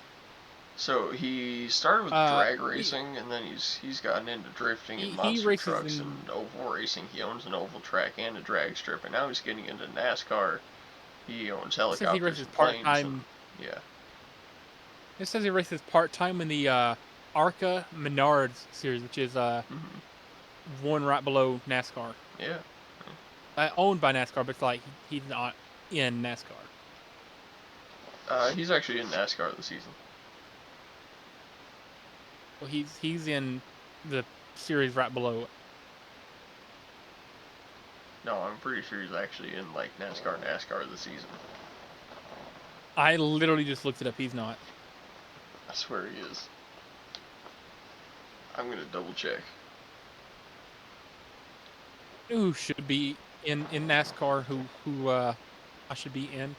So he started with
Uh,
drag
he
racing, and then he's gotten into drifting and
he
monster
races
trucks
in.
and oval racing. He owns an oval track and a drag strip, and now he's getting into NASCAR. He owns
It says he
helicopters
races
and
part
planes, and
time.
yeah.
It says he races part time in the Arca Menards series, which is
Hmm.
one right below NASCAR.
Yeah.
Owned by NASCAR, but it's like he's not in NASCAR.
He's actually in NASCAR this season.
Well, he's in the series right below it.
No, I'm pretty sure he's actually in like NASCAR this season.
I literally just looked it up. He's not.
I swear he is. I'm gonna double check.
Who should be in NASCAR? Who I should be in?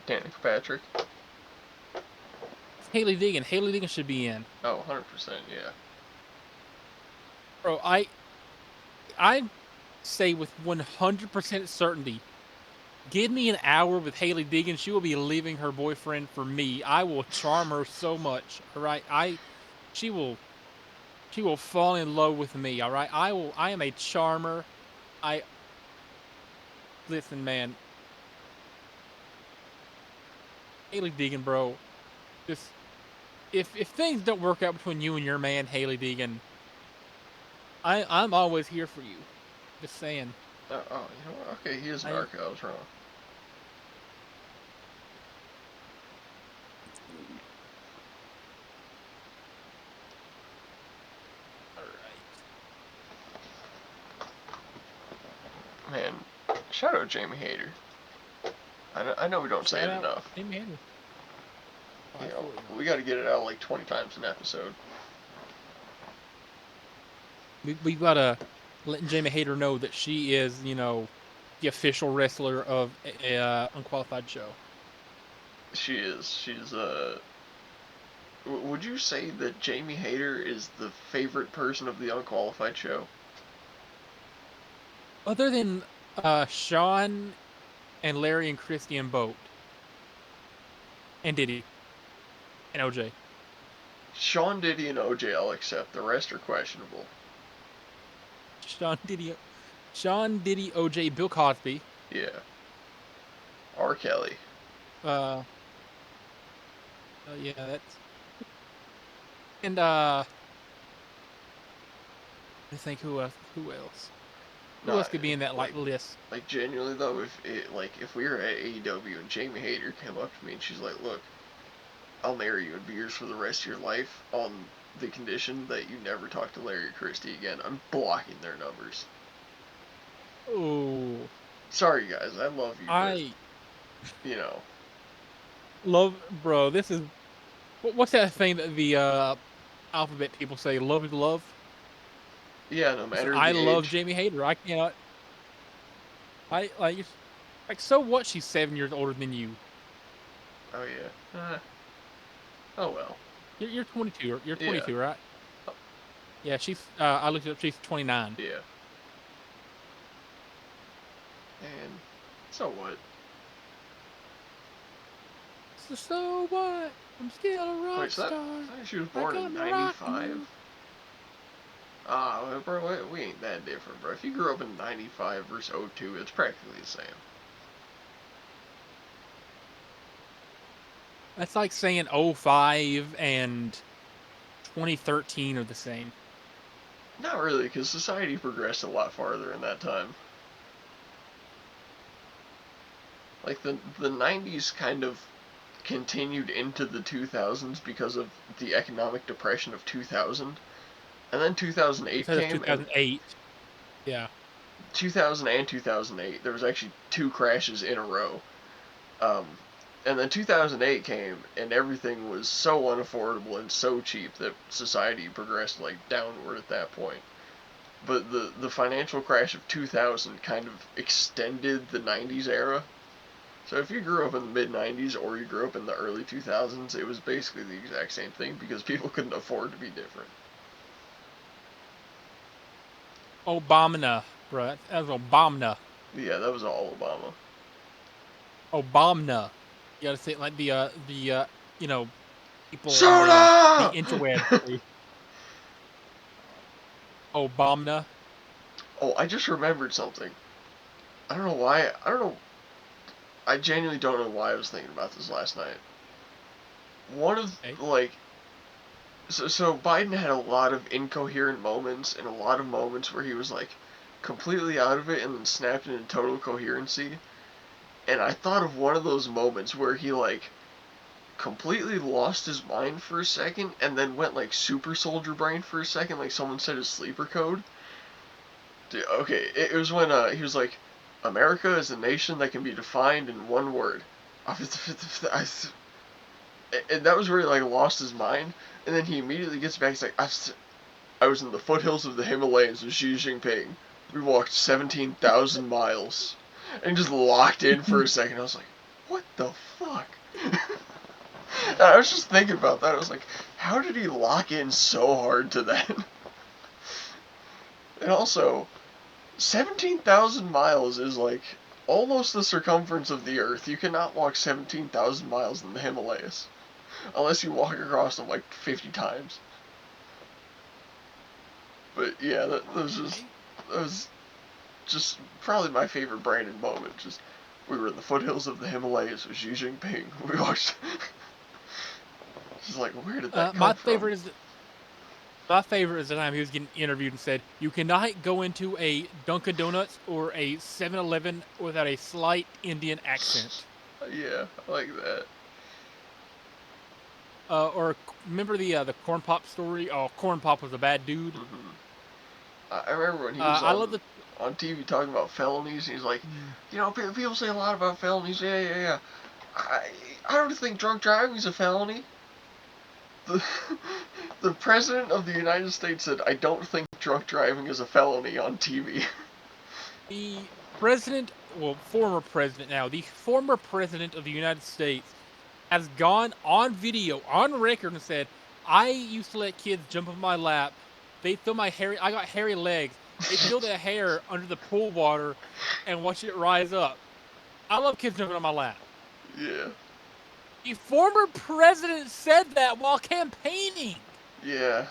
Danica Patrick.
Haley Deegan. Haley Deegan should be in.
Oh, 100%, yeah.
Bro, I say with 100% certainty, give me an hour with Haley Deegan. She will be leaving her boyfriend for me. I will charm her so much. All right, she will she will fall in love with me. All right, I am a charmer. I listen, man. Haley Deegan, bro. Just if things don't work out between you and your man, Haley Deegan, I'm always here for you. Just saying.
Oh, you know what? Okay, he is an
I
ARCA. I was wrong.
all right.
Man, shout out Jamie Hayter. I know we don't say
Shout
it
out
enough.
Jamie Henry. Oh,
You know,
absolutely not.
we got to get it out like 20 times an episode.
We gotta let Jamie Hayter know that she is, the official wrestler of a Unqualified show.
She is. She's Would you say that Jamie Hayter is the favorite person of the Unqualified show?
Other than Sean and Larry and Christy and Boat and Diddy and OJ.
Sean Diddy and OJ I'll accept. The rest are questionable.
Sean Diddy, Sean Diddy, OJ, Bill Cosby.
Yeah. R. Kelly.
Uh, yeah, that's and I think who else? Who else? Who
No,
else could be in that
like,
list?
like genuinely though, if we were at AEW and Jamie Hayter came up to me and she's like, "Look, I'll marry you in beers for the rest of your life on the condition that you never talk to Larry Christie again," I'm blocking their numbers.
Oh,
Sorry guys, I love you, but
I
you know,
love, bro. This is what's that thing that the alphabet people say? Love is love.
yeah, no
Listen,
matter
I
the
love
age.
Jamie Hayter. I cannot. I like so what? She's 7 years older than you.
Oh yeah. Oh well.
You're 22. You're
Yeah.
22, right? Yeah, she's. I looked it up. She's 29.
Yeah. And so what?
So what? I'm still a
Wait,
rock
so that
star.
I think she was
I
born in
got my rock
'95.
you.
Ah, bro, we ain't that different, bro. If you grew up in '95 versus '02, it's practically the same.
That's like saying '05 and 2013 are the same.
Not really, because society progressed a lot farther in that time. Like the '90s kind of continued into the 2000s because of the economic depression of 2000, and then 2008
Because of
came, and
2008. Yeah.
2000 and 2008 there was actually two crashes in a row. Um, and then 2008 came, and everything was so unaffordable and so cheap that society progressed like downward at that point. But the financial crash of 2000 kind of extended the 90s era. So if you grew up in the mid 90s or you grew up in the early 2000s, it was basically the exact same thing because people couldn't afford to be different.
Obama, bro. That was Obama.
Yeah, that was all Obama.
Obama. You gotta say it like you know, people on the
Soda!
interweb say Obama.
Oh, I just remembered something. I don't know why. I don't know. I genuinely don't know why I was thinking about this last night. One of
Okay.
like so Biden had a lot of incoherent moments and a lot of moments where he was like completely out of it and then snapped into total coherency. And I thought of one of those moments where he like completely lost his mind for a second and then went like super soldier brain for a second, like someone said his sleeper code. Okay, it was when he was like, "America is a nation that can be defined in one word." And that was where he like lost his mind, and then he immediately gets back. He's like, I was in the foothills of the Himalayas with Xi Jinping. We walked 17,000 miles. And just locked in for a second. I was like, what the fuck? And I was just thinking about that. I was like, how did he lock in so hard to that? And also, 17,000 miles is like almost the circumference of the Earth. You cannot walk 17,000 miles in the Himalayas. Unless you walk across them like 50 times. But yeah, that was just probably my favorite Brandon moment. Just we were in the foothills of the Himalayas with Xi Jinping. We watched. Just like, where did that come
My
from?
favorite is the time he was getting interviewed and said, "You cannot go into a Dunkin' Donuts or a 7-Eleven without a slight Indian accent."
Yeah, I like that.
Or remember the Corn Pop story? Oh, Corn Pop was a bad dude.
Hmm. I remember when he was
I love the.
on TV talking about felonies. He's like,
Mm.
people say a lot about felonies. Yeah, yeah, yeah. I I don't think drunk driving is a felony. The the president of the United States said, "I don't think drunk driving is a felony" on TV.
The president, well, former president now, the former president of the United States has gone on video, on record, and said, "I used to let kids jump on my lap. They feel my hairy. I got hairy legs. They feel the hair under the pool water, and watch it rise up. I love kids jumping on my lap."
Yeah,
The former president said that while campaigning.
yeah,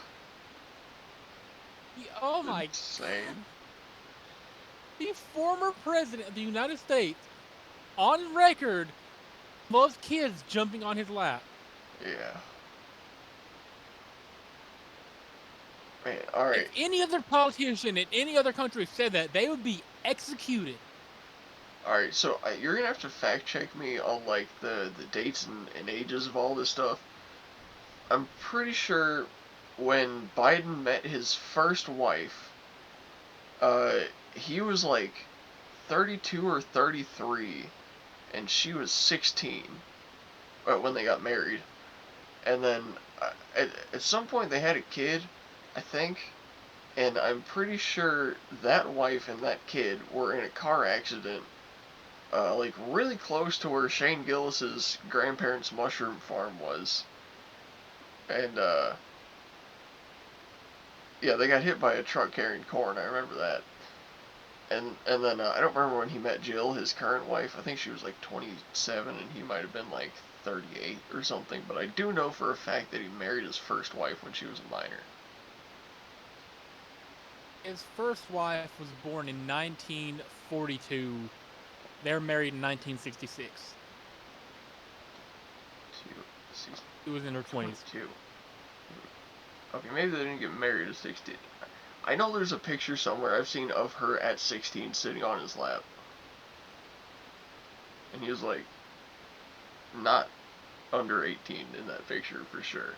Oh my
insane.
god! The former president of the United States, on record, loves kids jumping on his lap.
Yeah. Man, all right.
If any other politician in any other country said that, they would be executed.
All right, so you're gonna have to fact check me on like the dates and ages of all this stuff. I'm pretty sure when Biden met his first wife, uh, he was like 32 or 33, and she was 16 when they got married. And then at some point they had a kid, I think, and I'm pretty sure that wife and that kid were in a car accident, like really close to where Shane Gillis's grandparents' mushroom farm was. And yeah, they got hit by a truck carrying corn. I remember that. And then I don't remember when he met Jill, his current wife. I think she was like 27, and he might have been like 38 or something. But I do know for a fact that he married his first wife when she was a minor.
His first wife was born in 1942. They're married in 1966. She was in her 20s.
22. Okay, maybe they didn't get married at 16. I know there's a picture somewhere I've seen of her at 16 sitting on his lap. And he was like, not under 18 in that picture for sure.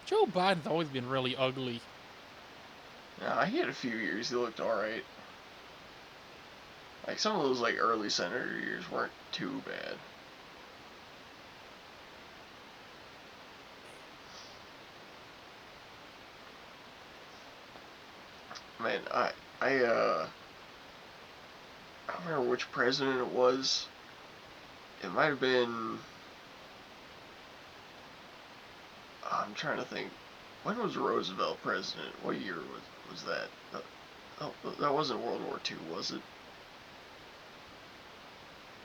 Joe Biden's always been really ugly.
Nah, he had a few years he looked alright. Like some of those like early senator years weren't too bad. Man, I don't remember which president it was. It might have been. I'm trying to think. When was Roosevelt president? What year was that? Oh, that wasn't World War II, was it?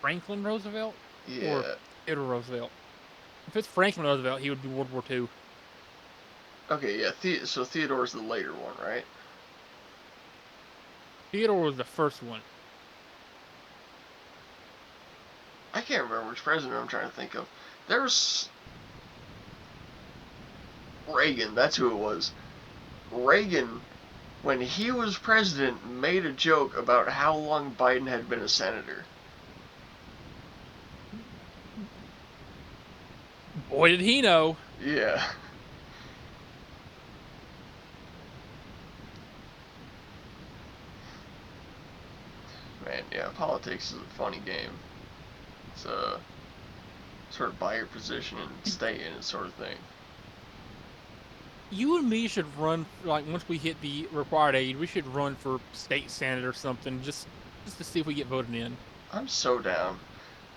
Franklin Roosevelt?
Yeah.
Or Theodore Roosevelt? If it's Franklin Roosevelt, he would be World War II.
Okay, yeah. So Theodore's the later one, right?
Theodore was the first one.
I can't remember which president I'm trying to think of. There's Reagan. That's who it was. Reagan, when he was president, made a joke about how long Biden had been a senator.
Boy, did he know.
Yeah. Man, yeah, politics is a funny game. It's a sort of buy your position and stay in it sort of thing.
You and me should run, like, once we hit the required age, we should run for state senate or something, just to see if we get voted in.
I'm so down.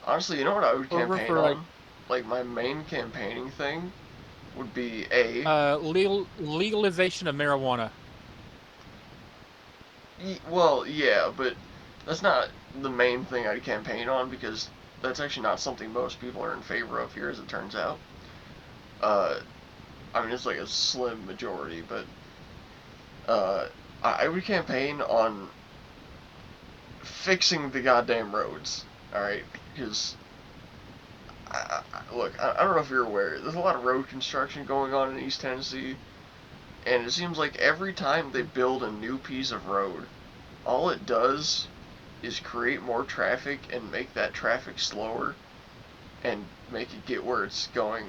Honestly, you know what I would
Or run
campaign
for,
on? Like, my main campaigning thing would be A.
legalization of marijuana.
Well, yeah, but that's not the main thing I'd campaign on because that's actually not something most people are in favor of here, as it turns out. Uh, I mean, it's like a slim majority, but I would campaign on fixing the goddamn roads. All right, because look, I don't know if you're aware. There's a lot of road construction going on in East Tennessee, and it seems like every time they build a new piece of road, all it does is create more traffic and make that traffic slower and make it get where it's going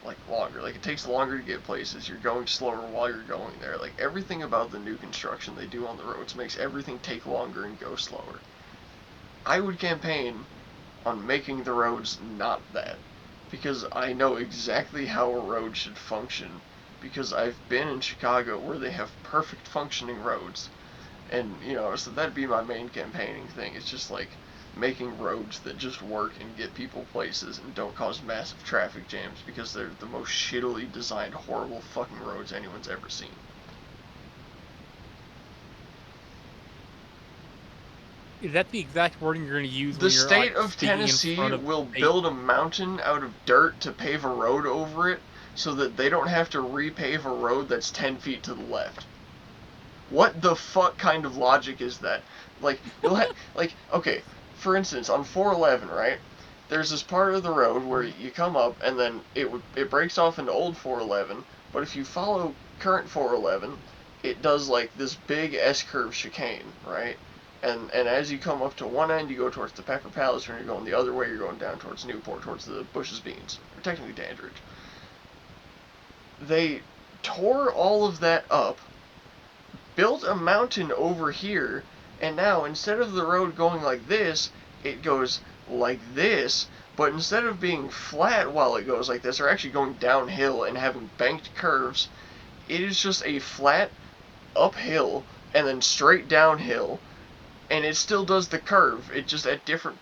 like longer. Like it takes longer to get places. You're going slower while you're going there. Like everything about the new construction they do on the roads makes everything take longer and go slower. I would campaign on making the roads not that because I know exactly how a road should function because I've been in Chicago where they have perfect functioning roads. And, you know, so that'd be my main campaigning thing. It's just like making roads that just work and get people places and don't cause massive traffic jams because they're the most shittily designed, horrible fucking roads anyone's ever seen.
Is that the exact wording you're going to use
The
when you're
state
like
of
speaking
Tennessee
in front of
will build a mountain out of dirt to pave a road over it so that they don't have to repave a road that's 10 feet to the left. What the fuck kind of logic is that? Like, you'll have, like, okay, for instance, on 411, right? there's this part of the road where you come up and then it breaks off into old 411, but if you follow current 411, it does like this big S-curve chicane, right? And as you come up to one end, you go towards the Pepper Palace, and you're going the other way, you're going down towards Newport, towards the Bush's Beans, or technically Dandridge. They tore all of that up, built a mountain over here, and now instead of the road going like this, it goes like this, but instead of being flat while it goes like this, or actually going downhill and having banked curves, it is just a flat uphill and then straight downhill, and it still does the curve. It just at different.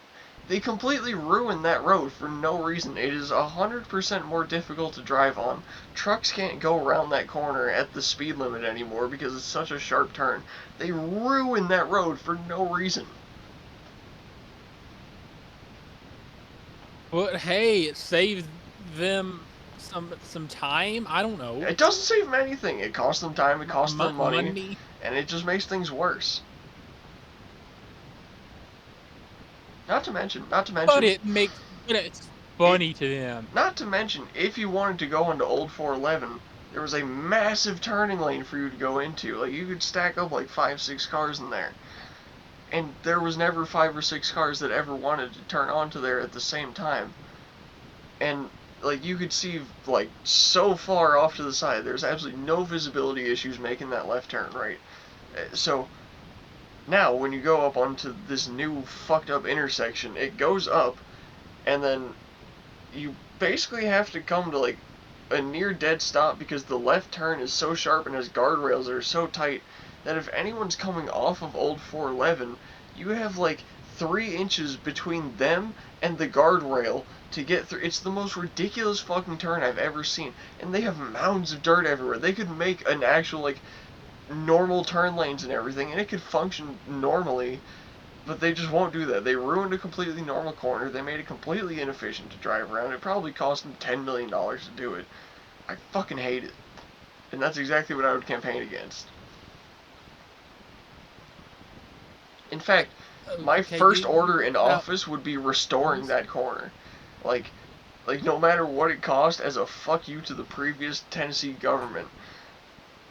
They completely ruined that road for no reason. It is 100% more difficult to drive on. Trucks can't go around that corner at the speed limit anymore because it's such a sharp turn. They ruined that road for no reason.
But hey, it saves them some time. I don't know.
It doesn't save them anything. It costs them time, it costs them money, and it just makes things worse. Not to mention.
But it's funny to them.
Not to mention, if you wanted to go into old 411, there was a massive turning lane for you to go into. Like, you could stack up like 5-6 cars in there. And there was never 5 or 6 cars that ever wanted to turn onto there at the same time. And, like, you could see, like, so far off to the side, there's absolutely no visibility issues making that left turn, right? So, now, when you go up onto this new fucked up intersection, it goes up, and then you basically have to come to like a near dead stop because the left turn is so sharp and has guardrails that are so tight that if anyone's coming off of old 411, you have like 3 inches between them and the guardrail to get through. It's the most ridiculous fucking turn I've ever seen, and they have mounds of dirt everywhere. They could make an actual like normal turn lanes and everything, and it could function normally, but they just won't do that. They ruined a completely normal corner. They made it completely inefficient to drive around. It probably cost them $10 million to do it. I fucking hate it. And that's exactly what I would campaign against. In fact, my first order in office would be restoring that corner. Like no matter what it cost, as a fuck you to the previous Tennessee government,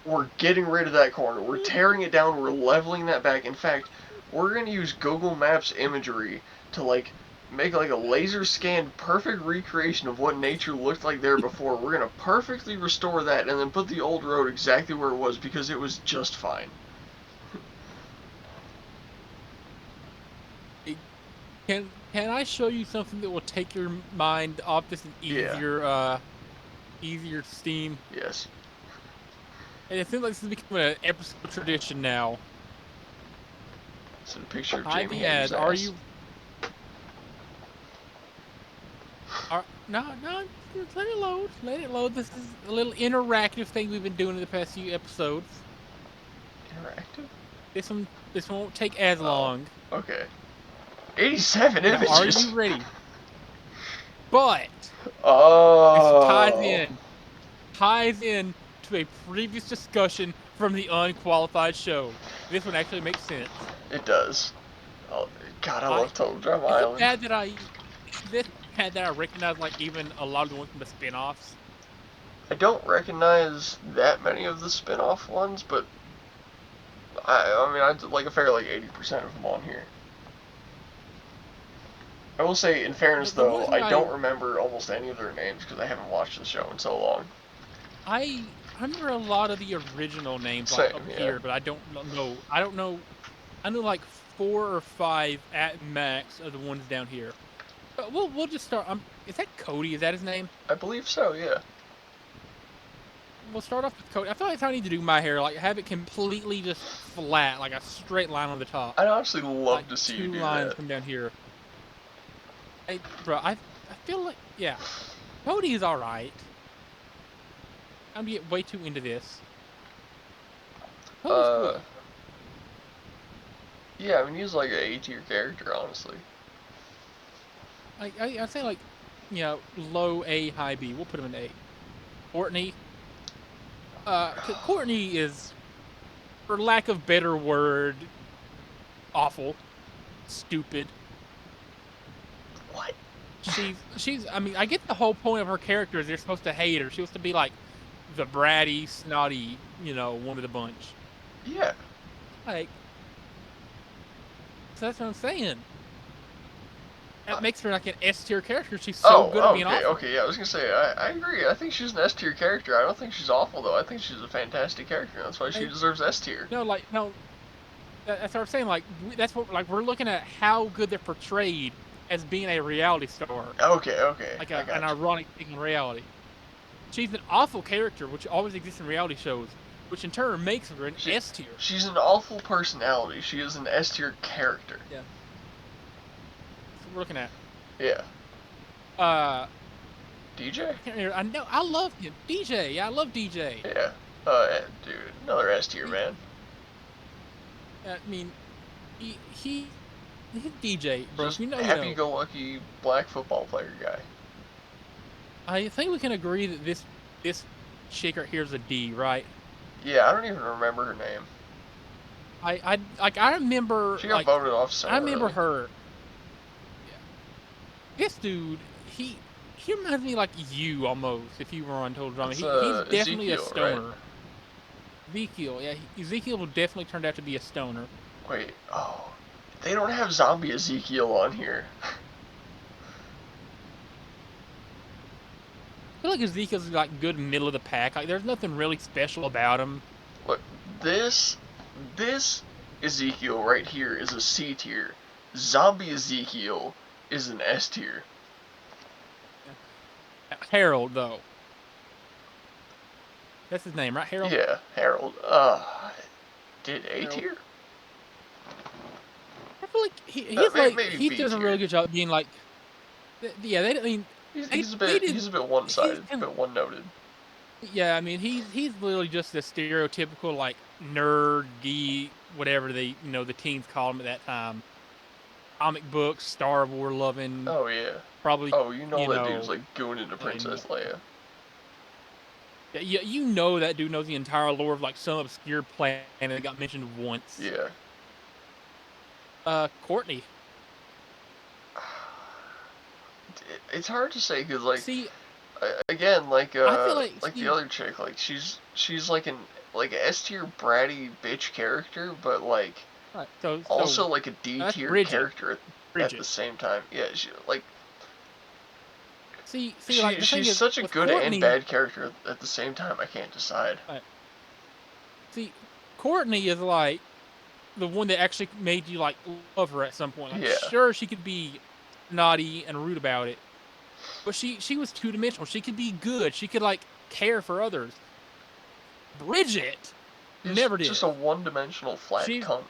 we're getting rid of that corner. We're tearing it down. We're leveling that back. In fact, we're going to use Google Maps imagery to like make like a laser scanned perfect recreation of what nature looked like there before. We're going to perfectly restore that and then put the old road exactly where it was because it was just fine.
Can I show you something that will take your mind off this easier easier steam?
Yes.
And it seems like this is becoming an episode tradition now.
It's a picture of Jamie Hager's
ass.
Are
you? No, let it load. Let it load. This is a little interactive thing we've been doing in the past few episodes.
Interactive?
This won't take as long.
Okay. 87 images.
Are you ready? But
this
ties in to a previous discussion from the Unqualified show. This one actually makes sense.
It does. Oh God, I love Total Drama Island.
Is it bad that I recognize like even a lot of the ones from the spin-offs?
I don't recognize that many of the spin-off ones, but I mean I'd like a fair like 80% of them on here. I will say, in fairness though, I don't remember almost any of their names because I haven't watched the show in so long.
I remember a lot of the original names like up here, but I don't know. I know like 4 or 5 at max of the ones down here. But we'll just start. Is that Cody? Is that his name?
I believe so. Yeah.
We'll start off with Cody. I feel like I need to do my hair, like have it completely just flat, like a straight line on the top.
I'd honestly love to see you do that. 2
lines from down here. Hey, bro, I feel like, yeah, Cody is alright. I'm gonna get way too into this.
Cool. Yeah, I mean, he's like an A-tier character, honestly.
I'd say like, you know, low A, high B. We'll put him in A. Courtney. Courtney is, for lack of better word, awful. Stupid.
What?
she's. I mean, I get the whole point of her character is they're supposed to hate her. She wants to be like the bratty, snotty, one of the bunch.
Yeah.
Like, so that's what I'm saying.
Uh,
That makes her like an S tier character. She's so
oh,
good at being
okay,
awful.
okay, yeah, I was gonna say, I agree. I think she's an S tier character. I don't think she's awful, though. I think she's a fantastic character. That's why she
Like,
deserves S tier.
no, like no, that's what I'm saying. Like that's what like we're looking at how good they're portrayed as being a reality star,
Okay, okay,
like
I
an
got you.
ironic thing in reality. She's an awful character, which always exists in reality shows, which in turn makes her an
She,
S tier.
she's an awful personality. She is an S tier character.
Yeah, that's what we're looking at.
Yeah.
Uh,
DJ?
I can't remember. I know I love him, DJ. Yeah, I love DJ.
Yeah. Dude, another S tier, man.
I mean, he he's DJ, bro. If
Just
you know.
happy-go-lucky black football player guy.
I think we can agree that this chick right here is a D, right?
Yeah, I don't even remember her name.
I remember
She got voted off so
I remember
early.
her. Yeah. This dude, he reminds me like you almost. If you were on Total Drama,
It's
he's definitely a
Ezekiel, right?
stoner. Ezekiel, yeah, Ezekiel definitely turned out to be a stoner.
Wait, oh, they don't have zombie Ezekiel on here.
I feel like Ezekiel's like good middle of the pack. Like there's nothing really special about him.
Look, this Ezekiel right here is a C tier. Zombie Ezekiel is an S tier.
Harold though, that's his name, right? Harold.
Yeah, Harold. Did A
Harold.
tier?
I feel like he's like
Maybe
he
B
does a really
tier.
good job being like, yeah. They I mean
He's a
they
bit
did he's
one-sided, a
kind of,
bit one-noted.
yeah. I mean he's literally just a stereotypical like nerd, geek, whatever the teens called him at that time. Comic books, Star Wars loving,
Oh yeah.
probably
Oh, you know
you
that dude's
know
like gooning to
and
Princess Leia.
yeah, you know that dude knows the entire lore of like some obscure planet that got mentioned once.
Yeah.
Courtney.
It's hard to say because like
See,
again
I feel like
like the
she
other chick like she's like an S tier bratty bitch character, but like
right.
also like a D
That's
tier
Bridget.
character at the
Bridget.
same time. Yeah, she like
See, like the thing
she's
is
such a
with
good and
Courtney.
bad character at the same time. I can't decide.
Right, see, Courtney is like the one that actually made you like love her at some point. Like,
Yeah.
sure, she could be naughty and rude about it, but she was 2 dimensional. She could be good. She could like care for others. Bridget
She's
never
just
did.
a one-dimensional flat
She's
cunt.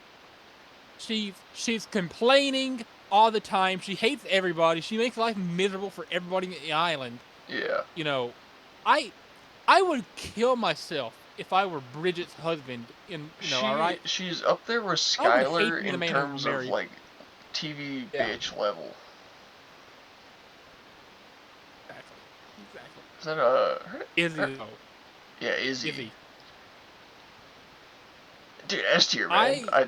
she's complaining all the time. She hates everybody. She makes life miserable for everybody in the island.
Yeah.
You know, I I would kill myself if I were Bridget's husband. All right.
She's up there with
I would hate
Skylar
being the
in
man who
terms of
married.
like TV
Yeah,
bitch level.
exactly, exactly.
Is that her
Izzy though,
yeah, Izzy.
Izzy.
Dude, S tier, man.
I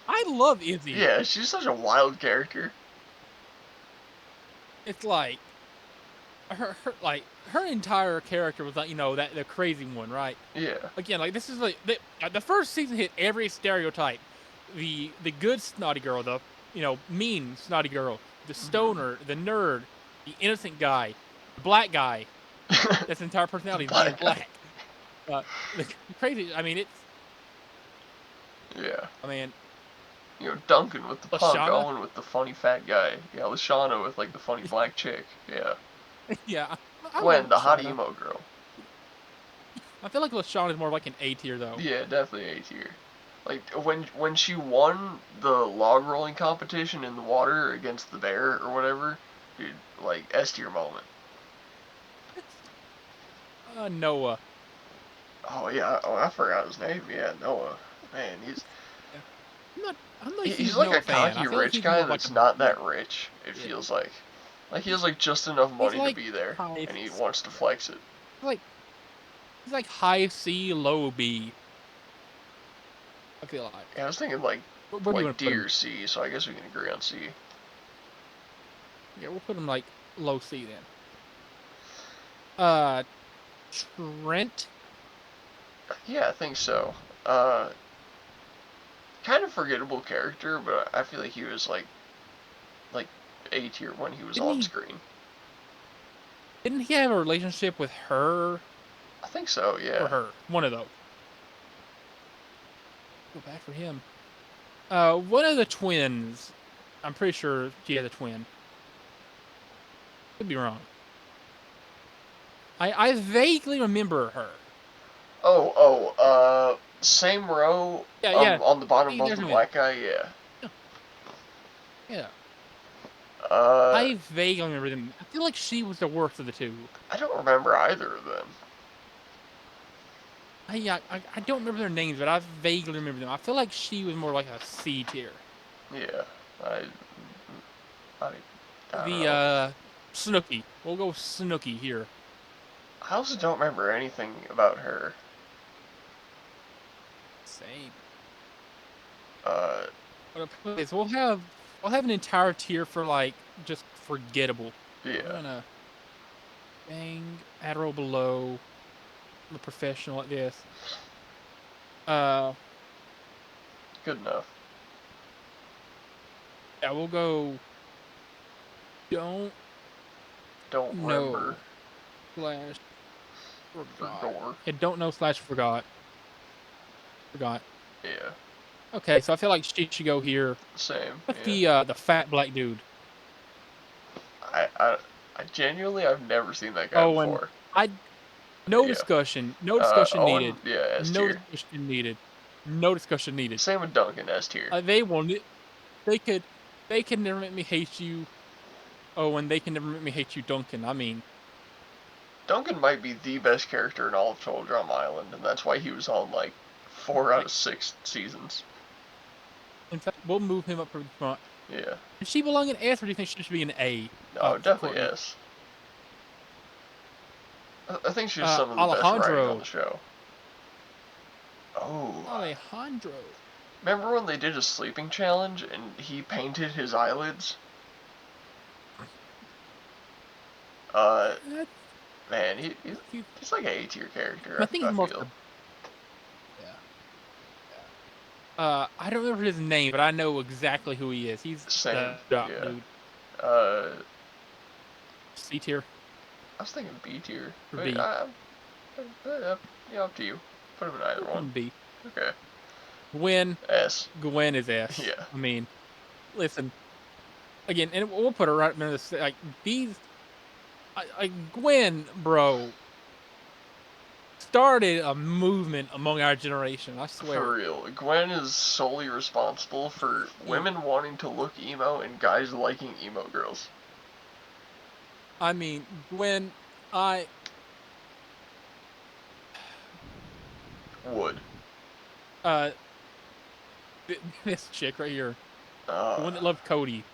I love Izzy.
Yeah, she's such a wild character.
It's like her entire character was like that the crazy one, right?
Yeah.
Again, like this is like the first season hit every stereotype. The good snotty girl, the mean snotty girl, the stoner, the nerd, the innocent guy, the black guy. That's entire
The
personality is being
black guy.
black. The crazy. I mean, it's.
Yeah.
I mean,
Duncan with the punk,
Lashana.
Owen with the funny fat guy. Yeah, Lashana with like the funny black chick. Yeah.
Yeah, I love
Gwen, the hot
Lashana.
emo girl.
I feel like Lashana is more like an A tier though.
Yeah, definitely A tier. Like when she won the log rolling competition in the water against the bear or whatever, dude, like S tier moment.
Noah.
Oh yeah, oh I forgot his name. Yeah, Noah. Man,
Yeah. I'm not a
he's
huge
like
Noah
a
fan. I
cocky
feel like
rich
he's
guy
more like
that's not
a
that rich. It
yeah.
feels like he has like just enough
He's
money to
like
be there,
high.
and he wants to flex it.
Like he's like high C, low B. I feel like.
Yeah, I was thinking
Where do you
like
want to
D
put him?
or C, so I guess we can agree on C.
Yeah, we'll put him like low C then. Uh, Trent.
Yeah, I think so. Kind of forgettable character, but I feel like he was like A tier when he was
Didn't
on
he?
screen.
Didn't he have a relationship with her
I think so.
or
Yeah.
her? One of those. Go back for him. One of the twins. I'm pretty sure she has a twin. Could be wrong. I vaguely remember her.
Same row.
Yeah, yeah.
On the bottom
See,
of
there's
the
a twin.
black guy. Yeah.
Yeah, yeah.
Uh,
I vaguely remember them. I feel like she was the worst of the two.
I don't remember either of them.
I don't remember their names, but I vaguely remember them. I feel like she was more like a C tier.
Yeah. I I I don't
The
know.
Snooky. We'll go with Snooky here.
I also don't remember anything about her.
Same.
Uh,
What I'll put is we'll have an entire tier for like just forgettable. We're
yeah.
gonna bang Adderall below the professional like this. Uh
Good enough.
yeah, we'll go don't
Don't remember
know slash
for
forgot.
gore.
Yeah, don't know slash forgot. Forgot.
Yeah.
Okay, so I feel like she should go here.
Same.
What's
Yeah.
the fat black dude?
I I I genuinely I've never seen that guy
Owen.
before.
I no
Yeah.
discussion. No discussion
Owen.
needed.
Yeah. S
No
tier.
discussion needed. No discussion needed.
Same with Duncan. S tier.
They won't. They could. They can never make me hate you. Oh, and they can never make me hate you, Duncan. I mean,
Duncan might be the best character in all of Total Drama Island, and that's why he was on like 4 out
like
of 6 seasons.
in fact, we'll move him up from the front.
Yeah.
Does she belong in S, or do you think she should be an A?
No,
For
definitely
Courtney.
S. I think she's some of the best writing on the
Alejandro.
show. Oh,
Alejandro.
remember when they did a sleeping challenge and he painted his eyelids? Uh,
That's,
man,
he,
he's like a A tier character.
I think
I
he's more.
feel.
Yeah. I don't remember his name, but I know exactly who he is. He's
Same.
the doc
Yeah.
dude.
Uh,
C tier
I was thinking B tier,
or
but
B?
yeah, up to you. Put him in either
Put
one.
him B.
Okay.
Gwen.
S.
Gwen is S.
Yeah.
I mean, listen again, and we'll put her right in this. Like these, Gwen, bro, started a movement among our generation. I
For
swear.
real, Gwen is solely responsible for women wanting to look emo and guys liking emo girls.
I mean, Gwen, I
Would.
uh, this chick right here, the
Uh,
one that loved Cody,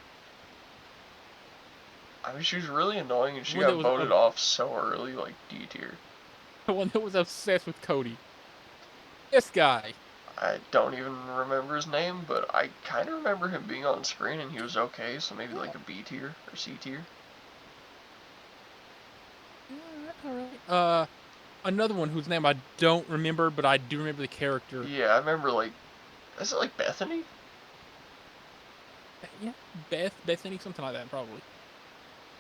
I mean, she was really annoying and
the
she
one that
got
was
voted off so early, like D tier.
the one that was obsessed with Cody. This guy.
I don't even remember his name, but I kind of remember him being on screen and he was okay, so maybe like a B tier or C tier.
All right. Another one whose name I don't remember, but I do remember the character.
Yeah, I remember like, is it like Bethany?
Yeah, Bethany, something like that, probably.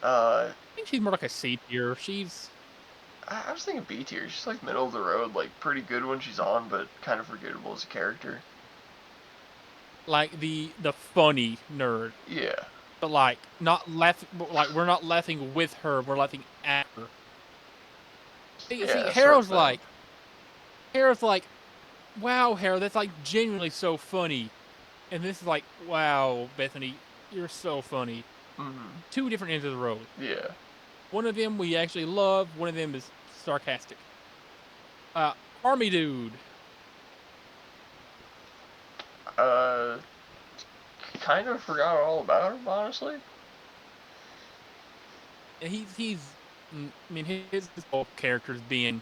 Uh,
I think she's more like a C tier. She's
I was thinking B tier. She's like middle of the road, like pretty good when she's on, but kind of forgettable as a character.
like the funny nerd,
Yeah.
but like not laughing. Like we're not laughing with her. We're laughing at her. See,
Yeah, sort of thing.
Harold's like, wow, Harold, that's like genuinely so funny, and this is like, wow, Bethany, you're so funny.
Mm-hmm.
Two different ends of the road.
Yeah.
One of them we actually love. One of them is sarcastic. Army dude.
Uh, kind of forgot all about him, honestly.
He's. I mean, his whole character is being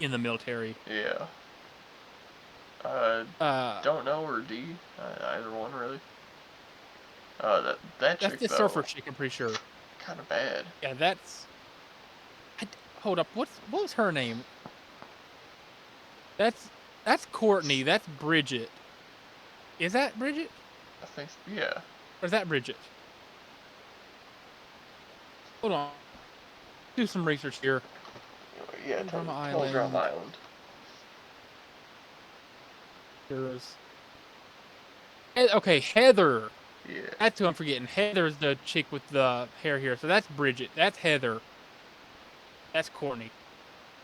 in the military.
Yeah.
Uh,
Don't know or D. Either one really. That
that's
chick
the
though.
surfer chick. I'm pretty sure.
kind of bad.
Yeah, that's. Hold up. What was her name? That's Courtney. That's Bridget. Is that Bridget?
I think, yeah.
Or is that Bridget? Hold on. Do some research here.
Yeah,
Drama
Total Drama
Island.
Island.
There's. Okay, Heather.
Yeah.
That's who I'm forgetting. Heather's the chick with the hair here. So that's Bridget. That's Heather. That's Courtney.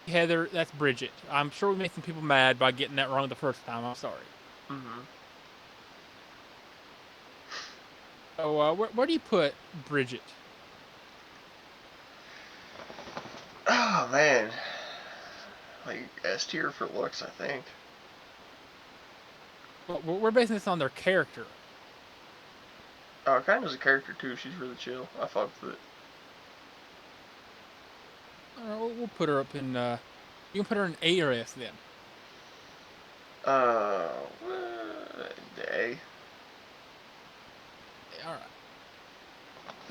Heather, that's Bridget. I'm sure we made some people mad by getting that wrong the first time. I'm sorry.
Mm-hmm.
So, where do you put Bridget?
Oh, man. Like, S tier for looks, I think.
Well, we're basing this on their character.
Kind of as a character, too. She's really chill. I fucked with it.
We'll put her up in. You can put her in A or S then.
Uh, A.
All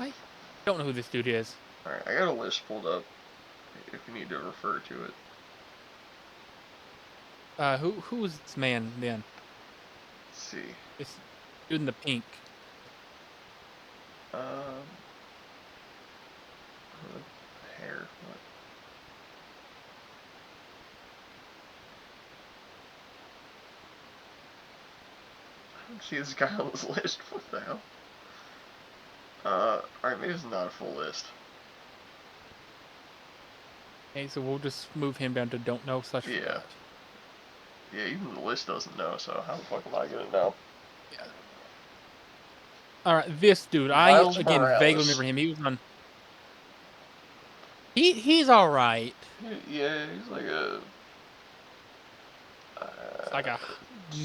right. I don't know who this dude is.
Alright, I got a list pulled up if you need to refer to it.
Who was this man then?
Let's see.
This dude in the pink.
Um, hair. What? I don't see this guy on this list. What the hell? Alright, maybe it's not a full list.
Okay, so we'll just move him down to don't know /
Yeah.
forgot.
Yeah, even the list doesn't know, so how the fuck am I gonna know?
Yeah. All right, this dude.
Miles
I again
Morales.
vaguely remember him. He was on. He's all right.
Yeah, he's like a.
It's like a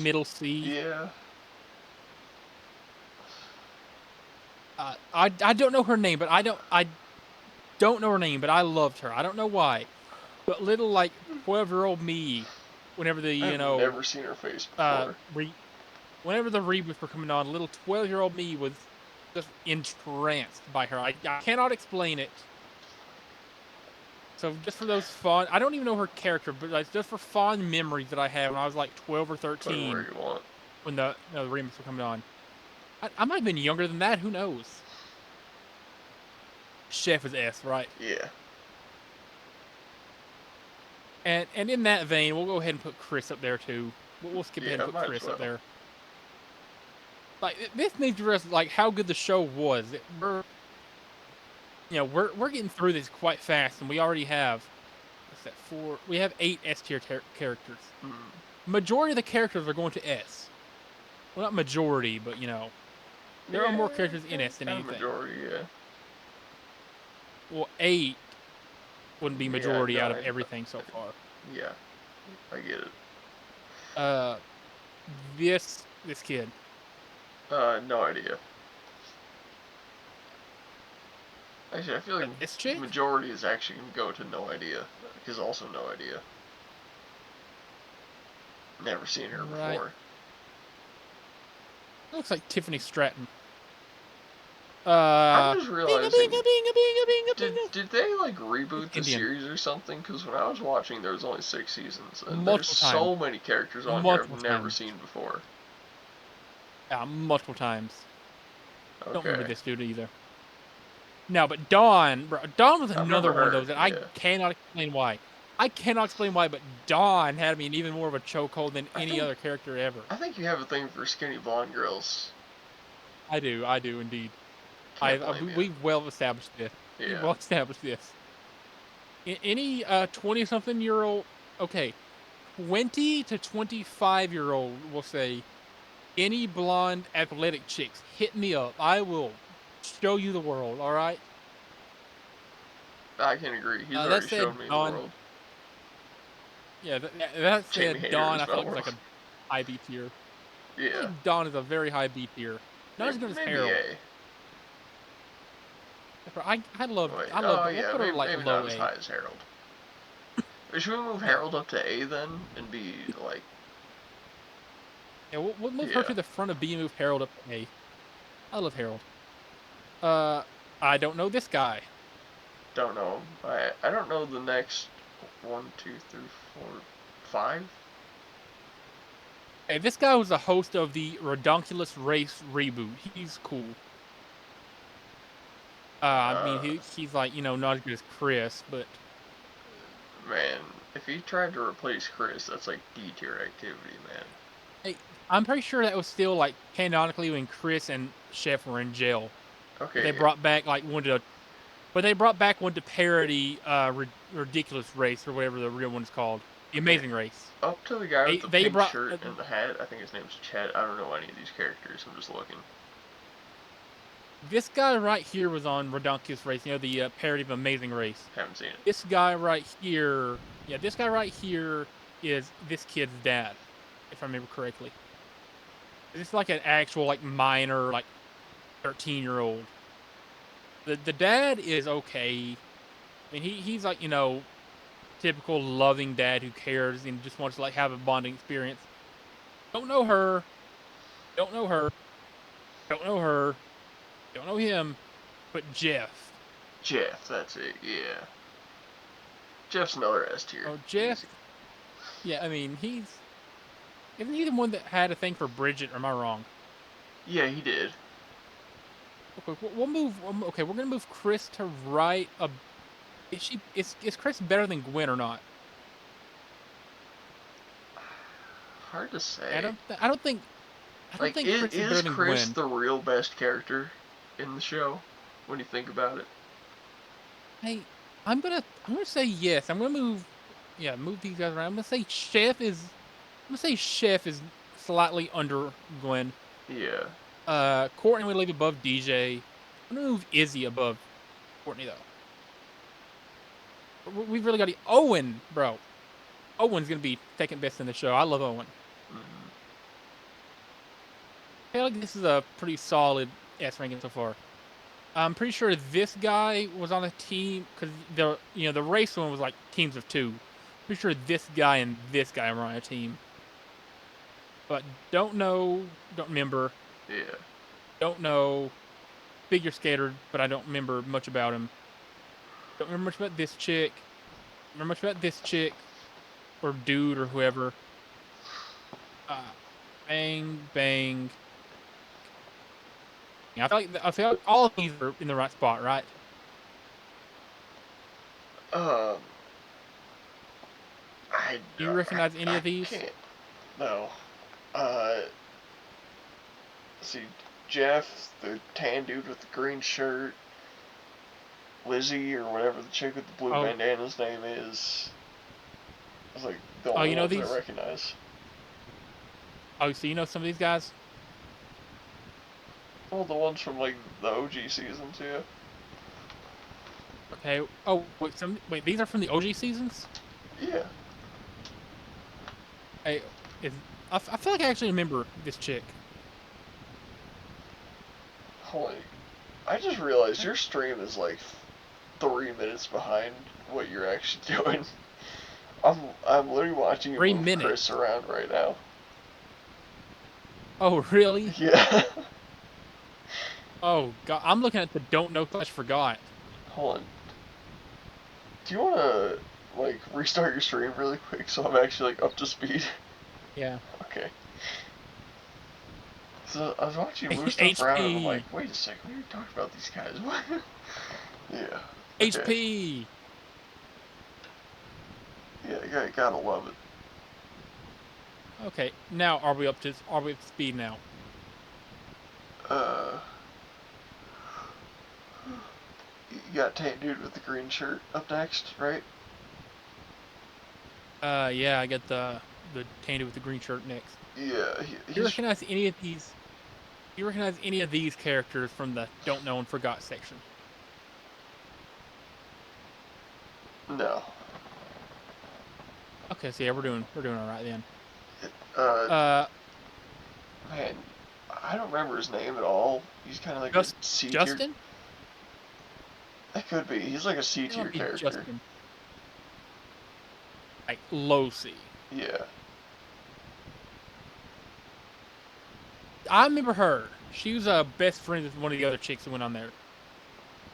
middle C.
Yeah.
I don't know her name, but I don't know her name, but I loved her. I don't know why, but little like 12-year-old me, whenever the
I've never seen her face before.
whenever the reboots were coming on, little 12-year-old me was just entranced by her. I cannot explain it. So just for those fun, I don't even know her character, but like just for fond memories that I have when I was like 12 or 13,
Whatever you want.
when the remakes were coming on. I might have been younger than that. Who knows? Chef is S, right?
Yeah.
And in that vein, we'll go ahead and put Chris up there too. We'll skip ahead and put Chris up there. Like this makes you realize like how good the show was. We're getting through this quite fast, and we already have what's that 4? We have 8 S tier characters.
Mm.
Majority of the characters are going to S. Well, not majority, but there are more characters in S than anything.
Majority, yeah.
Well, 8 wouldn't be majority out of everything so far.
Yeah, I get it.
This kid.
No idea. Actually, I feel like
This chick?
majority is actually going to go to no idea. Because also no idea. Never seen her before.
Looks like Tiffany Stratton.
I was realizing.
Binga.
Did they like reboot the series or something? Because when I was watching, there was only 6 seasons, and there's so many characters on here I've never seen before.
Yeah, multiple times.
Okay.
Don't remember this dude either. No, but Dawn was another one of those that I cannot explain why. I cannot explain why, but Dawn had me in even more of a chokehold than any other character ever.
I think you have a thing for skinny blonde girls.
I do indeed. We've well established this.
Yeah.
We've well established this. Any 20-something-year-old, okay, 20 to 25-year-old, we'll say, any blonde athletic chicks, hit me up. I will show you the world. All right.
I can agree. He's already showed me the world.
Yeah, that said, Dawn, I feel like it's like a high B tier.
Yeah.
Dawn is a very high B tier. Not as good as Harold. I love it. We'll put her like
maybe
low
not as
A.
high as Harold. Should we move Harold up to A then and be like?
Yeah, we'll move her to the front of B and move Harold up to A. I love Harold. I don't know this guy.
Don't know. I don't know the next 1, 2, 3, 4, 5.
Hey, this guy was the host of the Redonkulous Race reboot. He's cool. I mean,
Uh,
he's like, not as good as Chris, but
Man, if he tried to replace Chris, that's like D tier activity, man.
hey, I'm pretty sure that was still like canonically when Chris and Chef were in jail. But they
Okay,
brought back like they brought back one to parody Ridiculous Race or whatever the real one's called, The
okay.
Amazing Race.
Up to the guy with the
They
pink
brought
shirt and the hat. I think his name's Chet. I don't know any of these characters. I'm just looking.
this guy right here was on Redonkulous Race, the parody of Amazing Race.
Haven't seen it.
This guy right here, yeah, this guy right here is this kid's dad, if I remember correctly. It's like an actual like minor like 13-year-old. The dad is okay. I mean he's like, typical loving dad who cares and just wants to like have a bonding experience. Don't know her, don't know her, don't know her, don't know him, but Jeff.
Jeff, that's it. Yeah. Jeff's another S tier.
Oh,
Easy.
Jeff. Yeah, I mean isn't he the one that had a thing for Bridget? Or am I wrong?
Yeah, he did.
Okay, we'll move. Okay, we're gonna move Chris to right. Is Chris better than Gwen or not?
Hard to
I
say.
don't. I don't think. I don't
Like,
think
is,
Chris is better
is
than
Chris
Gwen.
the real best character in the show when you think about it?
Hey, I'm gonna say yes. I'm gonna move. Yeah, move these guys around. I'm gonna say Chef is slightly under Gwen.
Yeah.
Courtney would leave above DJ. I'm gonna move Izzy above Courtney though. We've really got Owen, bro. Owen's gonna be second best in the show. I love Owen.
Mm-hmm.
I feel like this is a pretty solid S ranking so far. I'm pretty sure this guy was on a team because the race one was like teams of two. Pretty sure this guy and this guy were on a team, but don't know, don't remember,
Yeah.
don't know. Figure skater, but I don't remember much about him. Don't remember much about this chick. Remember much about this chick or dude or whoever. Uh, bang bang. Yeah, I feel like all of these are in the right spot, right?
Um,
Do you recognize any
I
of these?
can't. No. Uh, see, Jeff, the tan dude with the green shirt, Lizzie or whatever the chick with the blue
Oh,
bandana's name is. It's like the
oh,
only
you know
ones I
these?
recognize.
Oh, so you know some of these guys?
Well, the ones from like the OG season too.
Okay. Oh, wait, these are from the OG seasons?
Yeah.
Hey, is I feel like I actually remember this chick.
Holy. I just realized your stream is like 3 minutes behind what you're actually doing. I'm literally watching you move
3 minutes.
Chris around right now.
Oh, really?
Yeah.
Oh God, I'm looking at the don't know / forgot.
Hold on. Do you wanna like restart your stream really quick so I'm actually like up to speed?
Yeah.
Okay. So I was watching you move stuff around and I'm like,
HP.
wait a second, we already talked about these guys. What? Yeah. Okay.
HP.
Yeah, you gotta love it.
Okay, now are we up to speed now?
Uh, you got Tan Dude with the green shirt up next, right?
Yeah, I got the Tandy with the green shirt next.
Yeah,
Do you
he's
recognize any of these? Do you recognize any of these characters from the don't know and forgot section?
no.
Okay, so yeah, we're doing all right then.
Uh,
Uh,
Man, I don't remember his name at all. He's kind of like a
just
C tier.
Justin?
That could be. He's like a C
It
tier
might be
character.
Justin. Like low C.
Yeah.
I remember her. She was best friend with one of the other chicks that went on there.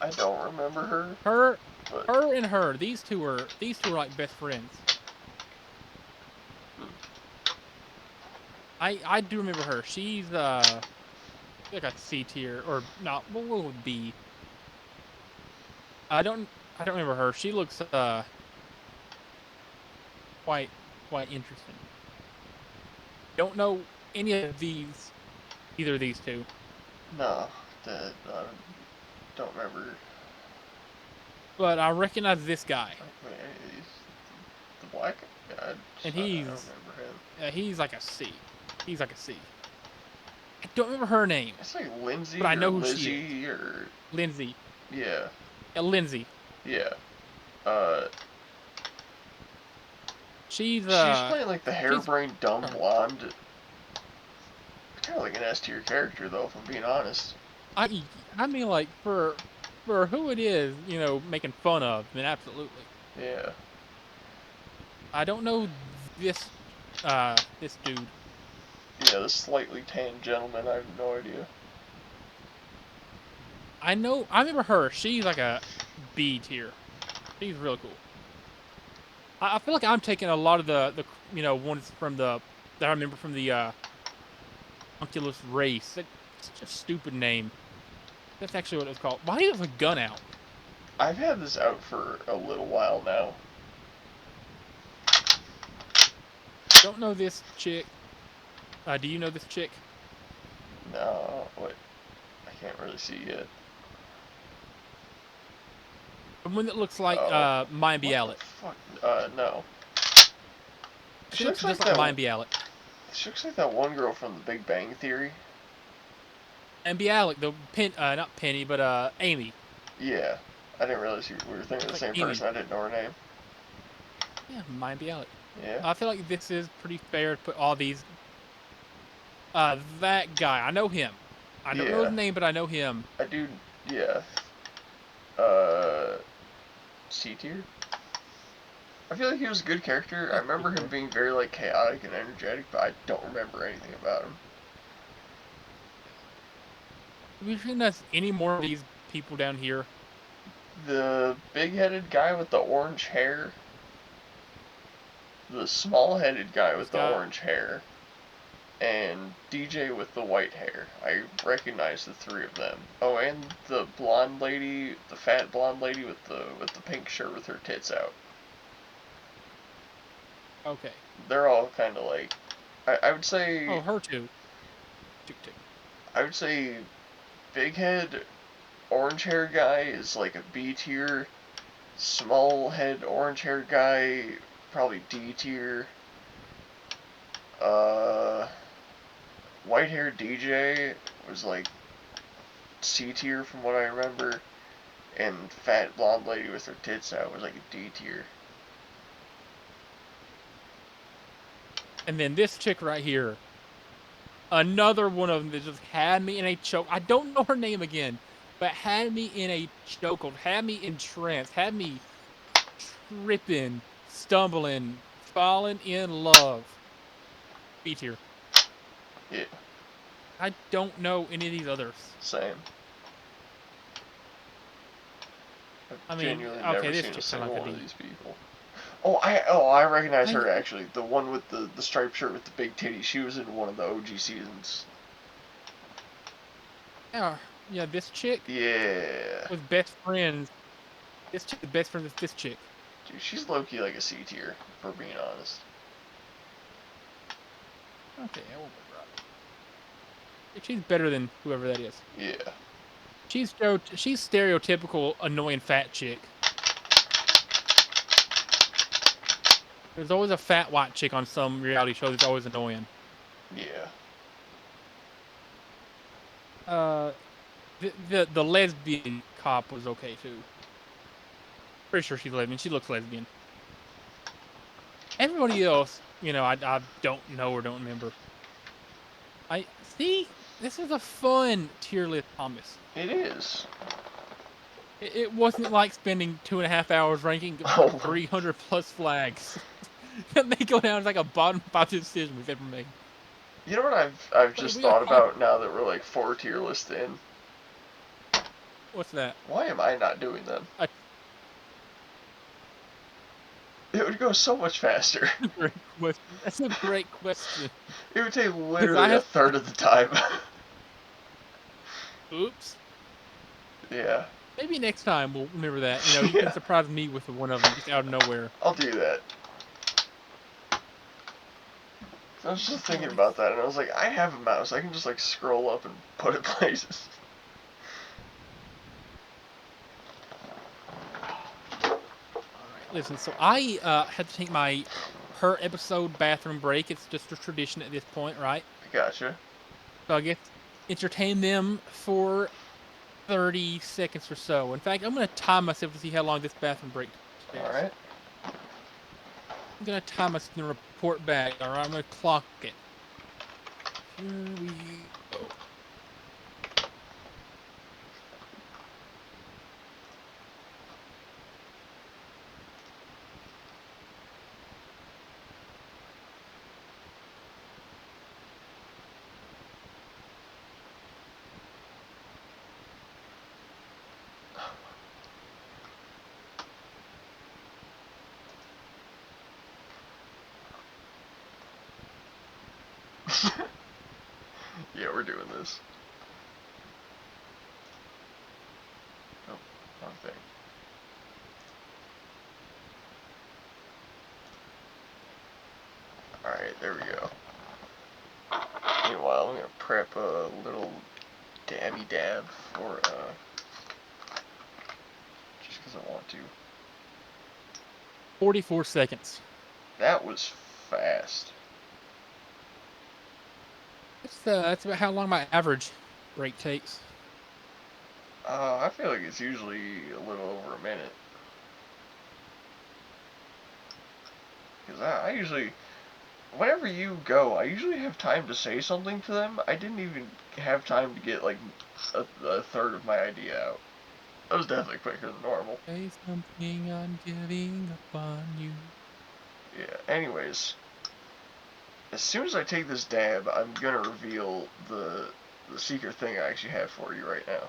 I don't remember her.
Her,
But
her and her. These two are like best friends. I do remember her. She's like a C tier or not. What would be? I don't remember her. She looks quite interesting. Don't know any of these, either of these two.
no, that I don't remember.
But I recognize this guy,
He's the black guy.
and
I don't remember him.
he's like a C. He's like a C. I don't remember her name,
It's like Lindsay
but I
or
know who she is.
Lizzie or
Lindsay.
yeah,
Yeah, Lindsay.
yeah. Uh,
She's
she's playing like the
she's
harebrained dumb blonde. Kind of like an S tier character though, if I'm being honest.
I mean, like for who it is, making fun of, then absolutely.
Yeah.
I don't know this this dude.
Yeah, this slightly tanned gentleman, I have no idea.
I remember her. She's like a B tier. She's really cool. I feel like I'm taking a lot of the ones from that I remember from the Unculus race. That's such a stupid name. That's actually what it was called. Why do you have a gun out?
I've had this out for a little while now.
Don't know this chick. Do you know this chick?
No, wait. I can't really see yet.
The one that looks like Mayim Bialik.
Fuck? No.
She looks just like Mayim Bialik.
She looks like that one girl from The Big Bang Theory.
And Bialik, not Penny, but Amy.
Yeah. I didn't realize we were thinking of the same person. I didn't know her name.
Yeah, Mayim Bialik.
Yeah.
I feel like this is pretty fair to put all these. That guy, I know him. I don't know his name, but I know him.
I do, yeah. C tier? I feel like he was a good character. I remember him being very, like, chaotic and energetic, but I don't remember anything about him.
Have you seen us any more of these people down here?
The big-headed guy with the orange hair. The small-headed guy with the orange hair. And DJ with the white hair. I recognize the three of them. Oh, and the blonde lady, the fat blonde lady with the pink shirt with her tits out.
Okay.
They're all kind of like, I would say.
Oh, her too.
I would say, big head, orange hair guy is like a B tier. Small head, orange hair guy, probably D tier. White hair DJ was like C tier from what I remember, and fat blonde lady with her tits out was like a D tier.
And then this chick right here, another one of them that just had me in a choke. I don't know her name again, but had me in a chokehold, had me in trance, had me tripping, stumbling, falling in love. B tier.
Yeah.
I don't know any of these others.
Same. I've genuinely never seen a single one of these people. Oh, I recognize her actually. The one with the striped shirt with the big titties. She was in one of the OG seasons.
Yeah, this chick.
Yeah.
Was best friends. This chick is best friend with this chick.
Dude, she's low-key like a C tier, for being honest.
Okay, I won't be right. She's better than whoever that is.
Yeah. She's
stereotypical annoying fat chick. There's always a fat white chick on some reality show that's always annoying.
Yeah.
The lesbian cop was okay too. Pretty sure she's lesbian. She looks lesbian. Everybody else, I don't know or don't remember. I see. This is a fun tier list, Thomas.
It is.
It wasn't like spending 2.5 hours ranking 300 plus flags. That may go down as like a bottom 5 decision we've ever made.
You know what I've just thought about now that we're like 4 tier lists in?
What's that?
Why am I not doing them?
I-
It would go so much faster.
Great question. That's a great question.
It would take
Because I
literally a
have.
third of the time.
Oops.
Yeah.
Maybe next time we'll remember that. You
Yeah.
can surprise me with one of them just out of nowhere.
I'll do that. I was just thinking about that, and I was like, I have a mouse. I can just like scroll up and put it places.
Listen, so I had to take my per episode bathroom break. It's just a tradition at this point, right?
I gotcha.
So I guess entertain them for 30 seconds or so. In fact, I'm going to time myself to see how long this bathroom break takes.
Alright.
I'm going to time myself and report back. All right, I'm going to clock it. Here we go.
Yeah, we're doing this. Oh, wrong thing. Alright, there we go. Meanwhile, I'm gonna prep a little dabby dab for, just because I want to.
44 seconds.
That was fast.
That's about how long my average break takes.
I feel like it's usually a little over a minute. Because I usually, whenever you go, I usually have time to say something to them. I didn't even have time to get, like, a third of my idea out. That was definitely quicker than normal.
Say something, I'm giving up on you.
Yeah, anyways. As soon as I take this dab, I'm gonna reveal the secret thing I actually have for you right now.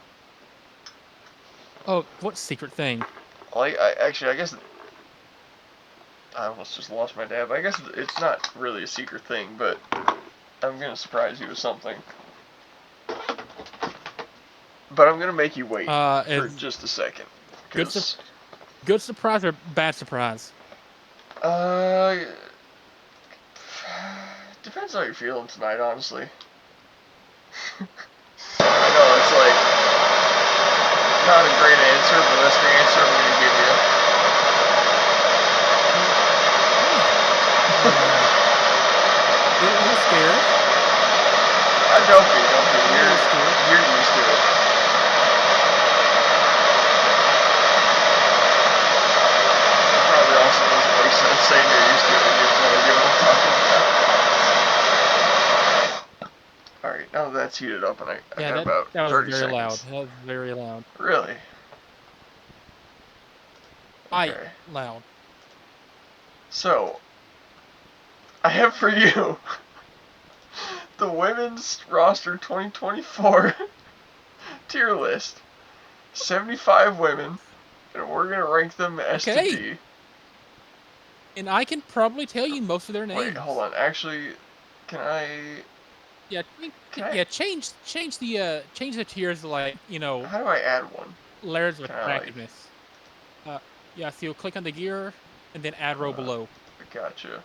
Oh, what secret thing?
Well, I guess I almost just lost my dab. I guess it's not really a secret thing, but I'm gonna surprise you with something. But I'm gonna make you wait for just a second.
Good surprise or bad surprise?
Uh, depends how you're feeling tonight, honestly. I know it's like not a great answer, but that's the answer I'm gonna give you.
A little scared.
Don't be. You're used to it. It probably also doesn't make sense saying you're used to it when you have no idea what I'm talking about. Alright, now that's heated up, and I got about
that was
30
very loud.
seconds.
That was very loud.
Really? Okay.
Loud.
So, I have for you the women's roster 2024 tier list. 75 women, and we're gonna rank them S to D.
And I can probably tell you most of their names.
Wait, hold on. Actually, can I?
Yeah, change the tiers to, like,
How do I add one?
layers of attractiveness. Yeah, so you'll click on the gear and then add row below.
Gotcha.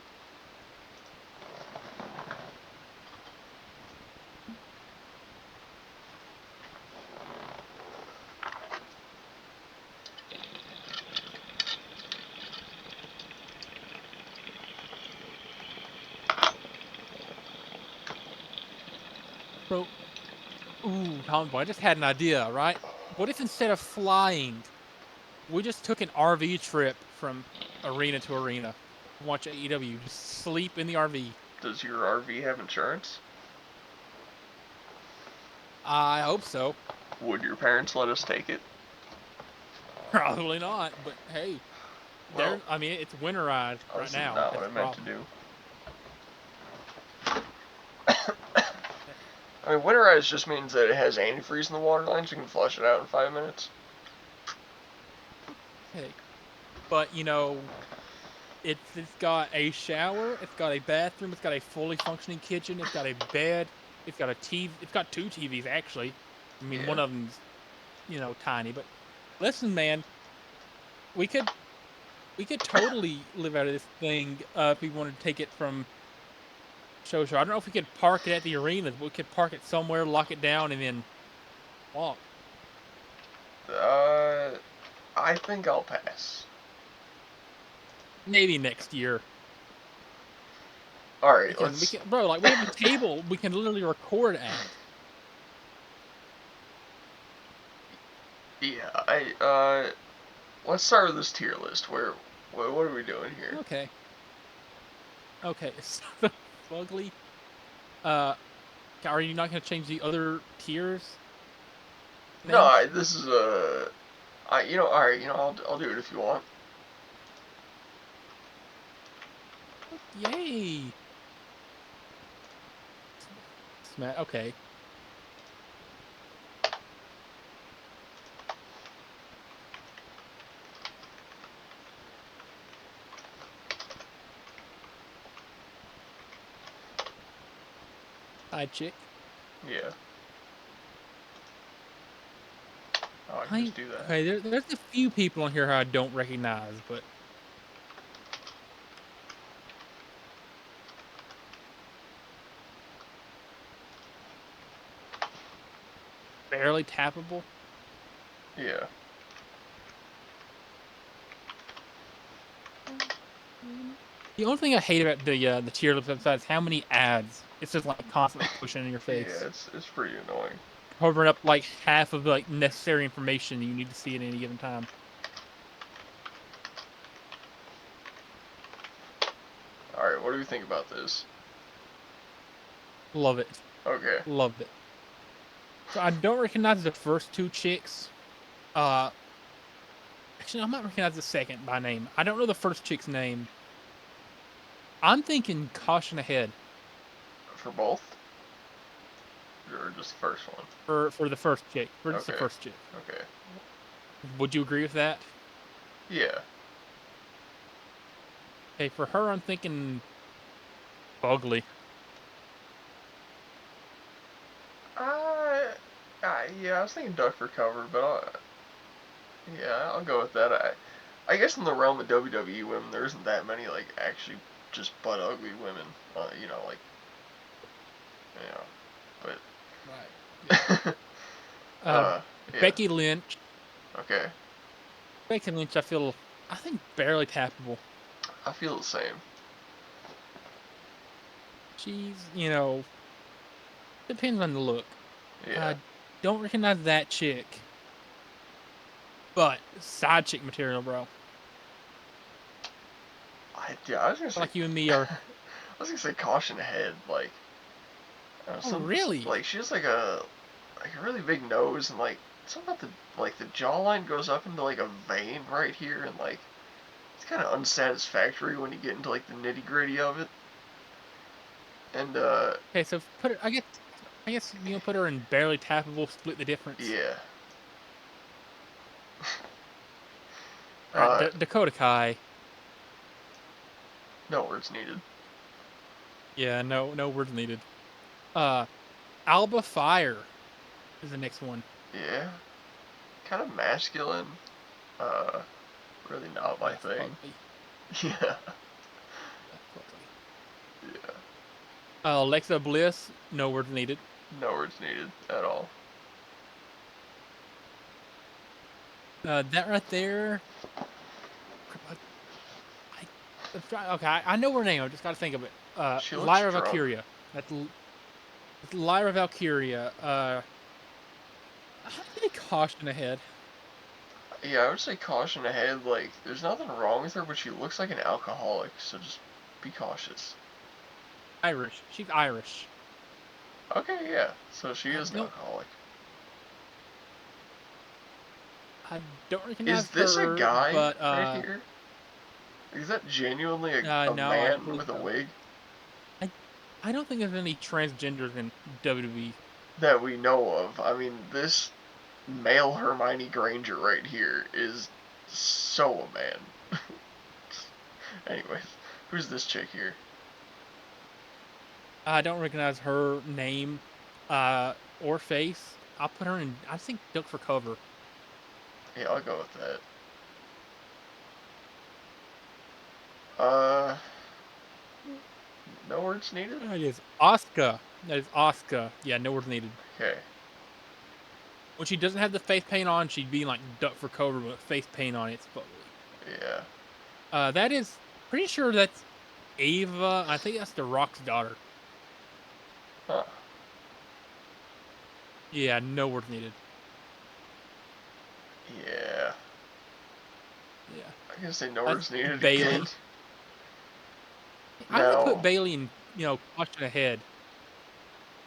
So, Tom Boy, I just had an idea, right? What if instead of flying, we just took an RV trip from arena to arena? Watch AEW, just sleep in the RV.
Does your RV have insurance?
I hope so.
Would your parents let us take it?
Probably not, but hey, I mean, it's winterized right now.
That's not what I meant to do. I mean, winterize just means that it has antifreeze in the water line, so you can flush it out in 5 minutes.
Hey, but you know, it's got a shower, it's got a bathroom, it's got a fully functioning kitchen, it's got a bed, it's got a TV, it's got two TVs actually. I mean,
Yeah.
one of them's tiny, but listen, man, we could we could totally live out of this thing if we wanted to take it from show. I don't know if we could park it at the arenas, but we could park it somewhere, lock it down, and then walk.
Uh, I think I'll pass.
Maybe next year.
All right,
We
let's.
can, bro. Like we have a table we can literally record at.
Yeah, let's start with this tier list. What are we doing here?
Okay. Okay. So ugly. Uh, are you not going to change the other tiers
No,
names?
this is a. All right, I'll do it if you want.
Yay! Okay. Side chick.
Yeah. Oh, I can just do that.
Okay. There's a few people on here who I don't recognize, but barely tappable.
Yeah.
The only thing I hate about the tier list website is how many ads. It's just like constantly pushing in your
Yeah,
face,
it's pretty annoying.
covering up like half of like necessary information you need to see at any given time.
All right, what do we think about this?
Love it,
Okay.
love it. So I don't recognize the first two chicks. Uh, actually, I might recognize the second by name. I don't know the first chick's name. I'm thinking caution ahead
For both? Or just the first one?
for the first chick, for just the
Okay.
first chick.
Okay.
Would you agree with that?
Yeah.
Okay, for her, I'm thinking ugly.
Uh, yeah, I was thinking duck for cover, but yeah, I'll go with that. I guess in the realm of WWE women, there isn't that many like actually just butt ugly women. Like you know,
Right. Yeah.
but
Uh,
yeah,
Becky Lynch.
okay.
Becky Lynch, I think barely tappable.
I feel the same.
She's, depends on the look.
Yeah,
I don't recognize that chick, but side chick material, bro.
I was gonna say,
Like you and me
I
are.
was gonna say caution ahead. Like,
Oh, really?
like she has like a really big nose and like something about the jawline goes up into like a vein right here and like it's kind of unsatisfactory when you get into like the nitty gritty of it. And
Okay, so put it. I guess put her in barely tappable. Split the difference.
yeah,
All right,
uh,
Dakota Kai.
no words needed.
Yeah, no words needed. Uh, Alba Fire is the next one.
Yeah, kind of masculine. Uh, really not my
That's
thing.
ugly.
Yeah,
That's ugly.
yeah,
Alexa Bliss. No words needed.
no words needed at all.
That right there. I, okay, I know her name. I just got to think of it.
She looks
Lyra
drunk.
Valkyria. That's Lyra Valkyria. I'd say caution ahead.
Yeah, I would say caution ahead. Like, there's nothing wrong with her, but she looks like an alcoholic, so just be cautious.
Irish. She's Irish.
Okay, yeah. So she
I
is an
don't.
alcoholic.
I don't
Is
recognize
this a
her,
guy
but
right here? Is that genuinely a
no, I don't
man
believe
with a
so.
wig?
I I don't think there's any transgenders in WWE.
that we know of. I mean, this male Hermione Granger right here is so a man. Anyways, who's this chick here?
I don't recognize her name or face. I'll put her in, I think, duck for cover.
Yeah, I'll go with that. Uh, no words needed?
That is Oscar. That is Oscar. Yeah, no words needed.
Okay.
When she doesn't have the face paint on, she'd be like duck for cover with face paint on it, supposedly.
Yeah.
That is pretty sure that's Ava. I think that's the Rock's daughter.
Huh.
Yeah, no words needed.
Yeah.
Yeah.
I can say no
That's
words needed again.
Bailey. I would put
Now,
Bailey in, caution ahead.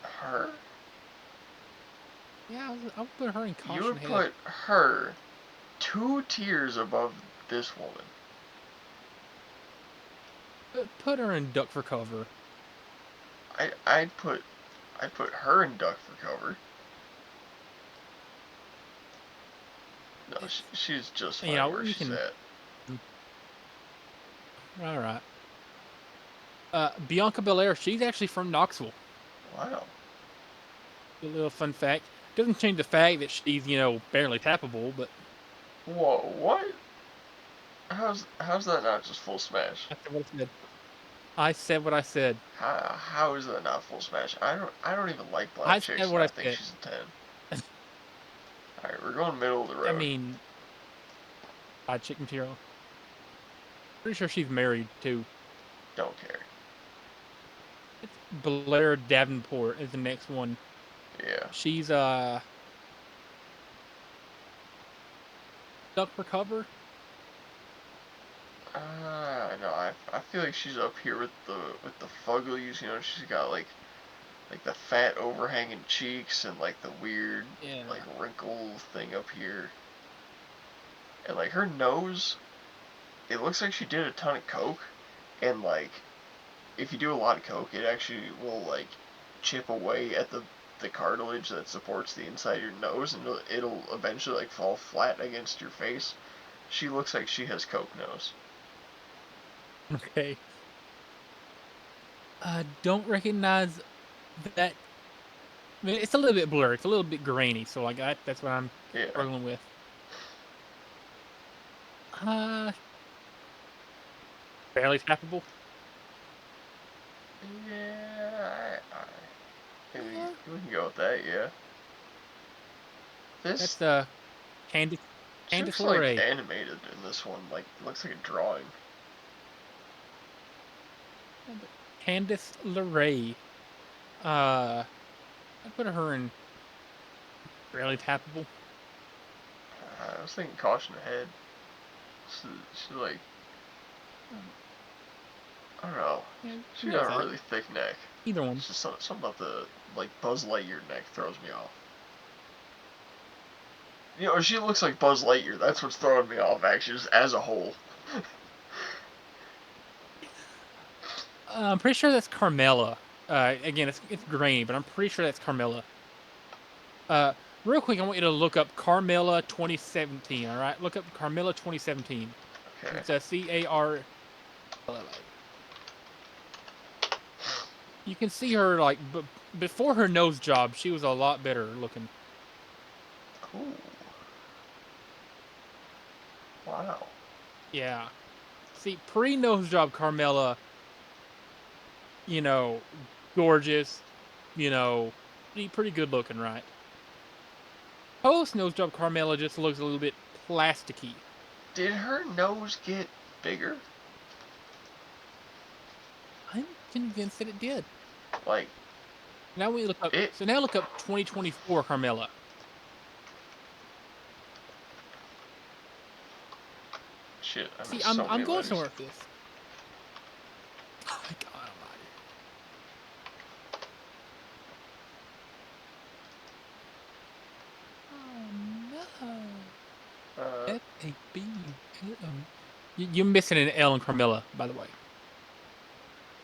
her?
Yeah, I would put her in
You
caution
would
ahead.
put her 2 tiers above this woman.
Put her in duck for cover.
I'd put her in duck for cover. No, she's just fine where
We
she's
can.
at.
All right. Bianca Belair, she's actually from Knoxville.
Wow.
A little fun fact. Doesn't change the fact that she's, barely tappable, but
Whoa, what? How's that not just full smash?
that's what I said. I said what I said.
How is that not full smash? I don't even like black
I said
chicks,
what
and
I
I think
said.
she's a 10. All right, we're going middle of the
I
road.
mean, chick material. Pretty sure she's married too.
Don't care.
It's Blair Davenport is the next one.
Yeah.
She's duck for cover.
No, I feel like she's up here with the fugglies. You know, she's got like the fat overhanging cheeks and like the weird
Yeah.
like wrinkle thing up here, and like her nose. It looks like she did a ton of coke, and like if you do a lot of coke, it actually will like chip away at the cartilage that supports the inside of your nose, and it'll eventually like fall flat against your face. She looks like she has coke nose.
Okay. Don't recognize that. I mean, it's a little bit blurry. It's a little bit grainy. So like that's what I'm
Yeah.
struggling with. Uh, Barely tappable.
Yeah. Maybe
Yeah.
we can go with that. Yeah. This
That's Candice
she
Candice
looks like
LeRae.
animated in this one. Like it looks like a drawing.
Candice LeRae. Uh, I put her in barely tappable.
I was thinking caution ahead. She's like I don't know.
Yeah,
She
there's
got a
that.
really thick neck.
Either one.
It's just something about the like Buzz Lightyear neck throws me off. You know, she looks like Buzz Lightyear. That's what's throwing me off, actually, just as a whole.
I'm pretty sure that's Carmella. Again, it's grainy, but I'm pretty sure that's Carmella. Real quick, I want you to look up Carmella 2017. All right, look up Carmella 2017.
Okay.
It's a CARLLA. You can see her like before her nose job, she was a lot better looking.
Cool. Wow.
Yeah. See, pre nose job Carmella, you know, gorgeous, pretty good looking, right? Post nose job Carmella just looks a little bit plasticky.
Did her nose get bigger?
I'm convinced that it did.
Like,
Now we look up.
it.
So now look up 2024 Carmella.
Shit, I
See,
missed
I'm
so
I'm
many
going
letters.
somewhere with this. Oh my god almighty. Oh no.
Uh,
F-A-B-U-L-M. You're missing an L in Carmella, by the way.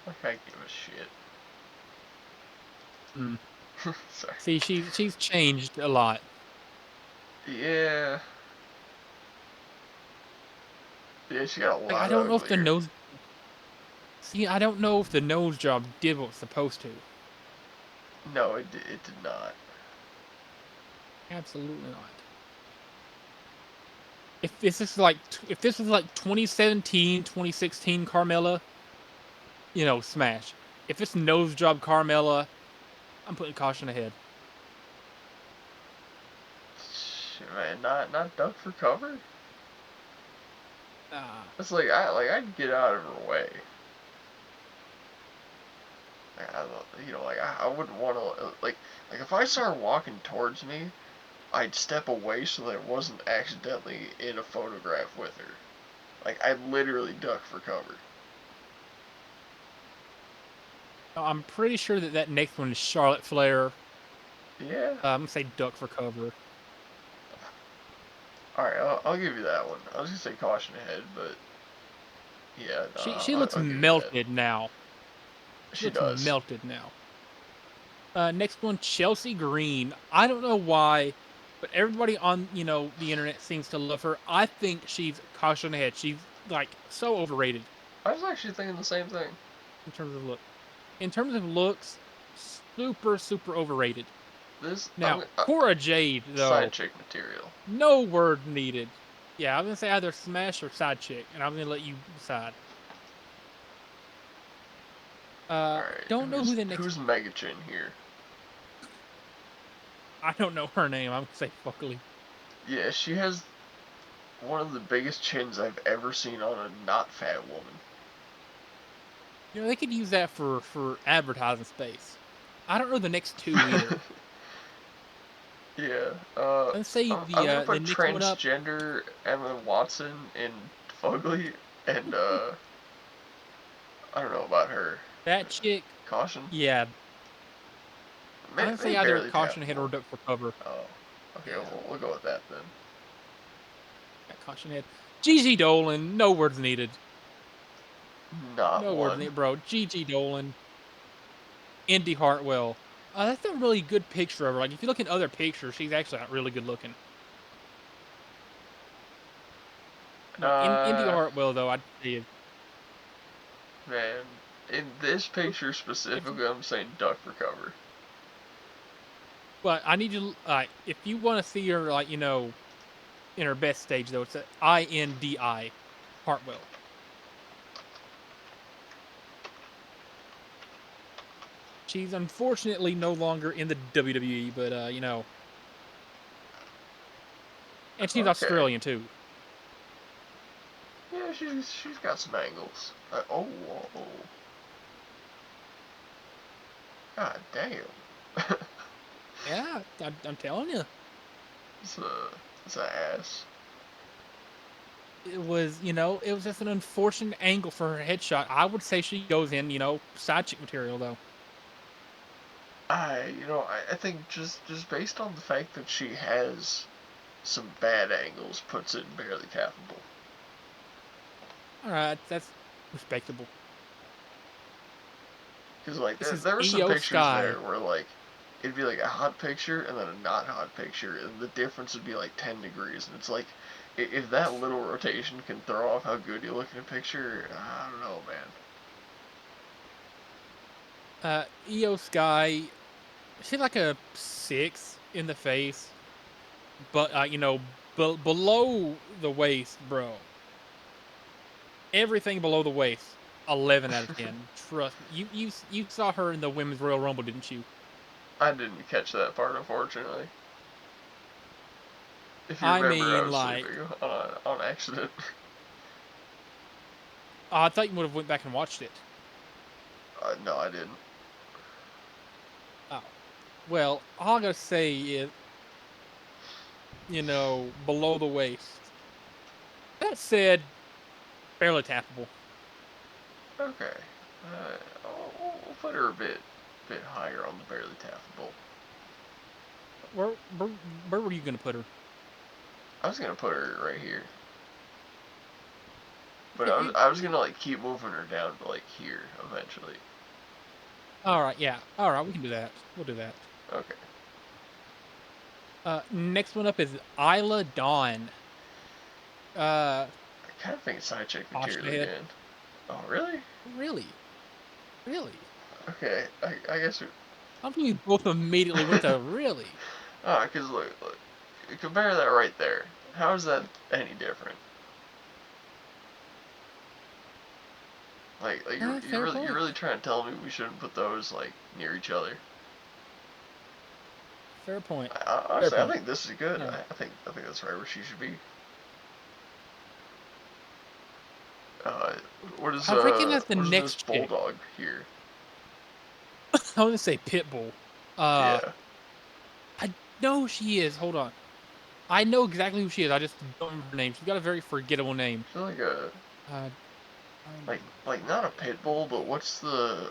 like I give a shit.
Mm.
Sorry.
See, she's changed a lot.
Yeah. Yeah, she got a
Like, I
lot
don't know if the
uglier.
nose. See, I don't know if the nose job did what it was supposed to.
No, it did not.
Absolutely not. If this is like 2017, 2016 Carmella, smash. If it's nose job Carmella, I'm putting caution ahead.
Shit, man, not duck for cover.
Ah,
It's like I'd get out of her way. I wouldn't want to like if I saw her walking towards me, I'd step away so that I wasn't accidentally in a photograph with her. Like I'd literally duck for cover.
I'm pretty sure that next one is Charlotte Flair.
Yeah.
I'm gonna say duck for cover.
All right, I'll give you that one. I was gonna say caution ahead, but yeah, no,
She looks
I'll give you that.
melted now. She
She
looks
does.
melted now. Next one, Chelsea Green. I don't know why, but everybody on the internet seems to love her. I think she's caution ahead. She's like so overrated
I was actually thinking the same thing.
in terms of look. In terms of looks, super overrated.
This
Now, Cora Jade
side
though,
chick material.
no word needed. Yeah, I'm gonna say either smash or side chick, and I'm gonna let you decide.
All right,
Don't know who the next.
who's Mega Chin here?
I don't know her name. I'm gonna say Fuckley.
Yeah, she has one of the biggest chins I've ever seen on a not fat woman.
They could use that for advertising space. I don't know the next two either.
Yeah.
Let's say
I'm
the
gonna
uh, the
put
next one up.
transgender Emma Watson in Fugly, and I don't know about her.
That chick,
Caution.
yeah. I'm gonna say
Maybe
either
barely
caution head
tappable.
or duck for cover.
Oh. Okay,
Yeah,
we'll go with that then.
caution head. Gigi Dolan, no words needed.
Not
No words
one.
needed, bro. Gigi Dolan, Indy Hartwell. That's a really good picture of her. Like if you look at other pictures, she's actually not really good looking. No, in Indy
Uh,
Hartwell though, I'd say
Man, in this picture
if
specifically, I'm saying duck for cover.
but I need you if you want to see her in her best stage though, it's a INDI Hartwell. She's unfortunately no longer in the WWE, but and she's
Okay.
Australian too.
Yeah, she's got some angles. Oh. God damn.
Yeah, I'm telling you,
it's a it's a ass.
it was just an unfortunate angle for her headshot. I would say she goes in, side chick material though.
I think just based on the fact that she has some bad angles puts it barely tappable.
All right, that's respectable.
Because like
This is
there were some
EO
pictures
Sky.
there where like it'd be like a hot picture and then a not hot picture, and the difference would be like 10 degrees, and it's like if that little rotation can throw off how good you look in a picture, I don't know, man.
EO Sky. She's like a 6 in the face, but below the waist, bro. Everything below the waist, 11 out of 10. Trust me. You saw her in the Women's Royal Rumble, didn't you?
I didn't catch that part, unfortunately. If you
I
remember, I
mean,
was
like,
sleeping on accident.
I thought you would have went back and watched it.
No, I didn't.
Oh, well, all I gotta say is, below the waist. That said, barely tappable.
Okay. We'll put her a bit higher on the barely tappable.
Where were you gonna put her?
I was gonna put her right here, but
It,
I was
it,
gonna like keep moving her down to like here eventually.
all right, yeah, all right, we can do that. We'll do that.
Okay.
Next one up is Isla Dawn. Uh,
I kind of think it's side chick
Caution
material
ahead.
again. Oh, really?
Really? Really?
Okay. I guess.
I'm thinking we both immediately went to really.
Because look, you compare that right there. How is that any different? Like
Fair
you're
point.
really trying to tell me we shouldn't put those like near each other?
Fair point. Fair
Honestly, I
point.
think this is good.
All right.
I think that's right where she should be.
I reckon that's the
what is this
next chick.
bulldog here?
I was gonna say Pitbull. Uh,
Yeah,
I know who she is. Hold on. I know exactly who she is. I just don't remember her name. She's got a very forgettable name.
I feel like a
Uh,
like not a pit bull, but what's the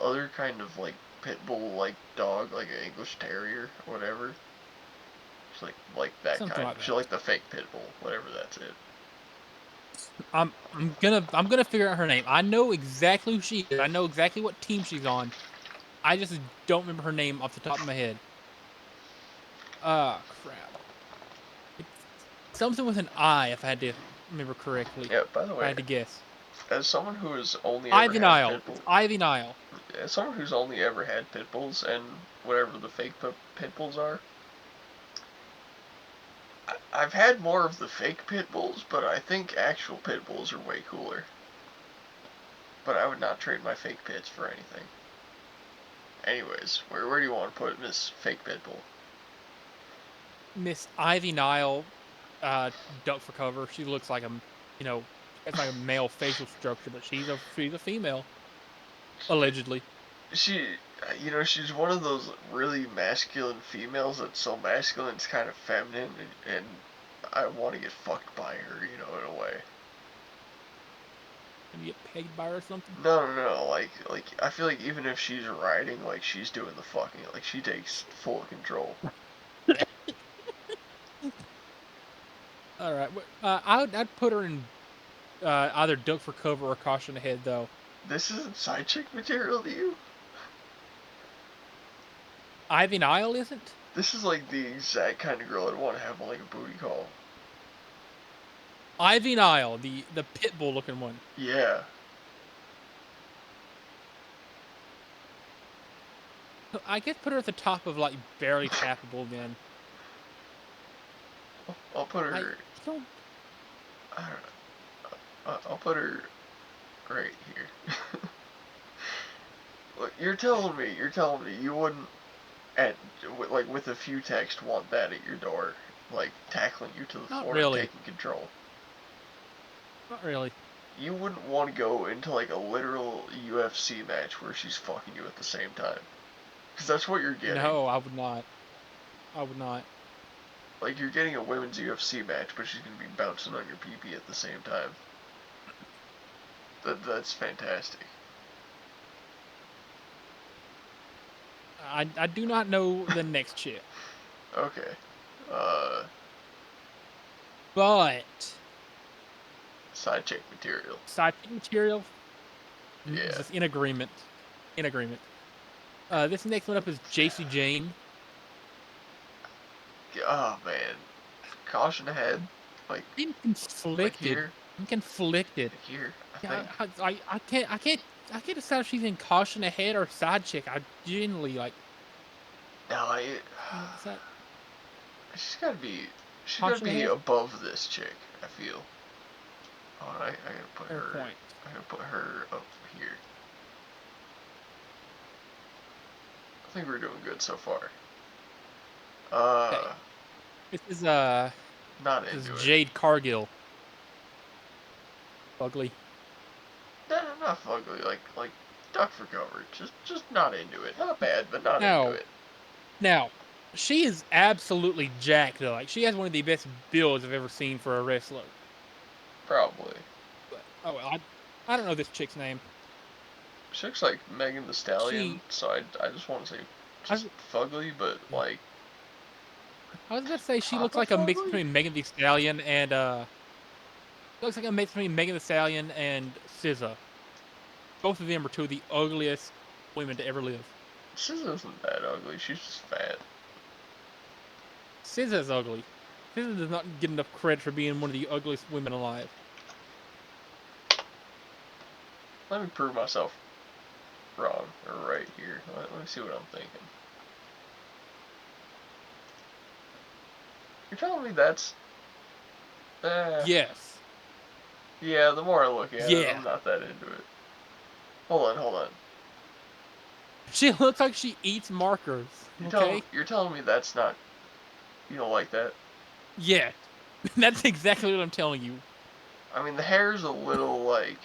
other kind of like pit bull like dog, like an English terrier or whatever? It's like that
something
kind.
like
She
that.
like the fake pit bull, whatever that's it.
I'm gonna figure out her name. I know exactly who she is. I know exactly what team she's on. I just don't remember her name off the top of my head. Crap. It's something with an I, if I had to remember correctly.
Yeah. By the
If I
way,
had to guess.
as someone who has only ever
Ivy
had
Nile.
pit
It's
bull,
Ivy Nile.
as someone who's only ever had pit bulls and whatever the fake pit bulls are, I've had more of the fake pit bulls, but I think actual pit bulls are way cooler. But I would not trade my fake pits for anything. Anyways, where do you want to put Miss Fake Pit Bull?
Miss Ivy Nile, duck for cover. She looks like you know, it's like a male facial structure, but she's a female, allegedly.
She, she's one of those really masculine females that's so masculine it's kind of feminine, and I want to get fucked by her, in a way.
Gonna get pegged by her or something.
No, like I feel like even if she's riding, like she's doing the fucking, like she takes full control.
All right, I'd put her in either duck for cover or caution ahead, though.
This isn't side chick material to you?
Ivy Nile isn't.
This is like the exact kind of girl I'd want to have on like a booty call.
Ivy Nile, the pit bull looking one.
Yeah.
I guess put her at the top of like barely tappable. Then
I'll put
I
her.
don't.
I don't know. I'll put her right here. Look, you're telling me you wouldn't at like with a few text want that at your door, like tackling you to the
Not
floor and
really.
taking control.
Not really.
You wouldn't want to go into like a literal UFC match where she's fucking you at the same time, because that's what you're getting.
No, I would not. I would not.
Like you're getting a women's UFC match, but she's gonna be bouncing on your pee at the same time. That's fantastic.
I do not know the next chick,
Okay. Uh,
but
side chick material.
side chick material.
Yeah.
Just in agreement. In agreement. This next one up is JC Jane.
Oh man. Caution ahead. Like
I'm
like
conflicted.
here.
I'm conflicted.
Like here. I
Yeah,
think.
I can't decide if she's in caution ahead or side chick. I genuinely like
No,
can't decide.
she's gotta be. She's gotta
Caution
be
ahead.
above this chick. I feel. Oh, I gotta put
Fair
her.
point.
I gotta put her up here. I think we're doing good so far.
Okay.
Uh,
This is
not
this is
into it.
Jade Cargill. Ugly.
No, not ugly. Like duck for cover. Just not into it. Not bad, but not into
Now
it.
now she is absolutely jacked though. Like she has one of the best builds I've ever seen for a wrestler.
Probably.
But oh well, I don't know this chick's name.
She looks like Megan the Stallion,
She
so I just want to say
I,
just fugly, but like
I was about to say she looks
Papa
like a mix
fugly.
between Megan Thee Stallion and looks like a mix between Megan Thee Stallion and SZA. Both of them are two of the ugliest women to ever live.
Sis isn't that ugly. She's just fat.
SZA's ugly. SZA does not get enough credit for being one of the ugliest women alive.
Let me prove myself wrong or right here. Let me see what I'm thinking. You're telling me that's...
Yes.
Yeah, the more I look at it,
Yeah.
I'm not that into it. Hold on.
She looks like she eats markers. Okay?
You're telling me that's not... You don't like that?
Yeah. That's exactly what I'm telling you.
I mean, the hair's a little, like,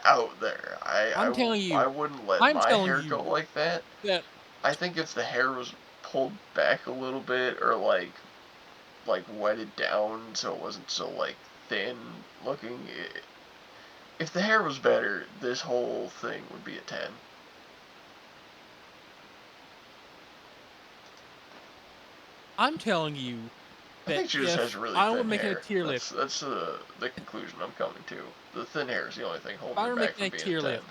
out there.
I'm telling
I
you.
wouldn't let
I'm
my
telling
hair go
you
like that.
that
I think if the hair was pulled back a little bit or, like wetted down so it wasn't so, like, thin looking... If the hair was better, this whole thing would be a 10.
I'm telling you
I
that
think she just has
if
really
I were
thin
making a
hair.
tier list,
That's the conclusion I'm coming to. The thin hair is the only thing
if
holding
I
her
were
back
making
from
a
being a
tier
10.
list,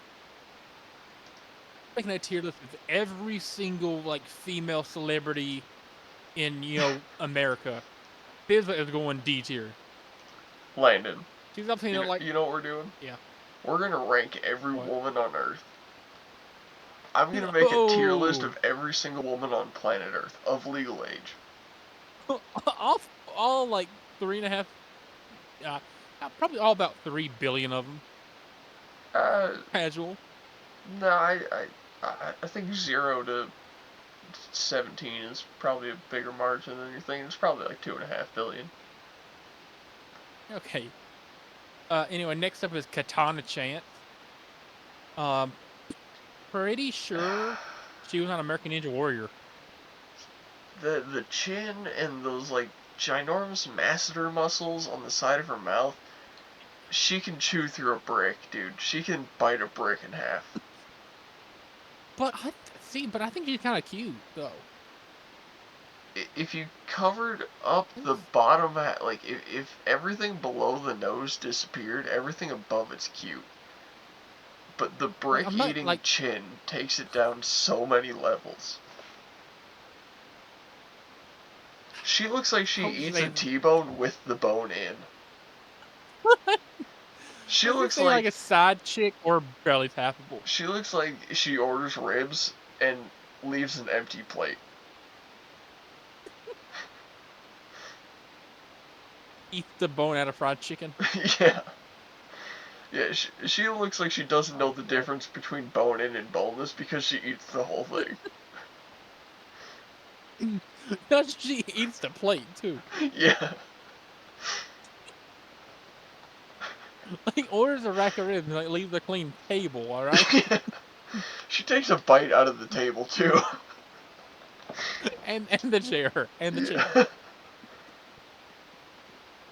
making a tier list with every single like female celebrity in America, SZA is going D tier.
Landon,
She's up to like
you know what we're doing?
yeah.
We're gonna rank every
What?
woman on Earth. I'm gonna make a tier list
Oh,
of every single woman on planet Earth of legal age.
all like 3.5. Uh, Probably all about 3 billion of them.
Uh,
Casual.
no, I think 0 to 17 is probably a bigger margin than you're thinking. It's probably like 2.5 billion.
Okay. Anyway, next up is Katana Chance. Um, Pretty sure she was on American Ninja Warrior.
The chin and those like ginormous masseter muscles on the side of her mouth. She can chew through a brick, dude. She can bite a brick in half.
But I think she's kind of cute though.
If you covered up the bottom, like if everything below the nose disappeared, everything above it's cute. But the
Like
brick
I'm not
eating
like
chin takes it down so many levels. She looks like she
I was
eats a
say
T-bone with the bone in. She
I was gonna
looks
say like
like
a side chick or barely tappable.
she orders ribs and leaves an empty plate.
Eats the bone out of fried chicken.
Yeah. Yeah, she looks like she doesn't know
Oh
the
god.
difference between bone-in and boneless because she eats the whole thing.
No, she eats the plate too.
Yeah.
Like orders a rack of ribs and like leaves a clean table. All right,
She takes a bite out of the table too.
and the chair.
Yeah.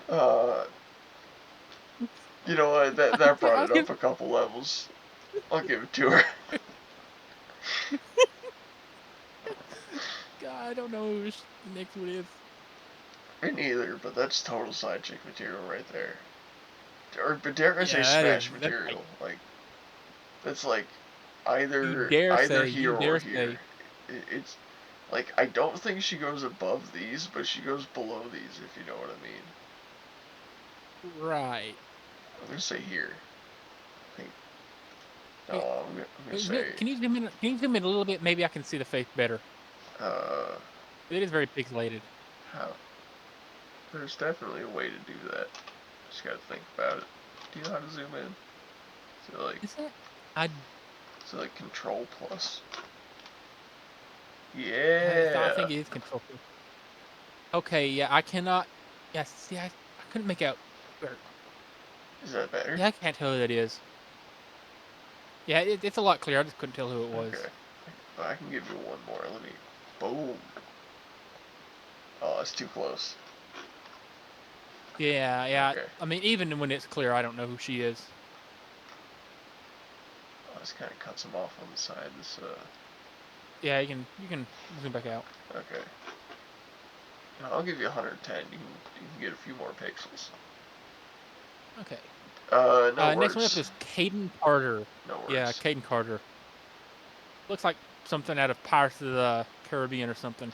Uh, you know what? That
I
brought
was
it up
gonna,
a couple levels. I'll give it to her.
God, I don't know who the next one is.
Me neither, but that's total side chick material right there. Or, but dare I say,
Yeah, that
smash
is. That's like
material. Like that's like
you
either here
you
or
dare
here.
say.
It's like I don't think she goes above these, but she goes below these, if you know what I mean.
Right.
I'm gonna say here. I think
Hey,
no, I'm gonna say
Can you zoom in? Can you zoom in a little bit? Maybe I can see the face better.
uh
It is very pixelated.
how there's definitely a way to do that. Just gotta think about it. Do you know how to zoom in? So like
Is that? I
control plus.
I
Yeah.
think it is control. Okay, yeah, I cannot. Yeah, see, I couldn't make out.
Is that better?
Yeah, I can't tell who that is. Yeah, it's a lot clearer. I just couldn't tell who it was.
Okay. I can give you one more. Let me boom. Oh, it's too close.
Yeah, yeah.
Okay.
I mean, even when it's clear, I don't know who she is.
Oh, this kind of cuts them off on the side. This
Yeah, you can zoom back out.
okay. No, I'll give you 110. You can get a few more pixels.
Okay.
No
Next one up
worse.
is Caden Carter.
No
Yeah,
worse.
Caden Carter. Looks like something out of Pirates of the Caribbean or something.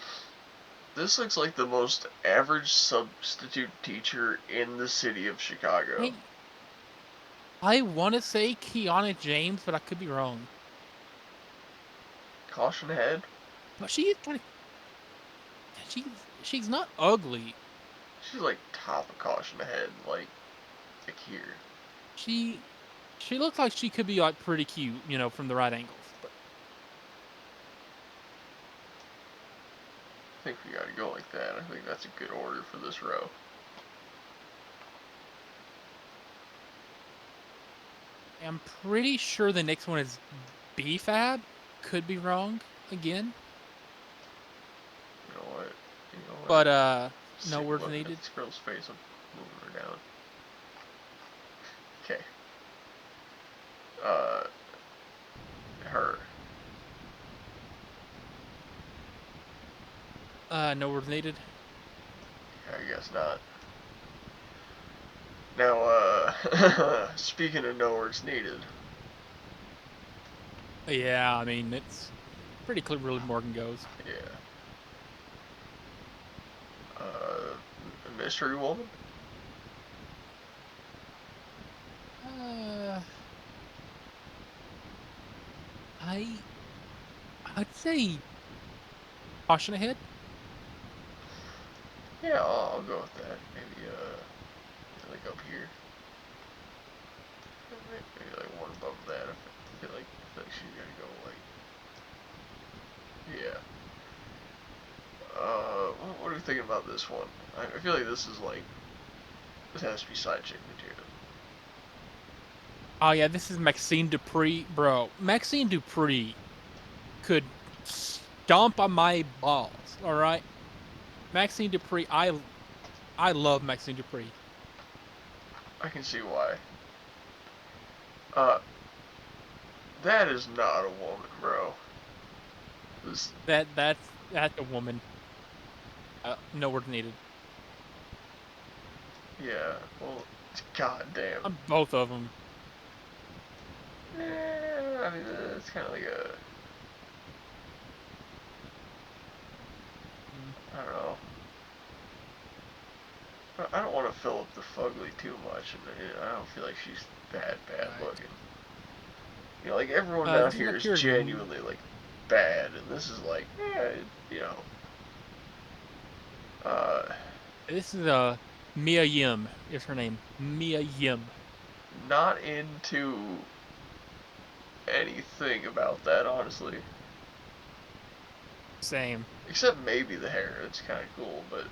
This looks like the most average substitute teacher in the city of Chicago.
I want to say Kiana James, but I could be wrong.
Caution ahead.
But she's kind of she's not ugly.
She's like top of caution ahead, like here.
She looks like she could be like pretty cute, from the right angles. But
I think we gotta go like that. I think that's a good order for this row.
I'm pretty sure the next one is B-Fab. Could be wrong again.
You know what?
But no words needed.
This girl's face. I'm moving her down. Okay. Her.
No words needed.
I guess not. Now, speaking of no words needed.
Yeah, I mean, it's pretty clear where Morgan goes.
Yeah. Mystery Woman?
I'd say caution ahead.
Yeah, I'll go with that. Maybe, like up here. Maybe like one above that. I feel like she's gotta go like... Yeah. What are you thinking about this one? I feel like this is like... This has to be side chick material.
Oh yeah, this is Maxine Dupree. Bro, Maxine Dupree could stomp on my balls, alright? Maxine Dupree, I love Maxine Dupree.
I can see why. That is not a woman, bro.
That's a woman. No word needed.
Yeah, well, god damn.
Both of them.
I mean, it's kind of like a... I don't know. I don't want to fill up the fugly too much, and I don't feel like she's bad looking. You know, like everyone down here is genuinely like bad, and this is like, you know.
This is Mia Yim is her name. Mia Yim.
Not into anything about that, honestly.
Same.
Except maybe the hair. It's kind of cool, but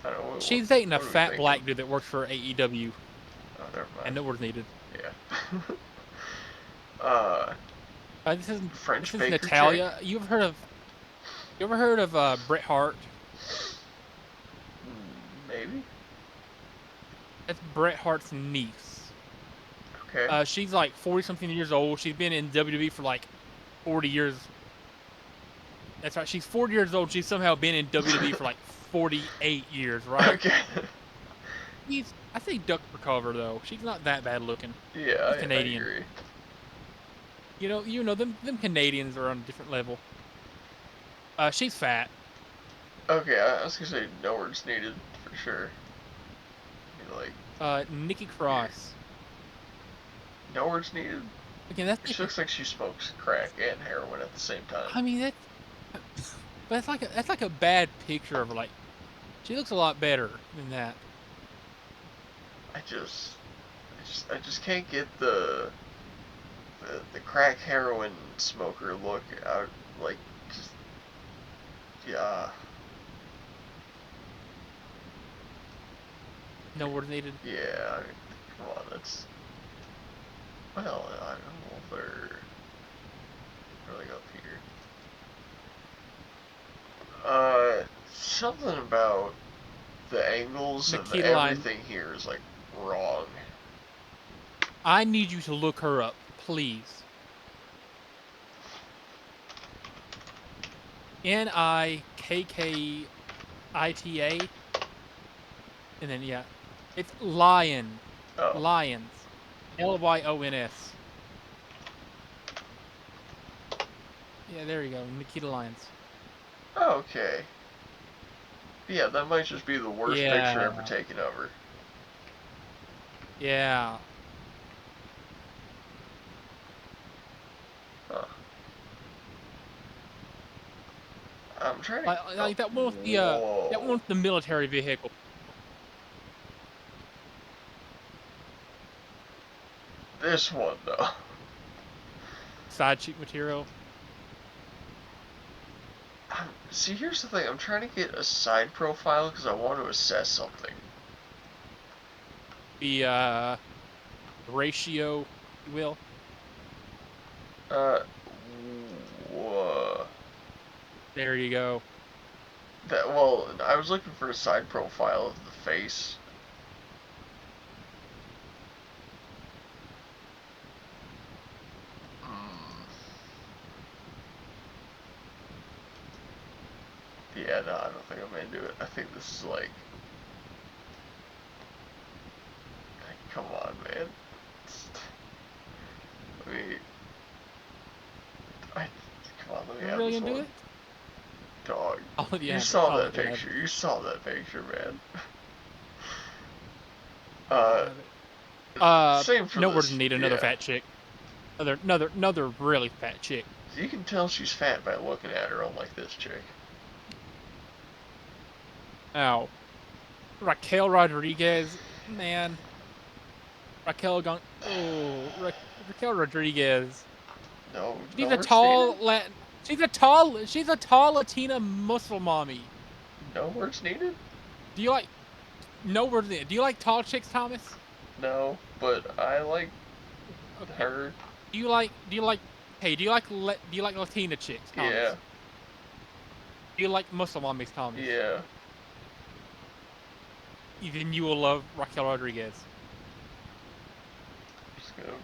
I don't know.
She's dating a fat black dude that works for AEW.
Oh, never mind.
And no words needed.
Yeah.
This is
French
this is
baker
Natalia.
chick?
You ever heard of Bret Hart?
Maybe.
That's Bret Hart's niece.
Okay.
She's like 40-something years old. She's been in WWE for like 40 years. That's right. She's 40 years old. She's somehow been in WWE for like 48 years, right?
Okay.
I say duck for cover though. She's not that bad looking.
Yeah,
She's Canadian.
I agree.
You know them Canadians are on a different level. She's fat.
Okay, I was gonna say no words needed for sure.
Like. Nikki Cross.
No words needed.
Again,
she looks like she smokes crack and heroin at the same time.
I mean that's like a bad picture of her. Like, she looks a lot better than that.
I just can't get the crack heroin smoker look out. Like, just yeah.
No words needed.
Yeah, I mean, come on, that's... Well, I don't know if they're really up here. Something about the angles of everything here is, like, wrong.
I need you to look her up, please. Nikkita. And then, yeah. It's Lion.
Oh.
Lions. Lyons. Yeah, there you go. Nikita Lyons.
Okay. Yeah, that might just be the worst picture ever
Yeah.
taken of her.
Yeah.
Huh. I'm trying to. Oh,
Like that one with that one
whoa.
with the military vehicle.
This one though.
Side cheek material.
See, here's the thing. I'm trying to get a side profile because I want to assess something.
The ratio, if you will.
Uh, whoa.
There you go.
That well, I was looking for a side profile of the face. Hmm. Yeah, no, I don't think I'm into it. I think this is like, come on, man. Let me, I, come on, let me
You're
have
really
this
into
one.
it?
Dog.
I'll let you
You
have it.
saw
I'll
that
let you have
picture.
it.
You saw that picture, man.
Let you
Uh,
have it.
same for
No words
this.
need another
Yeah.
fat chick. Another really fat chick.
You can tell she's fat by looking at her, unlike this chick.
Now, Raquel Rodriguez, man. Raquel Rodriguez.
No,
She's
no
a
words needed?
tall Latin. She's a tall Latina Muslim mommy.
No words needed?
Do you like no words in it? Do you like tall chicks, Thomas?
No, but I like
Okay.
her.
Do you like hey, do you like Latina chicks,
Yeah,
Thomas? Do you like Muslim mommies, Thomas?
yeah.
Then you will love Raquel Rodriguez.
Just gonna,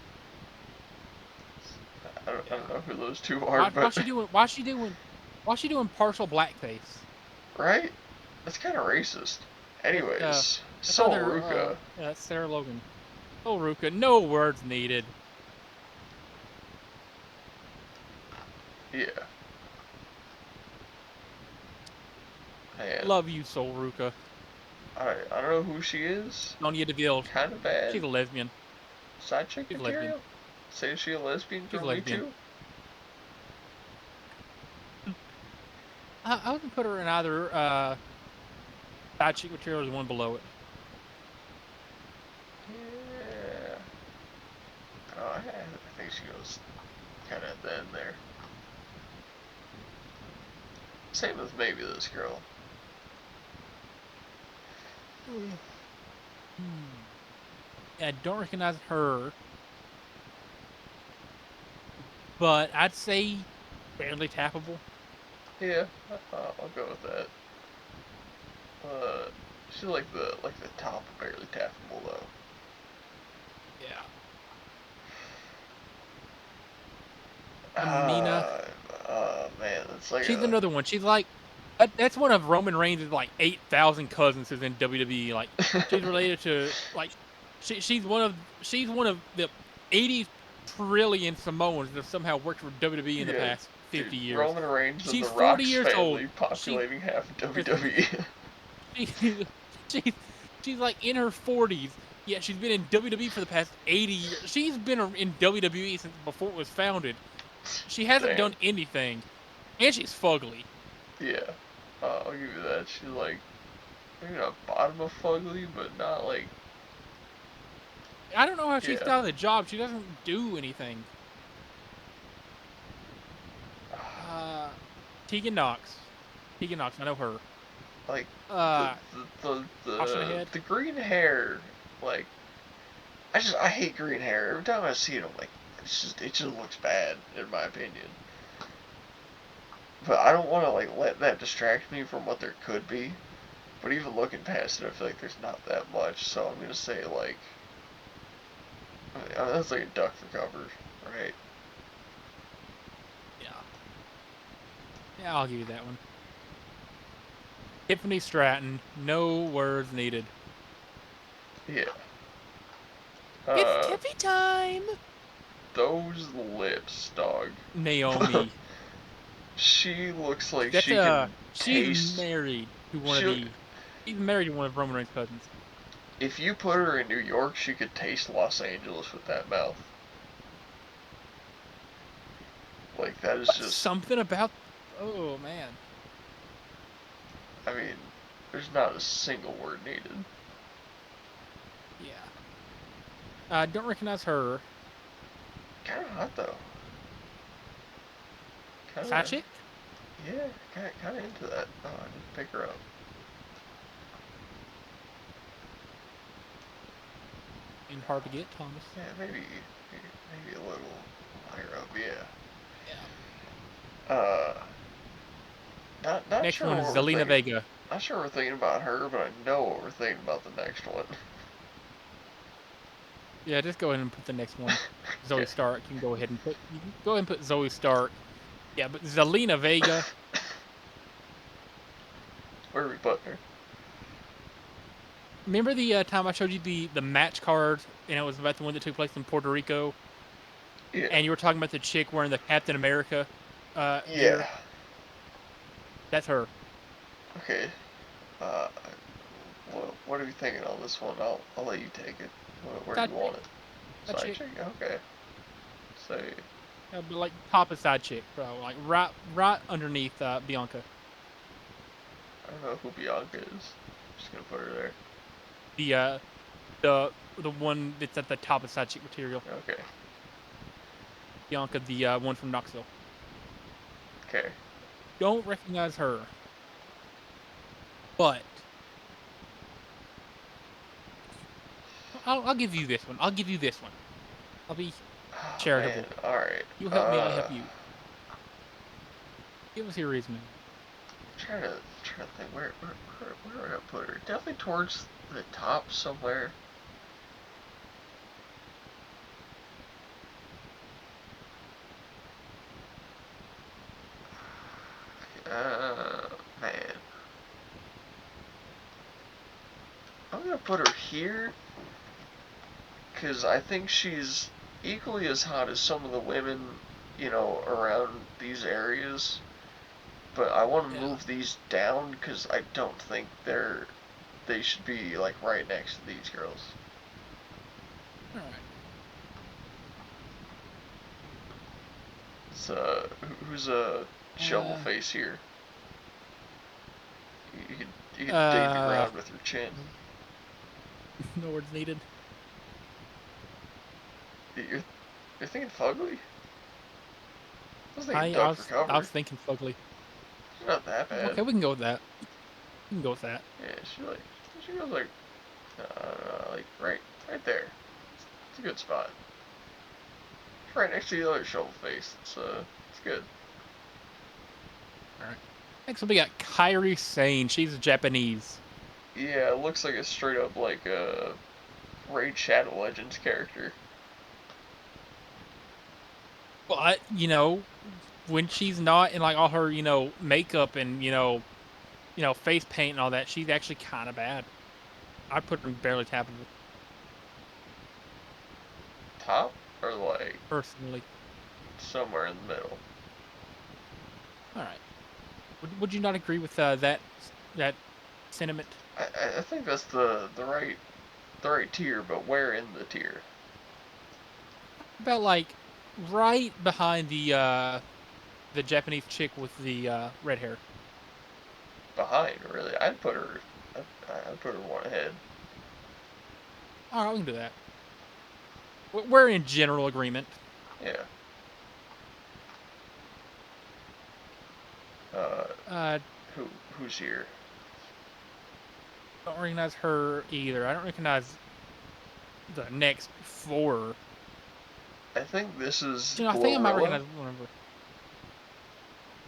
I don't
Yeah.
know who those two are,
Why
but
she doing why she doing partial blackface?
right? That's kind of racist.
That's
Anyways,
that's
Sol
other
Ruka.
yeah, that's Sarah Logan. Oh Ruka, no words needed.
Yeah, man.
Love you, Soul Ruka.
I don't know who she is.
Sonya Deville.
Kind of bad.
She's a lesbian.
Side chick
She's a lesbian.
material. Say is she a lesbian
She's a
from Me
lesbian.
Too?
I would put her in either side chick material or the one below it.
Yeah. Oh, I think she goes kind of at the end there. Same with maybe this girl.
Hmm. I don't recognize her, but I'd say barely tappable.
Yeah, I'll go with that. Uh, she's like the top of barely tappable though.
Yeah. Amina.
Ah, man, that's like
She's
a
another one. She's like that's one of Roman Reigns' like 8,000 cousins who's in WWE. Like she's related to like she's one of the 80 trillion Samoans that have somehow worked for WWE in the
yeah,
past
dude.
50 years.
Roman Reigns and
She's
the
40
Rock's
years old.
family
She
populating half of
listen,
WWE.
she she's she's like in her 40s. Yeah, she's been in WWE for the past 80 years. She's been in WWE since before it was founded. She hasn't
Damn.
done anything, and she's fugly.
Yeah, I'll give you that. She's like maybe not bottom of fugly, but not like
I don't know how she's
yeah.
got the job. She doesn't do anything. Uh, Tegan Knox. Tegan Knox. I know her.
Like the
Uh, Caution ahead.
the green hair, like I hate green hair. Every time I see it, I'm like, it just looks bad in my opinion. But I don't want to like let that distract me from what there could be. But even looking past it, I feel like there's not that much. So I'm gonna say like, that's like a duck for cover, right?
Yeah. Yeah, I'll give you that one. Tiffany Stratton. No words needed.
Yeah.
It's
Uh,
Tiffy time.
those lips, dog.
Naomi.
She looks like
That's
she can
she's
taste.
married to one of
She,
the. She's married to one of Roman Reigns' cousins.
if you put her in New York, she could taste Los Angeles with that mouth. Like that is
But
just.
something about. Oh man.
I mean, there's not a single word needed.
Yeah. I don't recognize her.
Kind of hot though. Kind
Side
of.
chick?
Yeah, kind of into that. Oh, I didn't pick her up.
And hard to get, Thomas.
Yeah, maybe a little higher up. Yeah.
Yeah.
Uh, not
Next
sure
one is
what we're
Zelina
thinking.
Vega.
Not sure we're thinking about her, but I know what we're thinking about the next one.
Yeah, just go ahead and put the next one.
Okay.
Zoe Stark. You can go ahead and put. You can go ahead and put Zoe Stark. Yeah, but Zelina Vega.
Where are we putting her?
Remember the time I showed you the match card, and it was about the one that took place in Puerto Rico,
Yeah.
and you were talking about the chick wearing the Captain America
Yeah.
gear. That's her.
Okay. Uh, what are you thinking on this one? I'll let you take it. Where do
Side
you
chick.
want it?
Side
Side
chick.
chick? Okay. Say,
But like top of side chick, bro. Like right underneath Bianca.
I don't know who Bianca is. Just gonna put her there.
The uh the one that's at the top of side chick material.
Okay.
Bianca, the one from Knoxville.
Okay.
Don't recognize her, but I'll give you this one. I'll give you this one. I'll be
Oh man.
charitable.
All right.
You help me, I help you. Give us your reasoning.
Trying to think where would I put her? Definitely towards the top somewhere. Man. I'm gonna put her here because I think she's equally as hot as some of the women, around these areas. But I want to
Yeah.
move these down because I don't think they should be like right next to these girls.
All right.
It's who's a shovel
Uh,
face here? You could dig the
uh,
ground with your chin.
no words needed.
You're you're thinking fugly? I was thinking
I I
duck for
was I
cover.
was thinking fugly.
She's not that bad.
Okay, we can go with that. We can go with that.
Yeah, she goes like right there. It's a good spot. It's right next to the other shovel face. It's good.
All right. Next one we got Kairi Sane. She's Japanese.
Yeah, it looks like a straight up like a Raid Shadow Legends character.
But, when she's not in like all her, makeup and, face paint and all that, she's actually kind of bad. I'd put her in barely tappable,
Top or like
personally.
somewhere in the middle.
All right. Would you not agree with that sentiment?
I think that's the right tier, but where in the tier?
About like right behind the Japanese chick with the red hair.
Behind, really. I'd put her one ahead.
All right, we can do that. We're in general agreement.
Yeah. Uh,
Uh,
who who's here?
don't recognize her either. I don't recognize the next four.
I think this is
I think I might
Glorilla,
recognize one of her.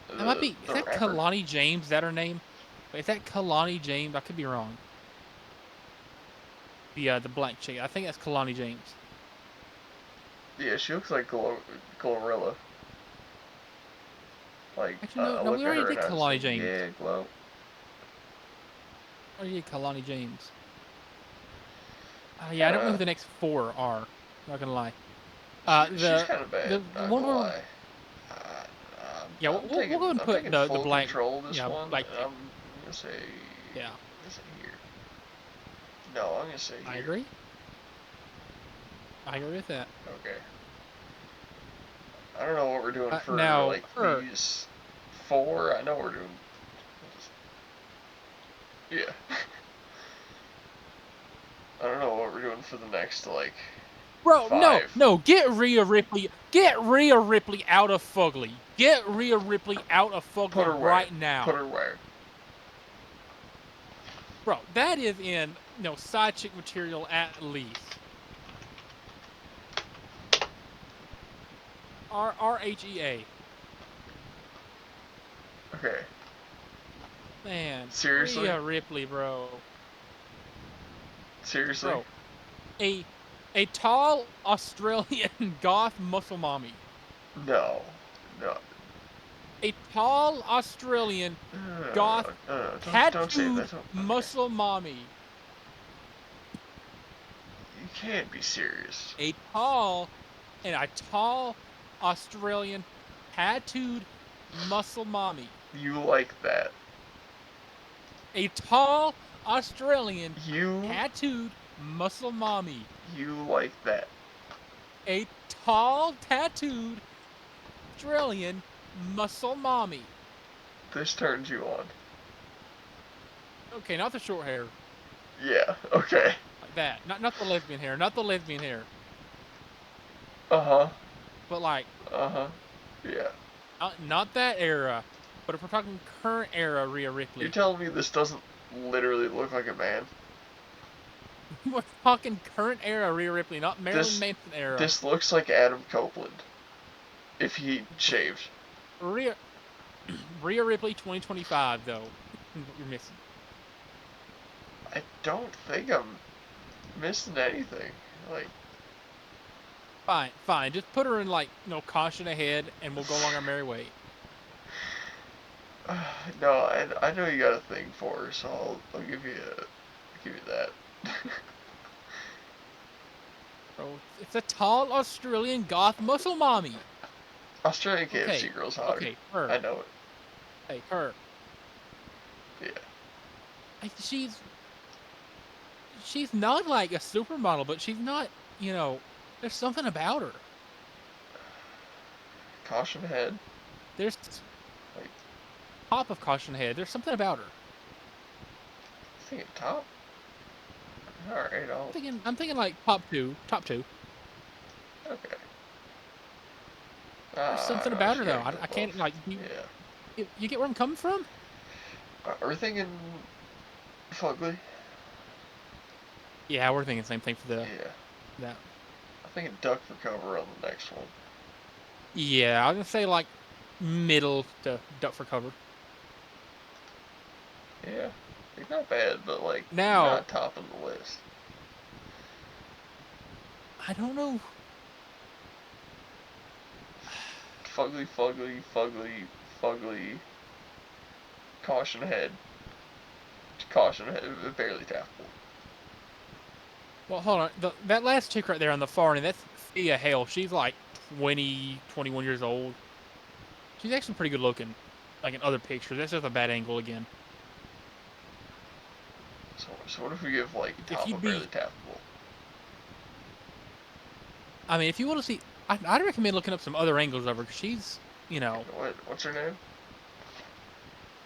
That might
the
be. Is
the
that
rapper.
Kalani James? Is that her name? Wait, is that Kalani James? I could be wrong. The black chick. I think that's Kalani James.
Yeah, she looks like Glorilla. Like
Actually, no,
I
no, we
look at
already
her and
did
I was
Kalani
like,
James.
yeah, Glow.
We already did Kalani James. Yeah, I
Kind
don't know who
of.
the next four are. Not gonna lie.
She's
The
kind of bad.
the
Not
one
gonna
where
lie. Uh,
Yeah,
I'm
we'll
taking
go and
I'm
put
taking
the
full
black,
control of this
yeah,
one,
black
and
tape.
I'm gonna say
Yeah,
is it here? No, I'm gonna say
I
here.
agree. I agree with that.
Okay. I don't know what we're doing for
Now,
like these four. I know we're doing. Yeah. I don't know what we're doing for the next like
bro,
five.
no, get Rhea Ripley out of Fugly. Get Rhea Ripley out of
Put
Fugly
her where?
right now.
Put her where?
Bro, that is in side chick material at least. RHEA.
Okay.
Man,
Seriously?
Rhea Ripley, bro.
Seriously?
Bro, a tall Australian goth muscle mommy.
No. No.
A tall Australian goth
Don't say
tattooed
that. Don't, okay.
muscle mommy.
You can't be serious.
A tall Australian tattooed muscle mommy.
You like that.
A tall Australian
You
tattooed muscle mommy.
like that.
A tall tattooed Australian muscle mommy.
This turns you on.
Okay, not the short hair.
Yeah, okay.
Like that. Not the lesbian hair. Not the lesbian hair.
Uh-huh.
But like
Uh-huh. Yeah.
not that era. But if we're talking current era Rhea
You're
Ripley,
telling me this doesn't literally look like a man?
we're talking current era Rhea Ripley, not Marilyn
This
Manson era.
this looks like Adam Copeland if he shaved.
Rhea Rhea Ripley 2025 though. What you're missing.
I don't think I'm missing anything. Like,
Fine. Just put her in like caution ahead, and we'll go along our merry way.
no, I know you got a thing for her, so I'll give you that.
Bro, it's a tall Australian goth muscle mommy.
Australian KFC
Okay,
girl's hotter.
her.
I know it.
Hey, her.
Yeah.
She's not like a supermodel, but she's not. There's something about her.
Caution ahead.
There's
Like,
top of caution ahead. There's something about her.
thinking top. All right,
I'm thinking like top two.
Okay.
There's something
No,
about
she
her though.
gotta go
I
above.
can't like
Yeah.
you get where I'm coming from?
Are we thinking fugly?
Yeah, we're thinking the same thing for
Yeah.
that.
I'm thinking duck for cover on the next one.
Yeah, I was gonna say like middle to duck for cover.
Yeah. Like, not bad, but like
Now,
not top of the list.
I don't know.
Fugly, fugly, fugly, fugly. Caution ahead. Caution ahead. Barely tappable.
Well, hold on. That last chick right there on the far end, that's Thea Hale. She's like 20, 21 years old. She's actually pretty good looking. Like in other pictures. That's just a bad angle again.
So what if we give like
If
top
you'd
of barely
be,
tappable?
I mean, if you want to see, I'd recommend looking up some other angles of her. Cause she's,
What's her name?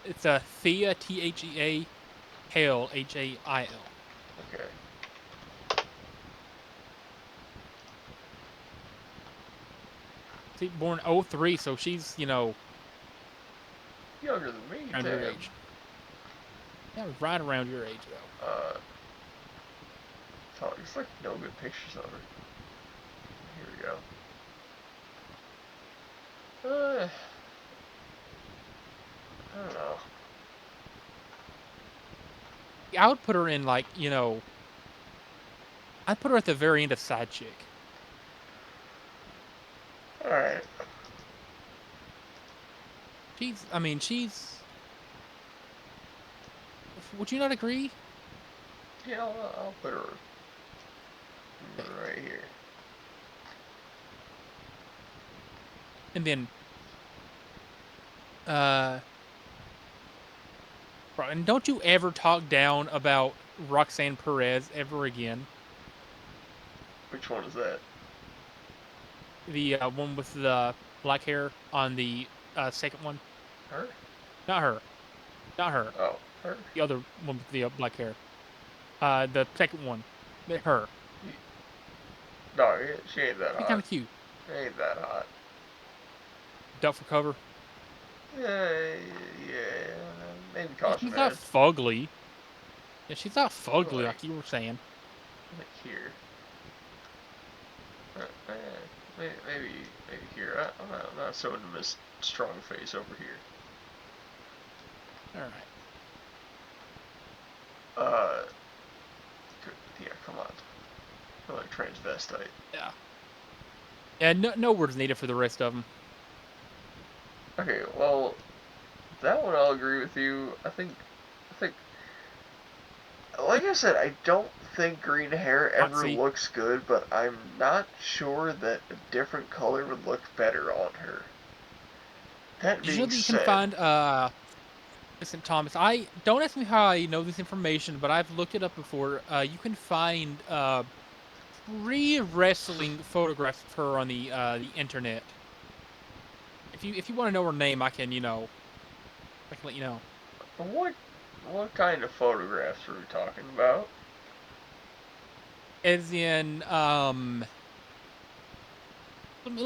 it's a Thea, Thea, Hale, Hail.
Okay.
See, born 03, so she's,
Younger than me.
around your
Damn.
age. Yeah, right around your age though.
It's like no good pictures of her. Here we go. I don't know.
I would put her in like, I'd put her at the very end of Side Chick.
Alright.
She's. Would you not agree?
Yeah, I'll put her right here.
And then Bro, and don't you ever talk down about Roxanne Perez ever again.
Which one is that?
The one with the black hair on the second one.
Her?
Not her. Not her.
Oh, her?
The other one with the black hair. The second one. Her.
No, she ain't that
She's kind
hot.
of cute.
She ain't that hot.
Duck for cover.
Yeah, yeah, maybe
Yeah,
caution
she's not
head.
fugly. Yeah, she's not fugly
Like,
like you were saying.
like here. Maybe here. I'm not so into Miss Strong Face over here.
All right.
Uh, yeah, come on. You're like transvestite.
Yeah. Yeah. No words needed for the rest of them.
Okay, well, that one I'll agree with you. I think, like I said, I don't think green hair
Hot
ever
seat.
looks good, but I'm not sure that a different color would look better on her. That being
Usually you can
said,
find listen, Thomas, I don't ask me how I know this information, but I've looked it up before. You can find pre-wrestling photographs of her on the internet. If you want to know her name, I can I can let you know.
what what kind of photographs are we talking about?
As in, let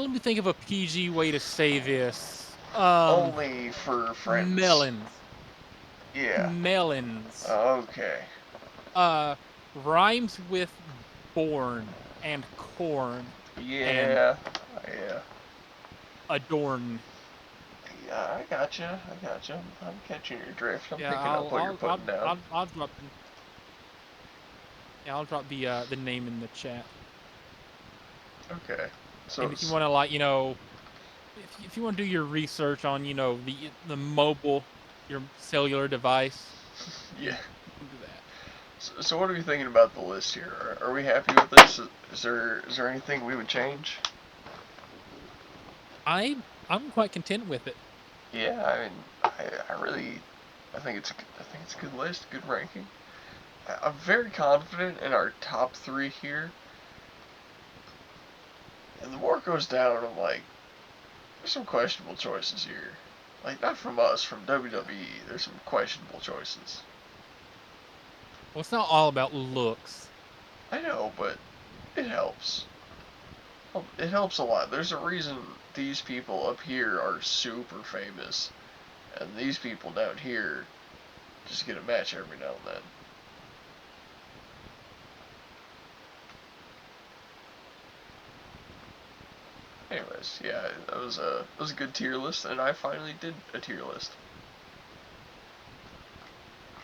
me think of a PG way to say this.
Only for friends.
Melons,
Yeah.
melons.
Okay.
Uh, rhymes with born and corn and
Yeah. Yeah.
adorn.
Yeah, I gotcha. I gotcha. I'm catching your drift. I'm
Yeah,
picking up what you're putting down.
I'll drop. Yeah, I'll drop the name in the chat.
Okay. So,
And if you want to if you want to do your research on the mobile, your cellular device,
yeah.
you can do that.
So what are we thinking about the list here? Are we happy with this? Is there anything we would change?
I'm quite content with it.
Yeah, I mean, I really, I think it's a good list, good ranking. I'm very confident in our top three here. And the more it goes down, I'm like, there's some questionable choices here. Like, not from us, from WWE. There's some questionable choices.
Well, it's not all about looks.
I know, but it helps. It helps a lot. There's a reason these people up here are super famous, and these people down here just get a match every now and then. Anyways, yeah, that was a good tier list, and I finally did a tier list.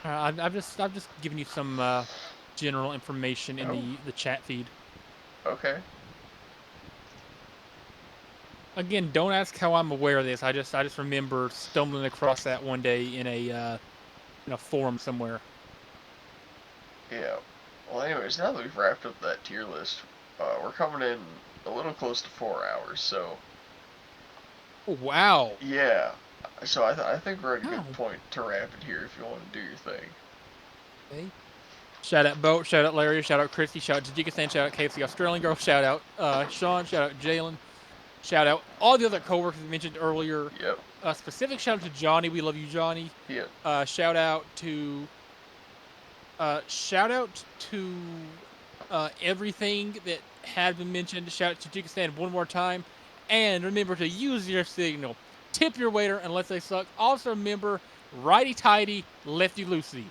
I've just given you some general information in
Oh,
the chat feed.
okay.
Again, don't ask how I'm aware of this. I just remember stumbling across that one day in a forum somewhere.
Yeah. Well, anyways, now that we've wrapped up that tier list, we're coming in a little close to 4 hours. So
Oh, wow.
yeah. So I think we're at a good
Oh.
point to wrap it here. If you want to do your thing.
Okay. Shout out Boat, shout out Larry, shout out Christy, shout out Tajikistan, shout out KFC Australian Girl, shout out Sean, shout out Jalen, shout out all the other coworkers we mentioned earlier.
Yep.
Specific shout out to Johnny. We love you, Johnny.
Yep.
Shout out to shout out to everything that had been mentioned. Shout out to Tajikistan one more time. And remember to use your signal. Tip your waiter unless they suck. Also remember, righty tighty, lefty loosey.